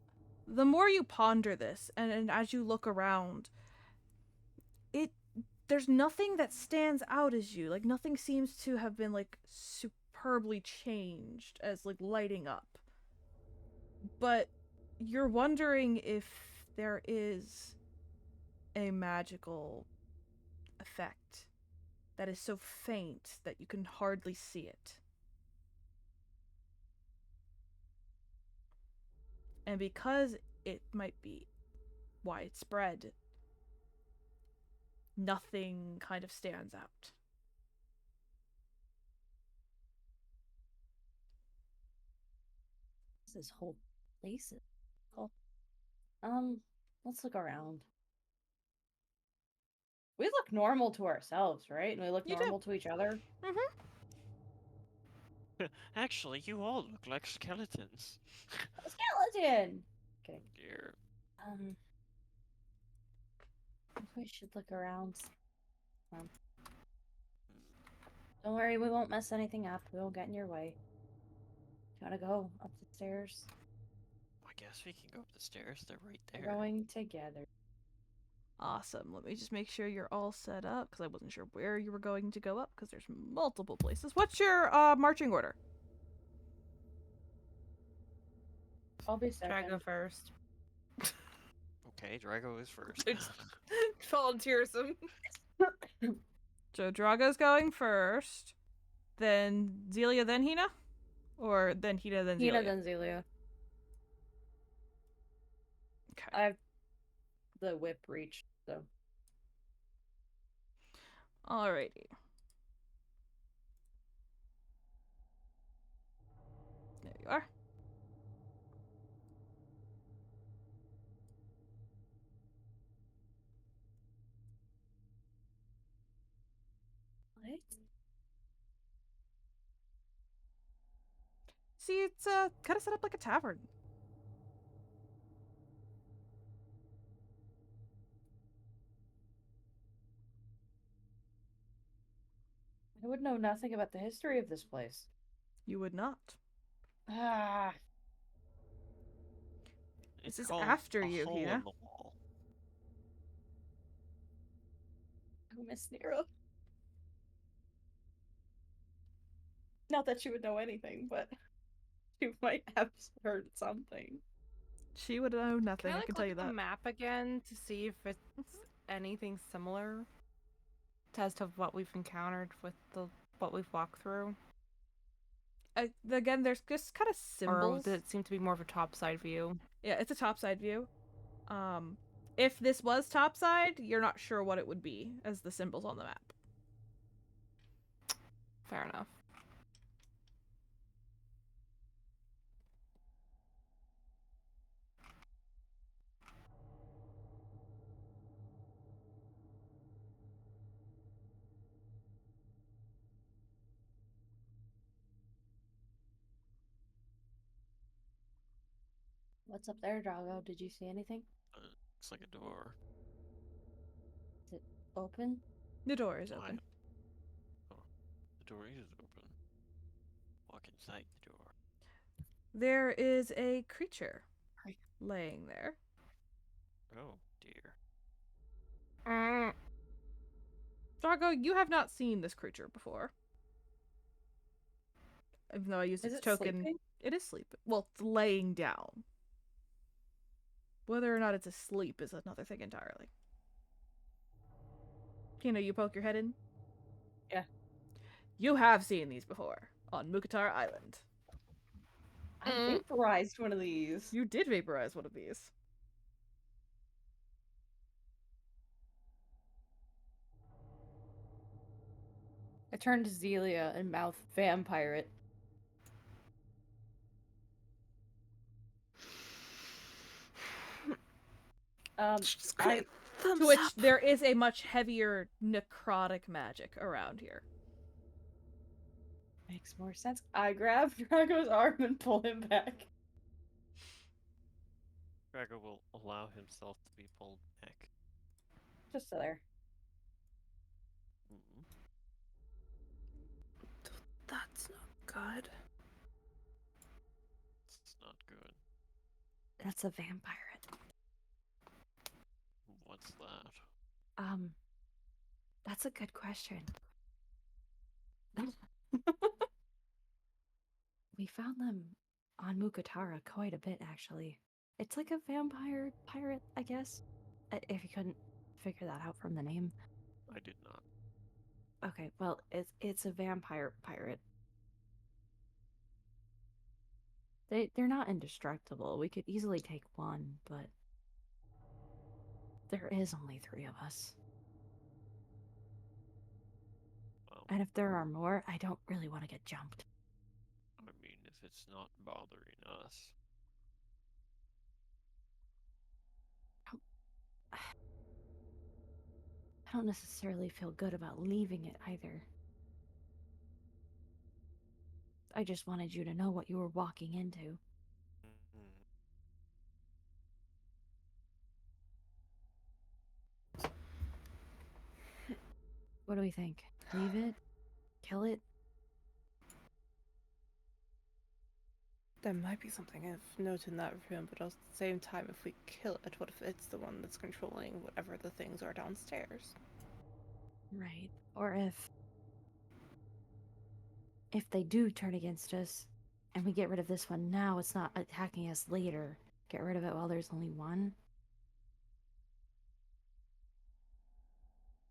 the more you ponder this, and as you look around, there's nothing that stands out as you. Like, nothing seems to have been, like, superbly changed as, like, lighting up. But you're wondering if there is a magical effect that is so faint that you can hardly see it. And because it might be widespread, nothing kind of stands out. This whole place is cool. Let's look around. We look normal to ourselves, right? And we look You do. normal to each other. Actually, you all look like skeletons. A skeleton! Okay. Dear. We should look around. Don't worry, we won't mess anything up. We won't get in your way. Gotta go up the stairs. I guess we can go up the stairs. They're right We're there. going together. Awesome. Let me just make sure you're all set up, because I wasn't sure where you were going to go up, because there's multiple places. What's your marching order? I'll be Try to go second. first. Okay, Drago is first. It's volunteerism. So Drago's going first, then Zelia, then Hina? Or then Hina, then Zelia? Hina, then Zelia. Okay. I have the whip reach, so. Alrighty. There you are. What? See, it's kind of set up like a tavern. I would know nothing about the history of this place. You would not. Ah. It's This is called after a you, hole Hina. in the wall. Oh, Miss Nero. Not that she would know anything, but she might have heard something. She would know nothing, Can I I can look tell you at the that. map again to see if it's anything similar as to what we've encountered with what we've walked through? Again, there's just kind of Or symbols. does it seem to be more of a topside view? Yeah, it's a topside view. If this was topside, you're not sure what it would be as the symbols on the map. Fair enough. What's up there, Drago? Did you see anything? Looks like a door. Is it open? The door is open. Oh, the door is open. Walk inside the door. There is a creature Right. laying there. Oh dear. Drago, you have not seen this creature before. Even though I used Is its it token. sleeping? It is sleeping. Well, it's laying down. Whether or not it's asleep is another thing entirely. Kina, you poke your head in? Yeah. You have seen these before on Mukatar Island. I vaporized one of these. You did vaporize one of these. I turn to Zelia and mouth vampire. Just I great. Thumbs To which up. there is a much heavier necrotic magic around here. makes more sense. I grab Drago's arm and pull him back. Drago will allow himself to be pulled back. Just there. Mm-hmm. That's not good. It's not good. That's a vampire. What's that? That's a good question. We found them on Mukatara quite a bit, actually. It's like a vampire pirate, I guess. If you couldn't figure that out from the name. I did not. Okay, well, it's a vampire pirate. They're not indestructible. We could easily take one, but there is only 3 of us. Well, And if there are more, I don't really want to get jumped. I mean, if it's not bothering us. I don't necessarily feel good about leaving it either. I just wanted you to know what you were walking into. Mm-hmm. What do we think? Leave it? Kill it? There might be something of note in that room, but at the same time, if we kill it, what if it's the one that's controlling whatever the things are downstairs? Right. Or if they do turn against us and we get rid of this one now, it's not attacking us later. Get rid of it while there's only one.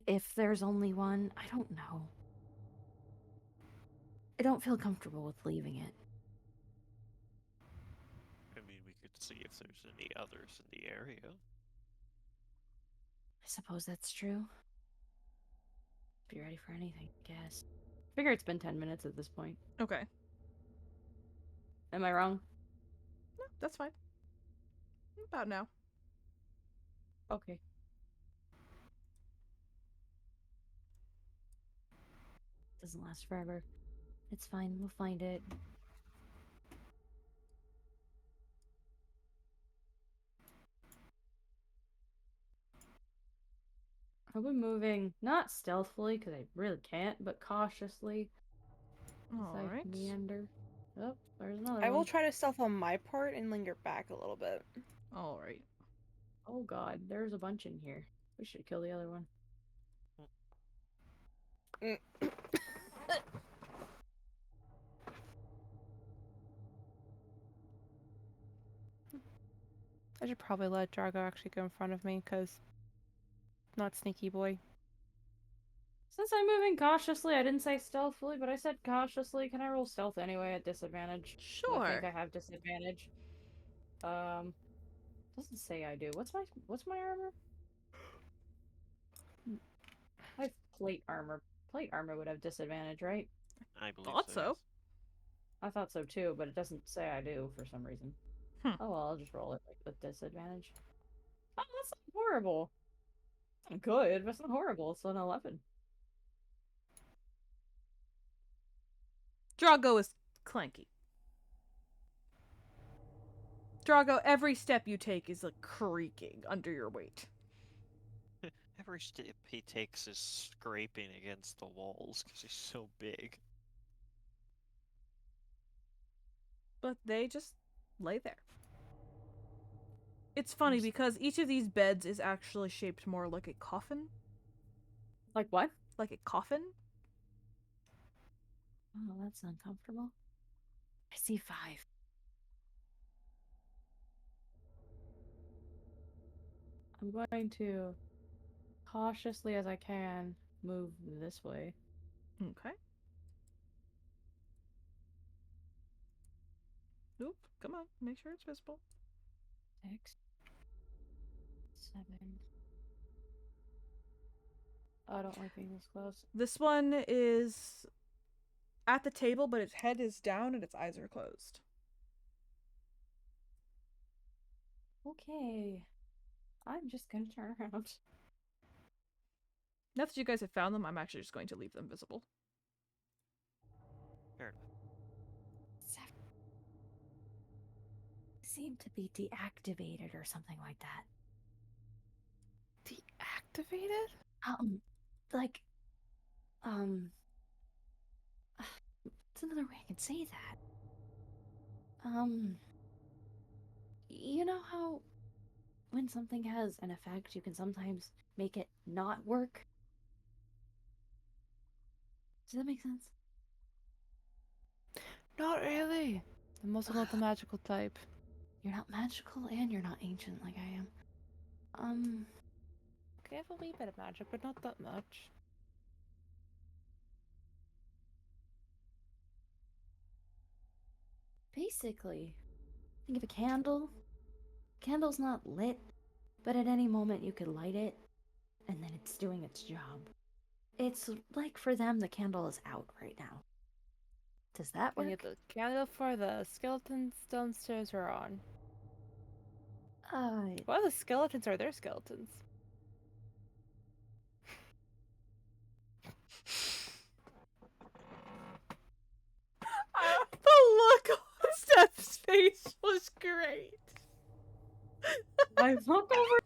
If there's only one, I don't know. I don't feel comfortable with leaving it. I mean, we could see if there's any others in the area. I suppose that's true. Be ready for anything, I guess. Figure it's been 10 minutes at this point. Okay. Am I wrong? No, that's fine. About now. Okay. Doesn't last forever. It's fine, we'll find it. I've been moving, not stealthily, because I really can't, but cautiously. As I Alright. meander. Oh, there's another I one. will try to stealth on my part and linger back a little bit. Alright. Oh god, there's a bunch in here. We should kill the other one. I should probably let Drago actually go in front of me, because not sneaky boy. Since I'm moving cautiously, I didn't say stealthily, but I said cautiously. Can I roll stealth anyway at disadvantage? 'Cause I think Sure. I have disadvantage. Doesn't say I do. What's my armor? I have plate armor. Plate armor would have disadvantage, right? I believe Thought so. so. Yes. I thought so too, but it doesn't say I do for some reason. Hmm. Oh well, I'll just roll it like with disadvantage. Oh, that's not horrible. It's not good, but it's not horrible. It's an 11. Drago is clanky. Drago, every step you take is like creaking under your weight. Every step he takes is scraping against the walls because he's so big. But they just lay there. It's funny because each of these beds is actually shaped more like a coffin. Like what? Like a coffin? Oh, that's uncomfortable. I see 5. I'm going to, cautiously as I can, move this way. Okay. Oop, come on, make sure it's visible. 6, 7. I don't like being this close. This one is at the table, but its head is down and its eyes are closed. Okay. I'm just gonna turn around. Now that you guys have found them, I'm actually just going to leave them visible. Fair enough. Seem to be deactivated or something like that. Deactivated? Like, it's another way I can say that. You know how when something has an effect, you can sometimes make it not work? Does that make sense? Not really. I'm also not the magical type. You're not magical and you're not ancient like I am. Okay, I have a wee bit of magic, but not that much. Basically, think of a candle. Candle's not lit, but at any moment you could light it, and then it's doing its job. It's like for them, the candle is out right now. Does that Can I work? get the candle for the skeletons downstairs are on? Well, the skeletons are their skeletons. The look on Steph's face was great. I walk over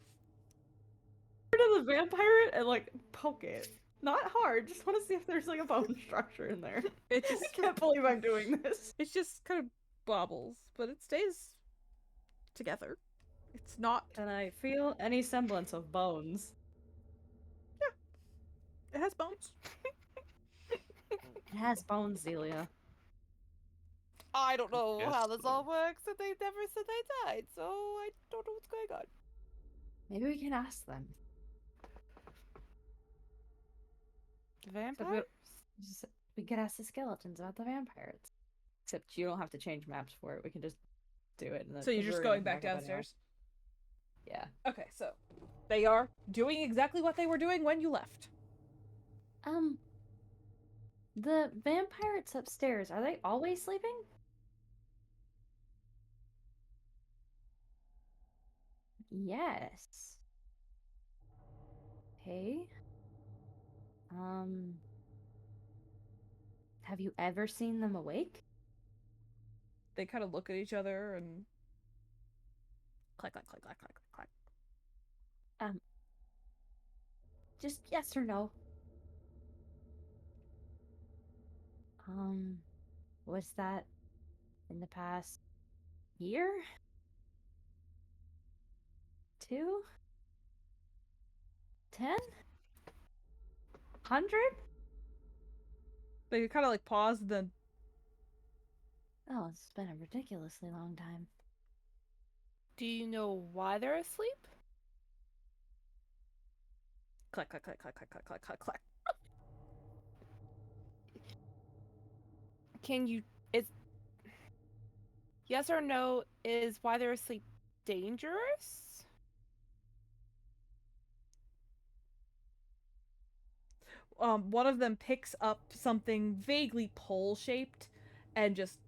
to the vampire and like poke it. Not hard, just want to see if there's like a bone structure in there. It I just can't believe I'm doing this. it just kind of bobbles, but it stays together. It's not. Can I feel any semblance of bones? It has bones. It has bones, Zelia. I don't know Yes, how this so. all works, and they never said they died, so I don't know what's going on. Maybe we can ask them. Vampires? We could ask the skeletons about the vampires. Except you don't have to change maps for it. We can just do it. And then, So you're 'cause just we're gonna going back come up anyway. downstairs? Yeah. Okay, so they are doing exactly what they were doing when you left. The vampires upstairs, are they always sleeping? Yes. Hey? Have you ever seen them awake? They kind of look at each other and clack, clack, clack, clack, clack, clack. Just yes or no. Was that in the past year? 2? 10? 100? They kind of like pause, then Oh, it's been a ridiculously long time. Do you know why they're asleep? clack, clack, clack, clack, clack, clack, clack, clack, clack. Can you... Is... Yes or no, is why they're asleep dangerous? One of them picks up something vaguely pole-shaped and just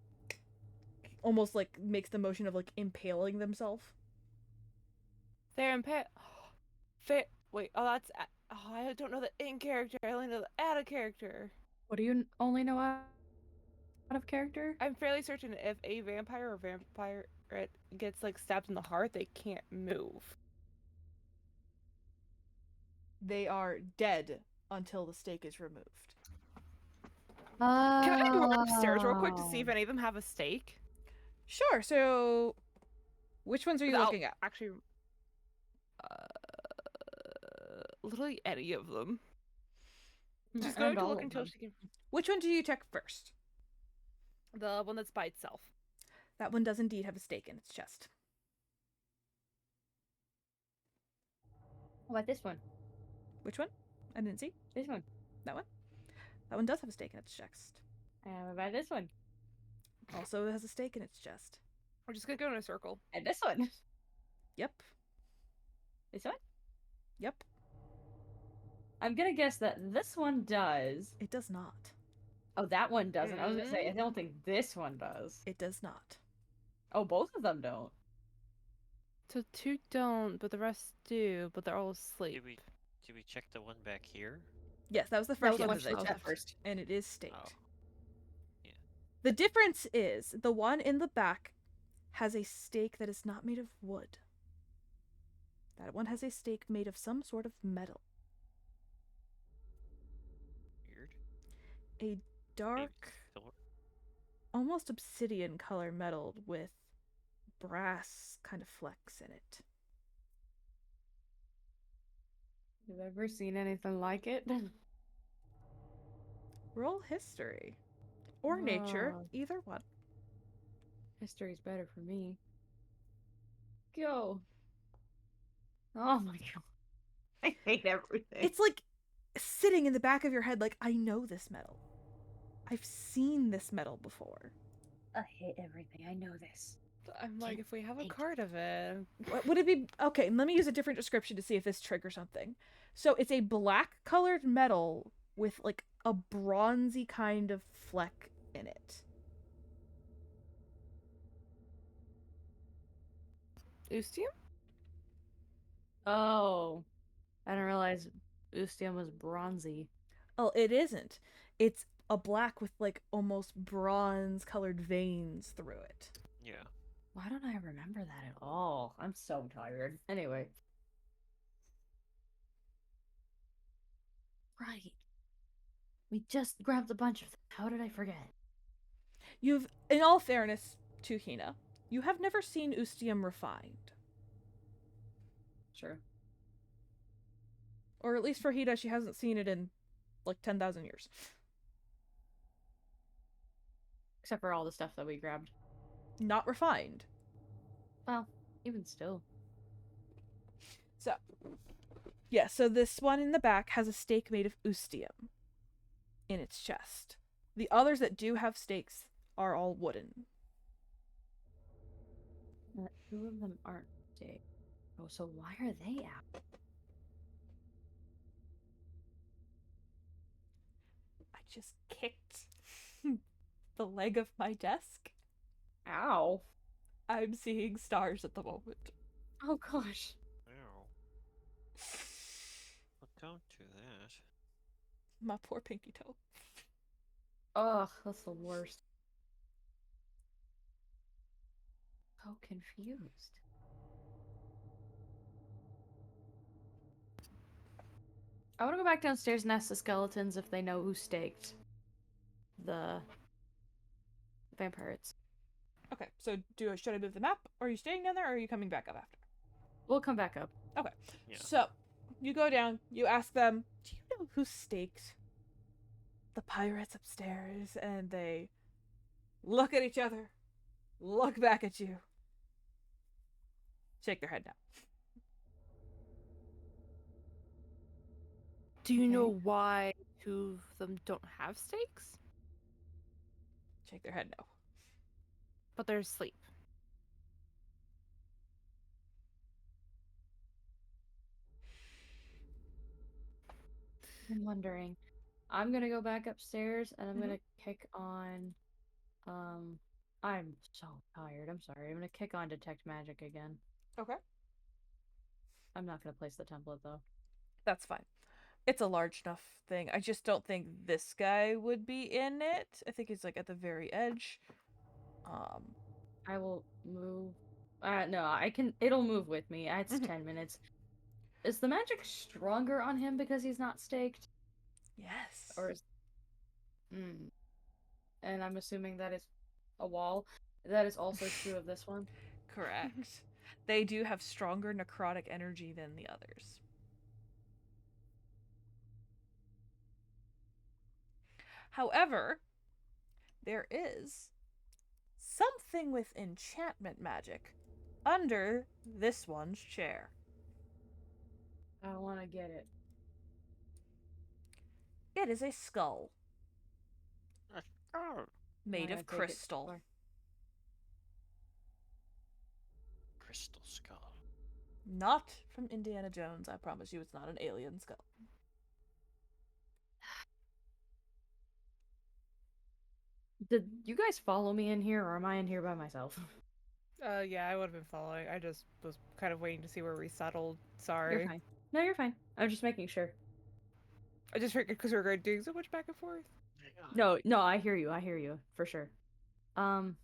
almost like makes the motion of like impaling themselves. They're impaired. Wait, oh, that's... Oh, I don't know the in character. I only know the out of character. What do you only know out of character? I'm fairly certain if a vampire or vampire gets like stabbed in the heart, they can't move. They are dead until the stake is removed. Can I run upstairs real quick to see if any of them have a stake? Sure, so which ones are you Without looking at? Actually, literally any of them. She's going to look until she can. Which one do you check first? The one that's by itself. That one does indeed have a stake in its chest. What about this one? Which one? I didn't see. This one. That one? That one does have a stake in its chest. What about this one? Also has a stake in its chest. We're just gonna go in a circle. And this one. Yep. This one? Yep. I'm gonna guess that this one does. It does not. Oh, that one doesn't. I was gonna say, I Mm. don't think this one does. It does not. Oh, both of them don't. So 2 don't, but the rest do, but they're all asleep. Did we check the one back here? Yes, that was the That first was the one one that she I looked checked. at first. And it is staked. Oh. Yeah. The difference is the one in the back has a stake that is not made of wood. That one has a stake made of some sort of metal. Weird. A Maybe dark, silver? almost obsidian color metal with brass kind of flecks in it. Have you ever seen anything like it? Roll history. Or nature, Oh. either one. History's better for me. Go. Oh my god. I hate everything. It's like sitting in the back of your head like, I know this metal. I've seen this metal before. I hate everything. I know this. I'm like, if we have a Thank card of it. Would it be okay? Let me use a different description to see if this triggers something. So it's a black colored metal with like a bronzy kind of fleck in it. Ustium? Oh. I didn't realize Ustium was bronzy. Oh, it isn't. It's a black with like almost bronze colored veins through it. Yeah. Why don't I remember that at all? I'm so tired. Anyway. Right. We just grabbed a bunch of them. How did I forget? You've, in all fairness to Hina, you have never seen Ustium refined. Sure. Or at least for Hina, she hasn't seen it in like 10,000 years. Except for all the stuff that we grabbed. Not refined. Well, even still. So, yeah, so this one in the back has a stake made of Ustium in its chest. The others that do have stakes are all wooden. 2 of them aren't dead. Oh, so why are they out? I just kicked the leg of my desk. Ow. I'm seeing stars at the moment. Oh gosh. Ow. Well, don't do that. My poor pinky toe. Ugh, that's the worst. So confused. I want to go back downstairs and ask the skeletons if they know who staked the vampires. Okay, so should I move the map? Or are you staying down there, or are you coming back up after? We'll come back up. Okay, Yeah. so you go down, you ask them, do you know who staked the pirates upstairs? And they look at each other, look back at you, shake their head no. Do you know why 2 of them don't have stakes? Shake their head no. But they're asleep. I'm wondering. I'm gonna go back upstairs and I'm Mhm. gonna kick on. I'm so tired. I'm sorry. I'm gonna kick on detect magic again. Okay. I'm not gonna place the template though. That's fine. It's a large enough thing. I just don't think this guy would be in it. I think he's like at the very edge. I will move. No, I can. It'll move with me. It's Mhm. 10 minutes. Is the magic stronger on him because he's not staked, Yes. or is? And I'm assuming that is a wall. That is also true of this one. Correct. They do have stronger necrotic energy than the others. However, there is something with enchantment magic under this one's chair. I want to get it. It is a skull Oh, made gonna of take it. crystal. crystal skull. Not from Indiana Jones, I promise you it's not an alien skull. Did you guys follow me in here, or am I in here by myself? Yeah, I would have been following. I just was kind of waiting to see where we settled. You're Sorry. fine. No, you're fine. I'm just making sure. I just figured because we were doing so much back and forth. No, I hear you. I hear you for sure. Um,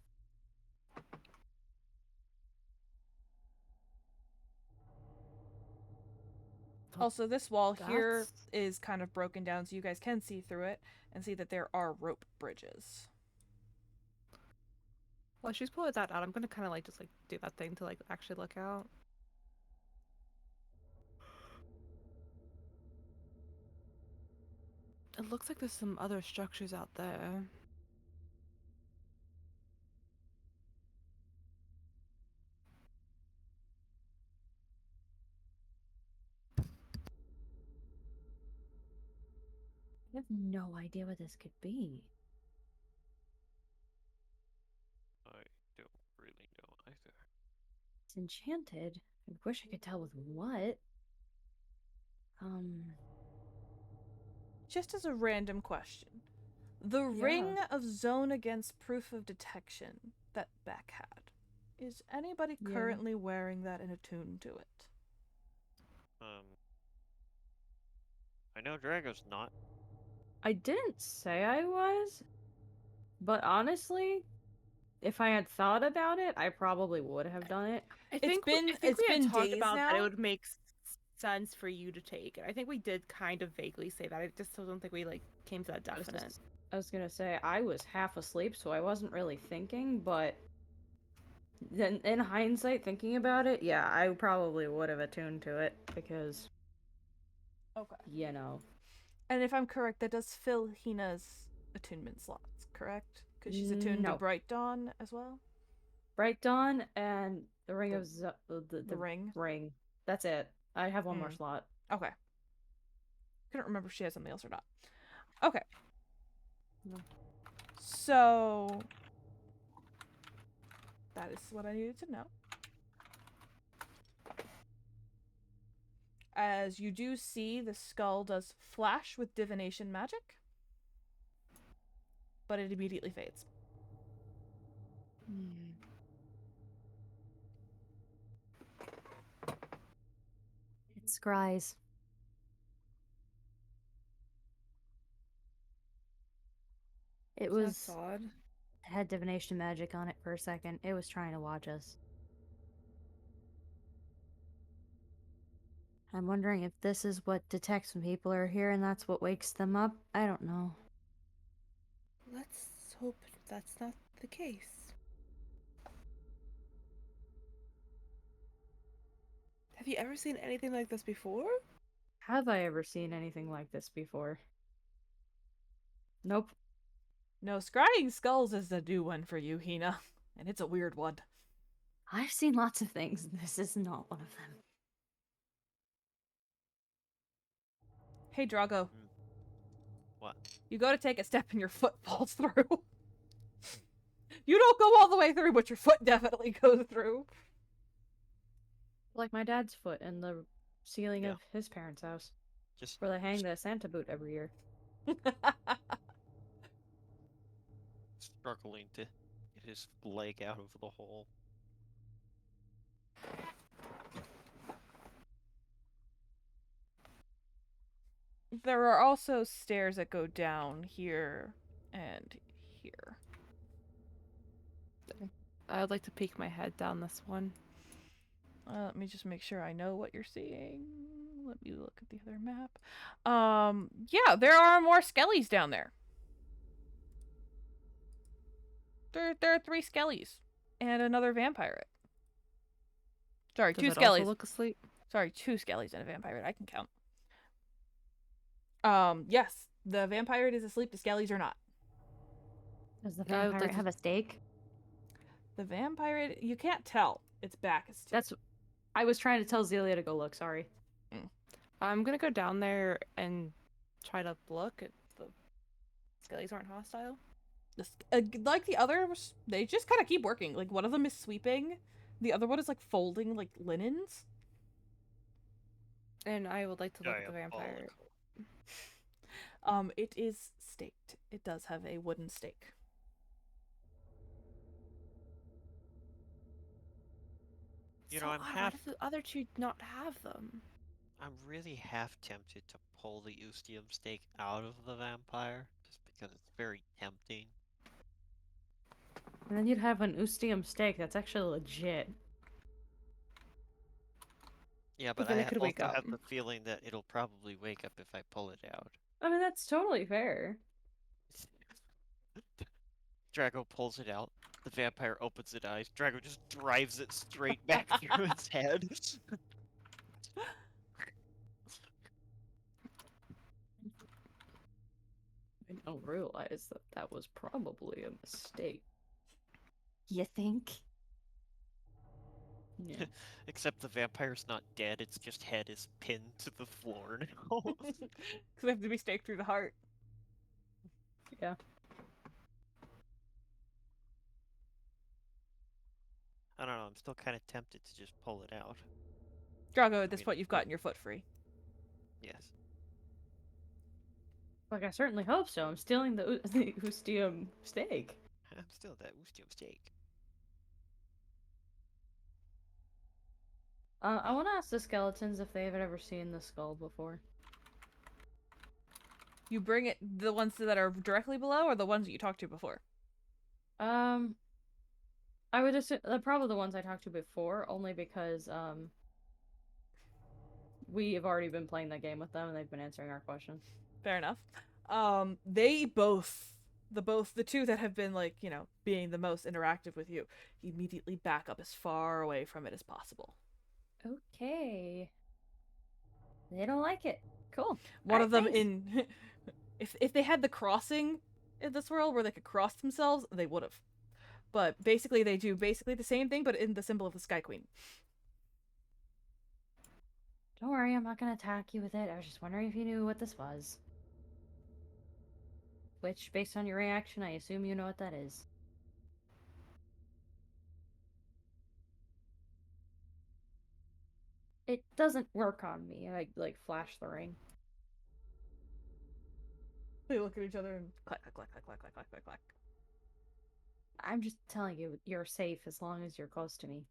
Also, this wall here that's is kind of broken down so you guys can see through it and see that there are rope bridges. While she's pulling that out, I'm gonna kind of like just like do that thing to like actually look out. It looks like there's some other structures out there. I have no idea what this could be. I don't really know either. It's enchanted. I wish I could tell with what. Just as a random question, the ring of zone against proof of detection that Beck had, is anybody Yeah. currently wearing that and attuned to it? I know Drago's not. I didn't say I was, but honestly, if I had thought about it, I probably would have done it. I It's been- we it's had been talked days about that now? it would make sense for you to take it. I think we did kind of vaguely say that. I just still don't think we like came to that definite. I was gonna say I was half asleep, so I wasn't really thinking, but then in hindsight, thinking about it, yeah, I probably would have attuned to it because, Okay. you know, And if I'm correct, that does fill Hina's attunement slots, correct? Because she's attuned to No. Bright Dawn as well? Bright Dawn and the Ring of The ring? ring. That's it. I have one more Mm. slot. Okay. Couldn't remember if she has something else or not. Okay. No. So that is what I needed to know. As you do see, the skull does flash with divination magic, but it immediately fades. It's Scry's. It That's was odd. had divination magic on it for a second. It was trying to watch us. I'm wondering if this is what detects when people are here and that's what wakes them up. I don't know. Let's hope that's not the case. Have you ever seen anything like this before? Have I ever seen anything like this before? Nope. No, scrying skulls is a new one for you, Hina, and it's a weird one. I've seen lots of things. This is not one of them. Hey, Drago. What? You go to take a step and your foot falls through. You don't go all the way through, but your foot definitely goes through. Like my dad's foot in the ceiling Yeah. of his parents' house, Just where they hang the Santa boot every year. struggling to get his leg out of the hole. There are also stairs that go down here and here. I would like to peek my head down this one. Let me just make sure I know what you're seeing. Let me look at the other map. Yeah, there are more skellies down there. There are 3 skellies and another vampire. Sorry, Does 2 it also skellies. look asleep? Sorry, 2 skellies and a vampire. I can count. Yes, the vampire is asleep. The skellies are not. Does the I would vampire like to- have a stake? The vampire, you can't tell. Its back is to. That's. I was trying to tell Zelia to go look. Sorry. I'm gonna go down there and try to look at the skellies aren't hostile. Like the others, they just kind of keep working. Like one of them is sweeping, the other one is like folding like linens. And I would like to look at the vampire. It is staked. It does have a wooden stake. You So know, I'm odd. Why half. do the other two not have them? I'm really half tempted to pull the Ustium stake out of the vampire, just because it's very tempting. And then you'd have an Ustium steak that's actually legit. Yeah, But but then I it could wake also up. have the feeling that it'll probably wake up if I pull it out. I mean, that's totally fair. Drago pulls it out. The vampire opens its eyes. Drago just drives it straight back through its head. I don't realize that that was probably a mistake. You think? Yeah. Except the vampire's not dead, its just head is pinned to the floor now. Because they have to be staked through the heart. Yeah. I don't know, I'm still kind of tempted to just pull it out. Drago, at this mean, point, you've gotten your foot free. Yes. Like, I certainly hope so. I'm stealing the Ustium steak. I'm still that Ustium steak. I want to ask the skeletons if they've ever seen the skull before. You bring it, the ones that are directly below, or the ones that you talked to before? I would assume probably the ones I talked to before, only because we have already been playing that game with them and they've been answering our questions. Fair enough. They both, the two that have been, like, you know, being the most interactive with you, immediately back up as far away from it as possible. Okay. They don't like it. Cool. One of them thanks. in, if they had the crossing in this world where they could cross themselves, they would have. But basically, they do basically the same thing, but in the symbol of the Sky Queen. Don't worry, I'm not gonna attack you with it. I was just wondering if you knew what this was. Which, based on your reaction, I assume you know what that is. It doesn't work on me. I, like, flash the ring. They look at each other and clack, clack, clack, clack, clack, clack, clack, clack, clack. I'm just telling you, you're safe as long as you're close to me.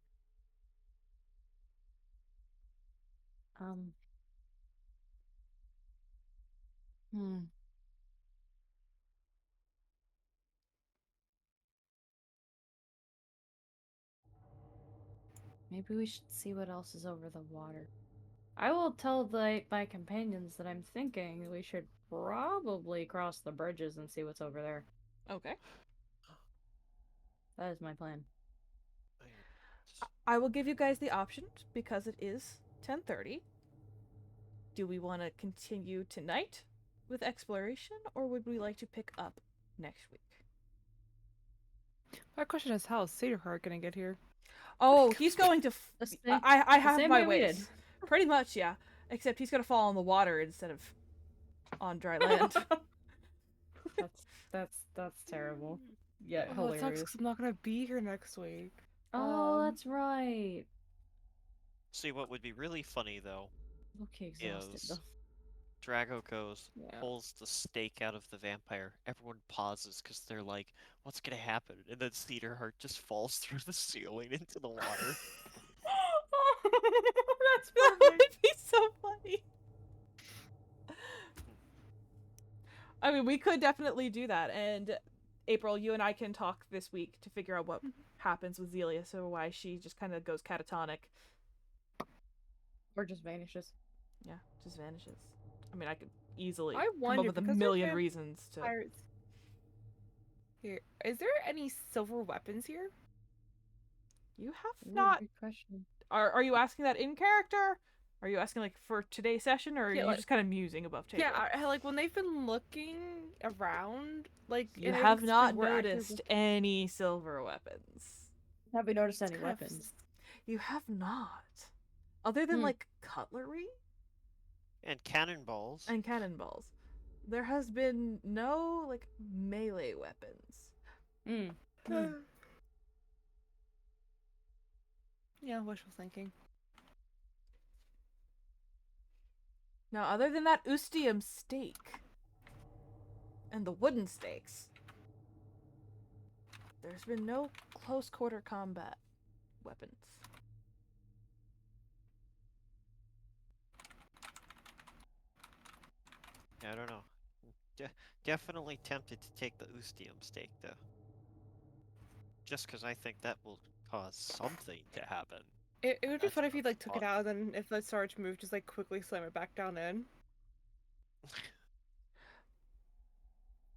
Hmm. Maybe we should see what else is over the water. I will tell my companions that I'm thinking we should probably cross the bridges and see what's over there. Okay. That is my plan. I will give you guys the option, because it is 10:30. Do we want to continue tonight with exploration, or would we like to pick up next week? My question is, how is Cedarheart gonna get here? Oh, he's going to. I have same my way we ways. did. Pretty much, yeah. Except he's gonna fall in the water instead of on dry land. That's terrible. Yeah, Oh, it sucks hilarious. 'cause I'm not gonna be here next week. Oh, that's right. See, what would be really funny, though, Okay, exhausted is though. Drago goes, Yeah. pulls the stake out of the vampire. Everyone pauses because they're like, what's gonna happen? And then Cedarheart just falls through the ceiling into the water. That's That would be so funny. I mean, we could definitely do that, and April, you and I can talk this week to figure out what happens with Zelius or why she just kind of goes catatonic. Or just vanishes. Yeah, just vanishes. I mean, I could easily I come up wonder, with a because million reasons to. Pirates. Here, is there any silver weapons here? You have Ooh, not. good question. Are you asking that in character? Are you asking, like, for today's session, or are Yeah, you like- just kind of musing above table? Yeah, like when they've been looking around, like You and have everything's not been more accurate noticed with- any silver weapons. Have we noticed any It's kind of weapons? You have not. Other than, like, cutlery And cannonballs. and cannonballs. There has been no, like, melee weapons. Yeah, wishful thinking. Now, other than that Ustium stake and the wooden stakes, there's been no close quarter combat weapons. I don't know. Definitely tempted to take the Ustium stake, though. Just because I think that will cause something to happen. It would be That's fun if you not like took it out, and then if the started to move, just like quickly slam it back down in.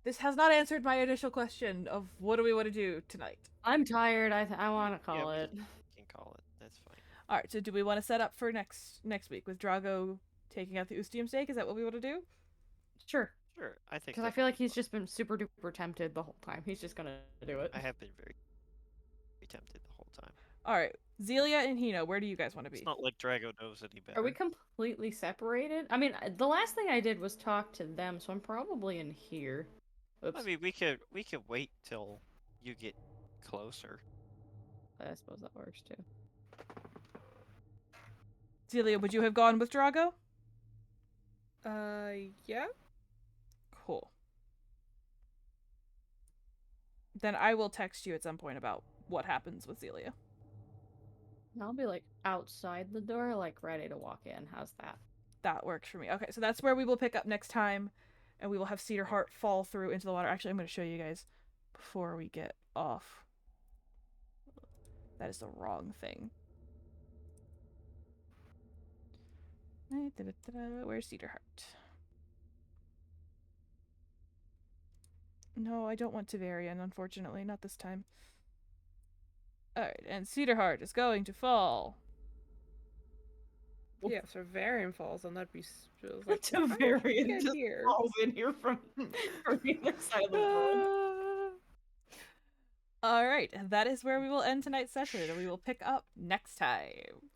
This has not answered my initial question of what do we want to do tonight. I'm tired. I want to call Yeah, it. we can call it. That's fine. All right, so do we want to set up for next week with Drago taking out the Ustium stake? Is that what we want to do? Sure. Sure, I think. Because I feel like he's just been super duper tempted the whole time. He's just gonna do it. I have been very tempted the whole time. All right, Zelia and Hino, where do you guys want to be? It's not like Drago knows any better. Are we completely separated? I mean, the last thing I did was talk to them, so I'm probably in here. Oops. I mean, we could wait till you get closer. I suppose that works too. Zelia, would you have gone with Drago? Yeah. Cool. Then I will text you at some point about what happens with Zelia. I'll be like outside the door, like ready to walk in. How's that? That works for me. Okay, so that's where we will pick up next time, and we will have Cedar Heart fall through into the water. Actually, I'm going to show you guys before we get off. That is the wrong thing. Where's Cedar Heart? No, I don't want Tavarian, unfortunately. Not this time. Alright, and Cedar Heart is going to fall. Yeah, if Varian falls, then that'd be just like Tavarian get just here. falls in here from the other side of the world. Alright, that is where we will end tonight's session, and we will pick up next time.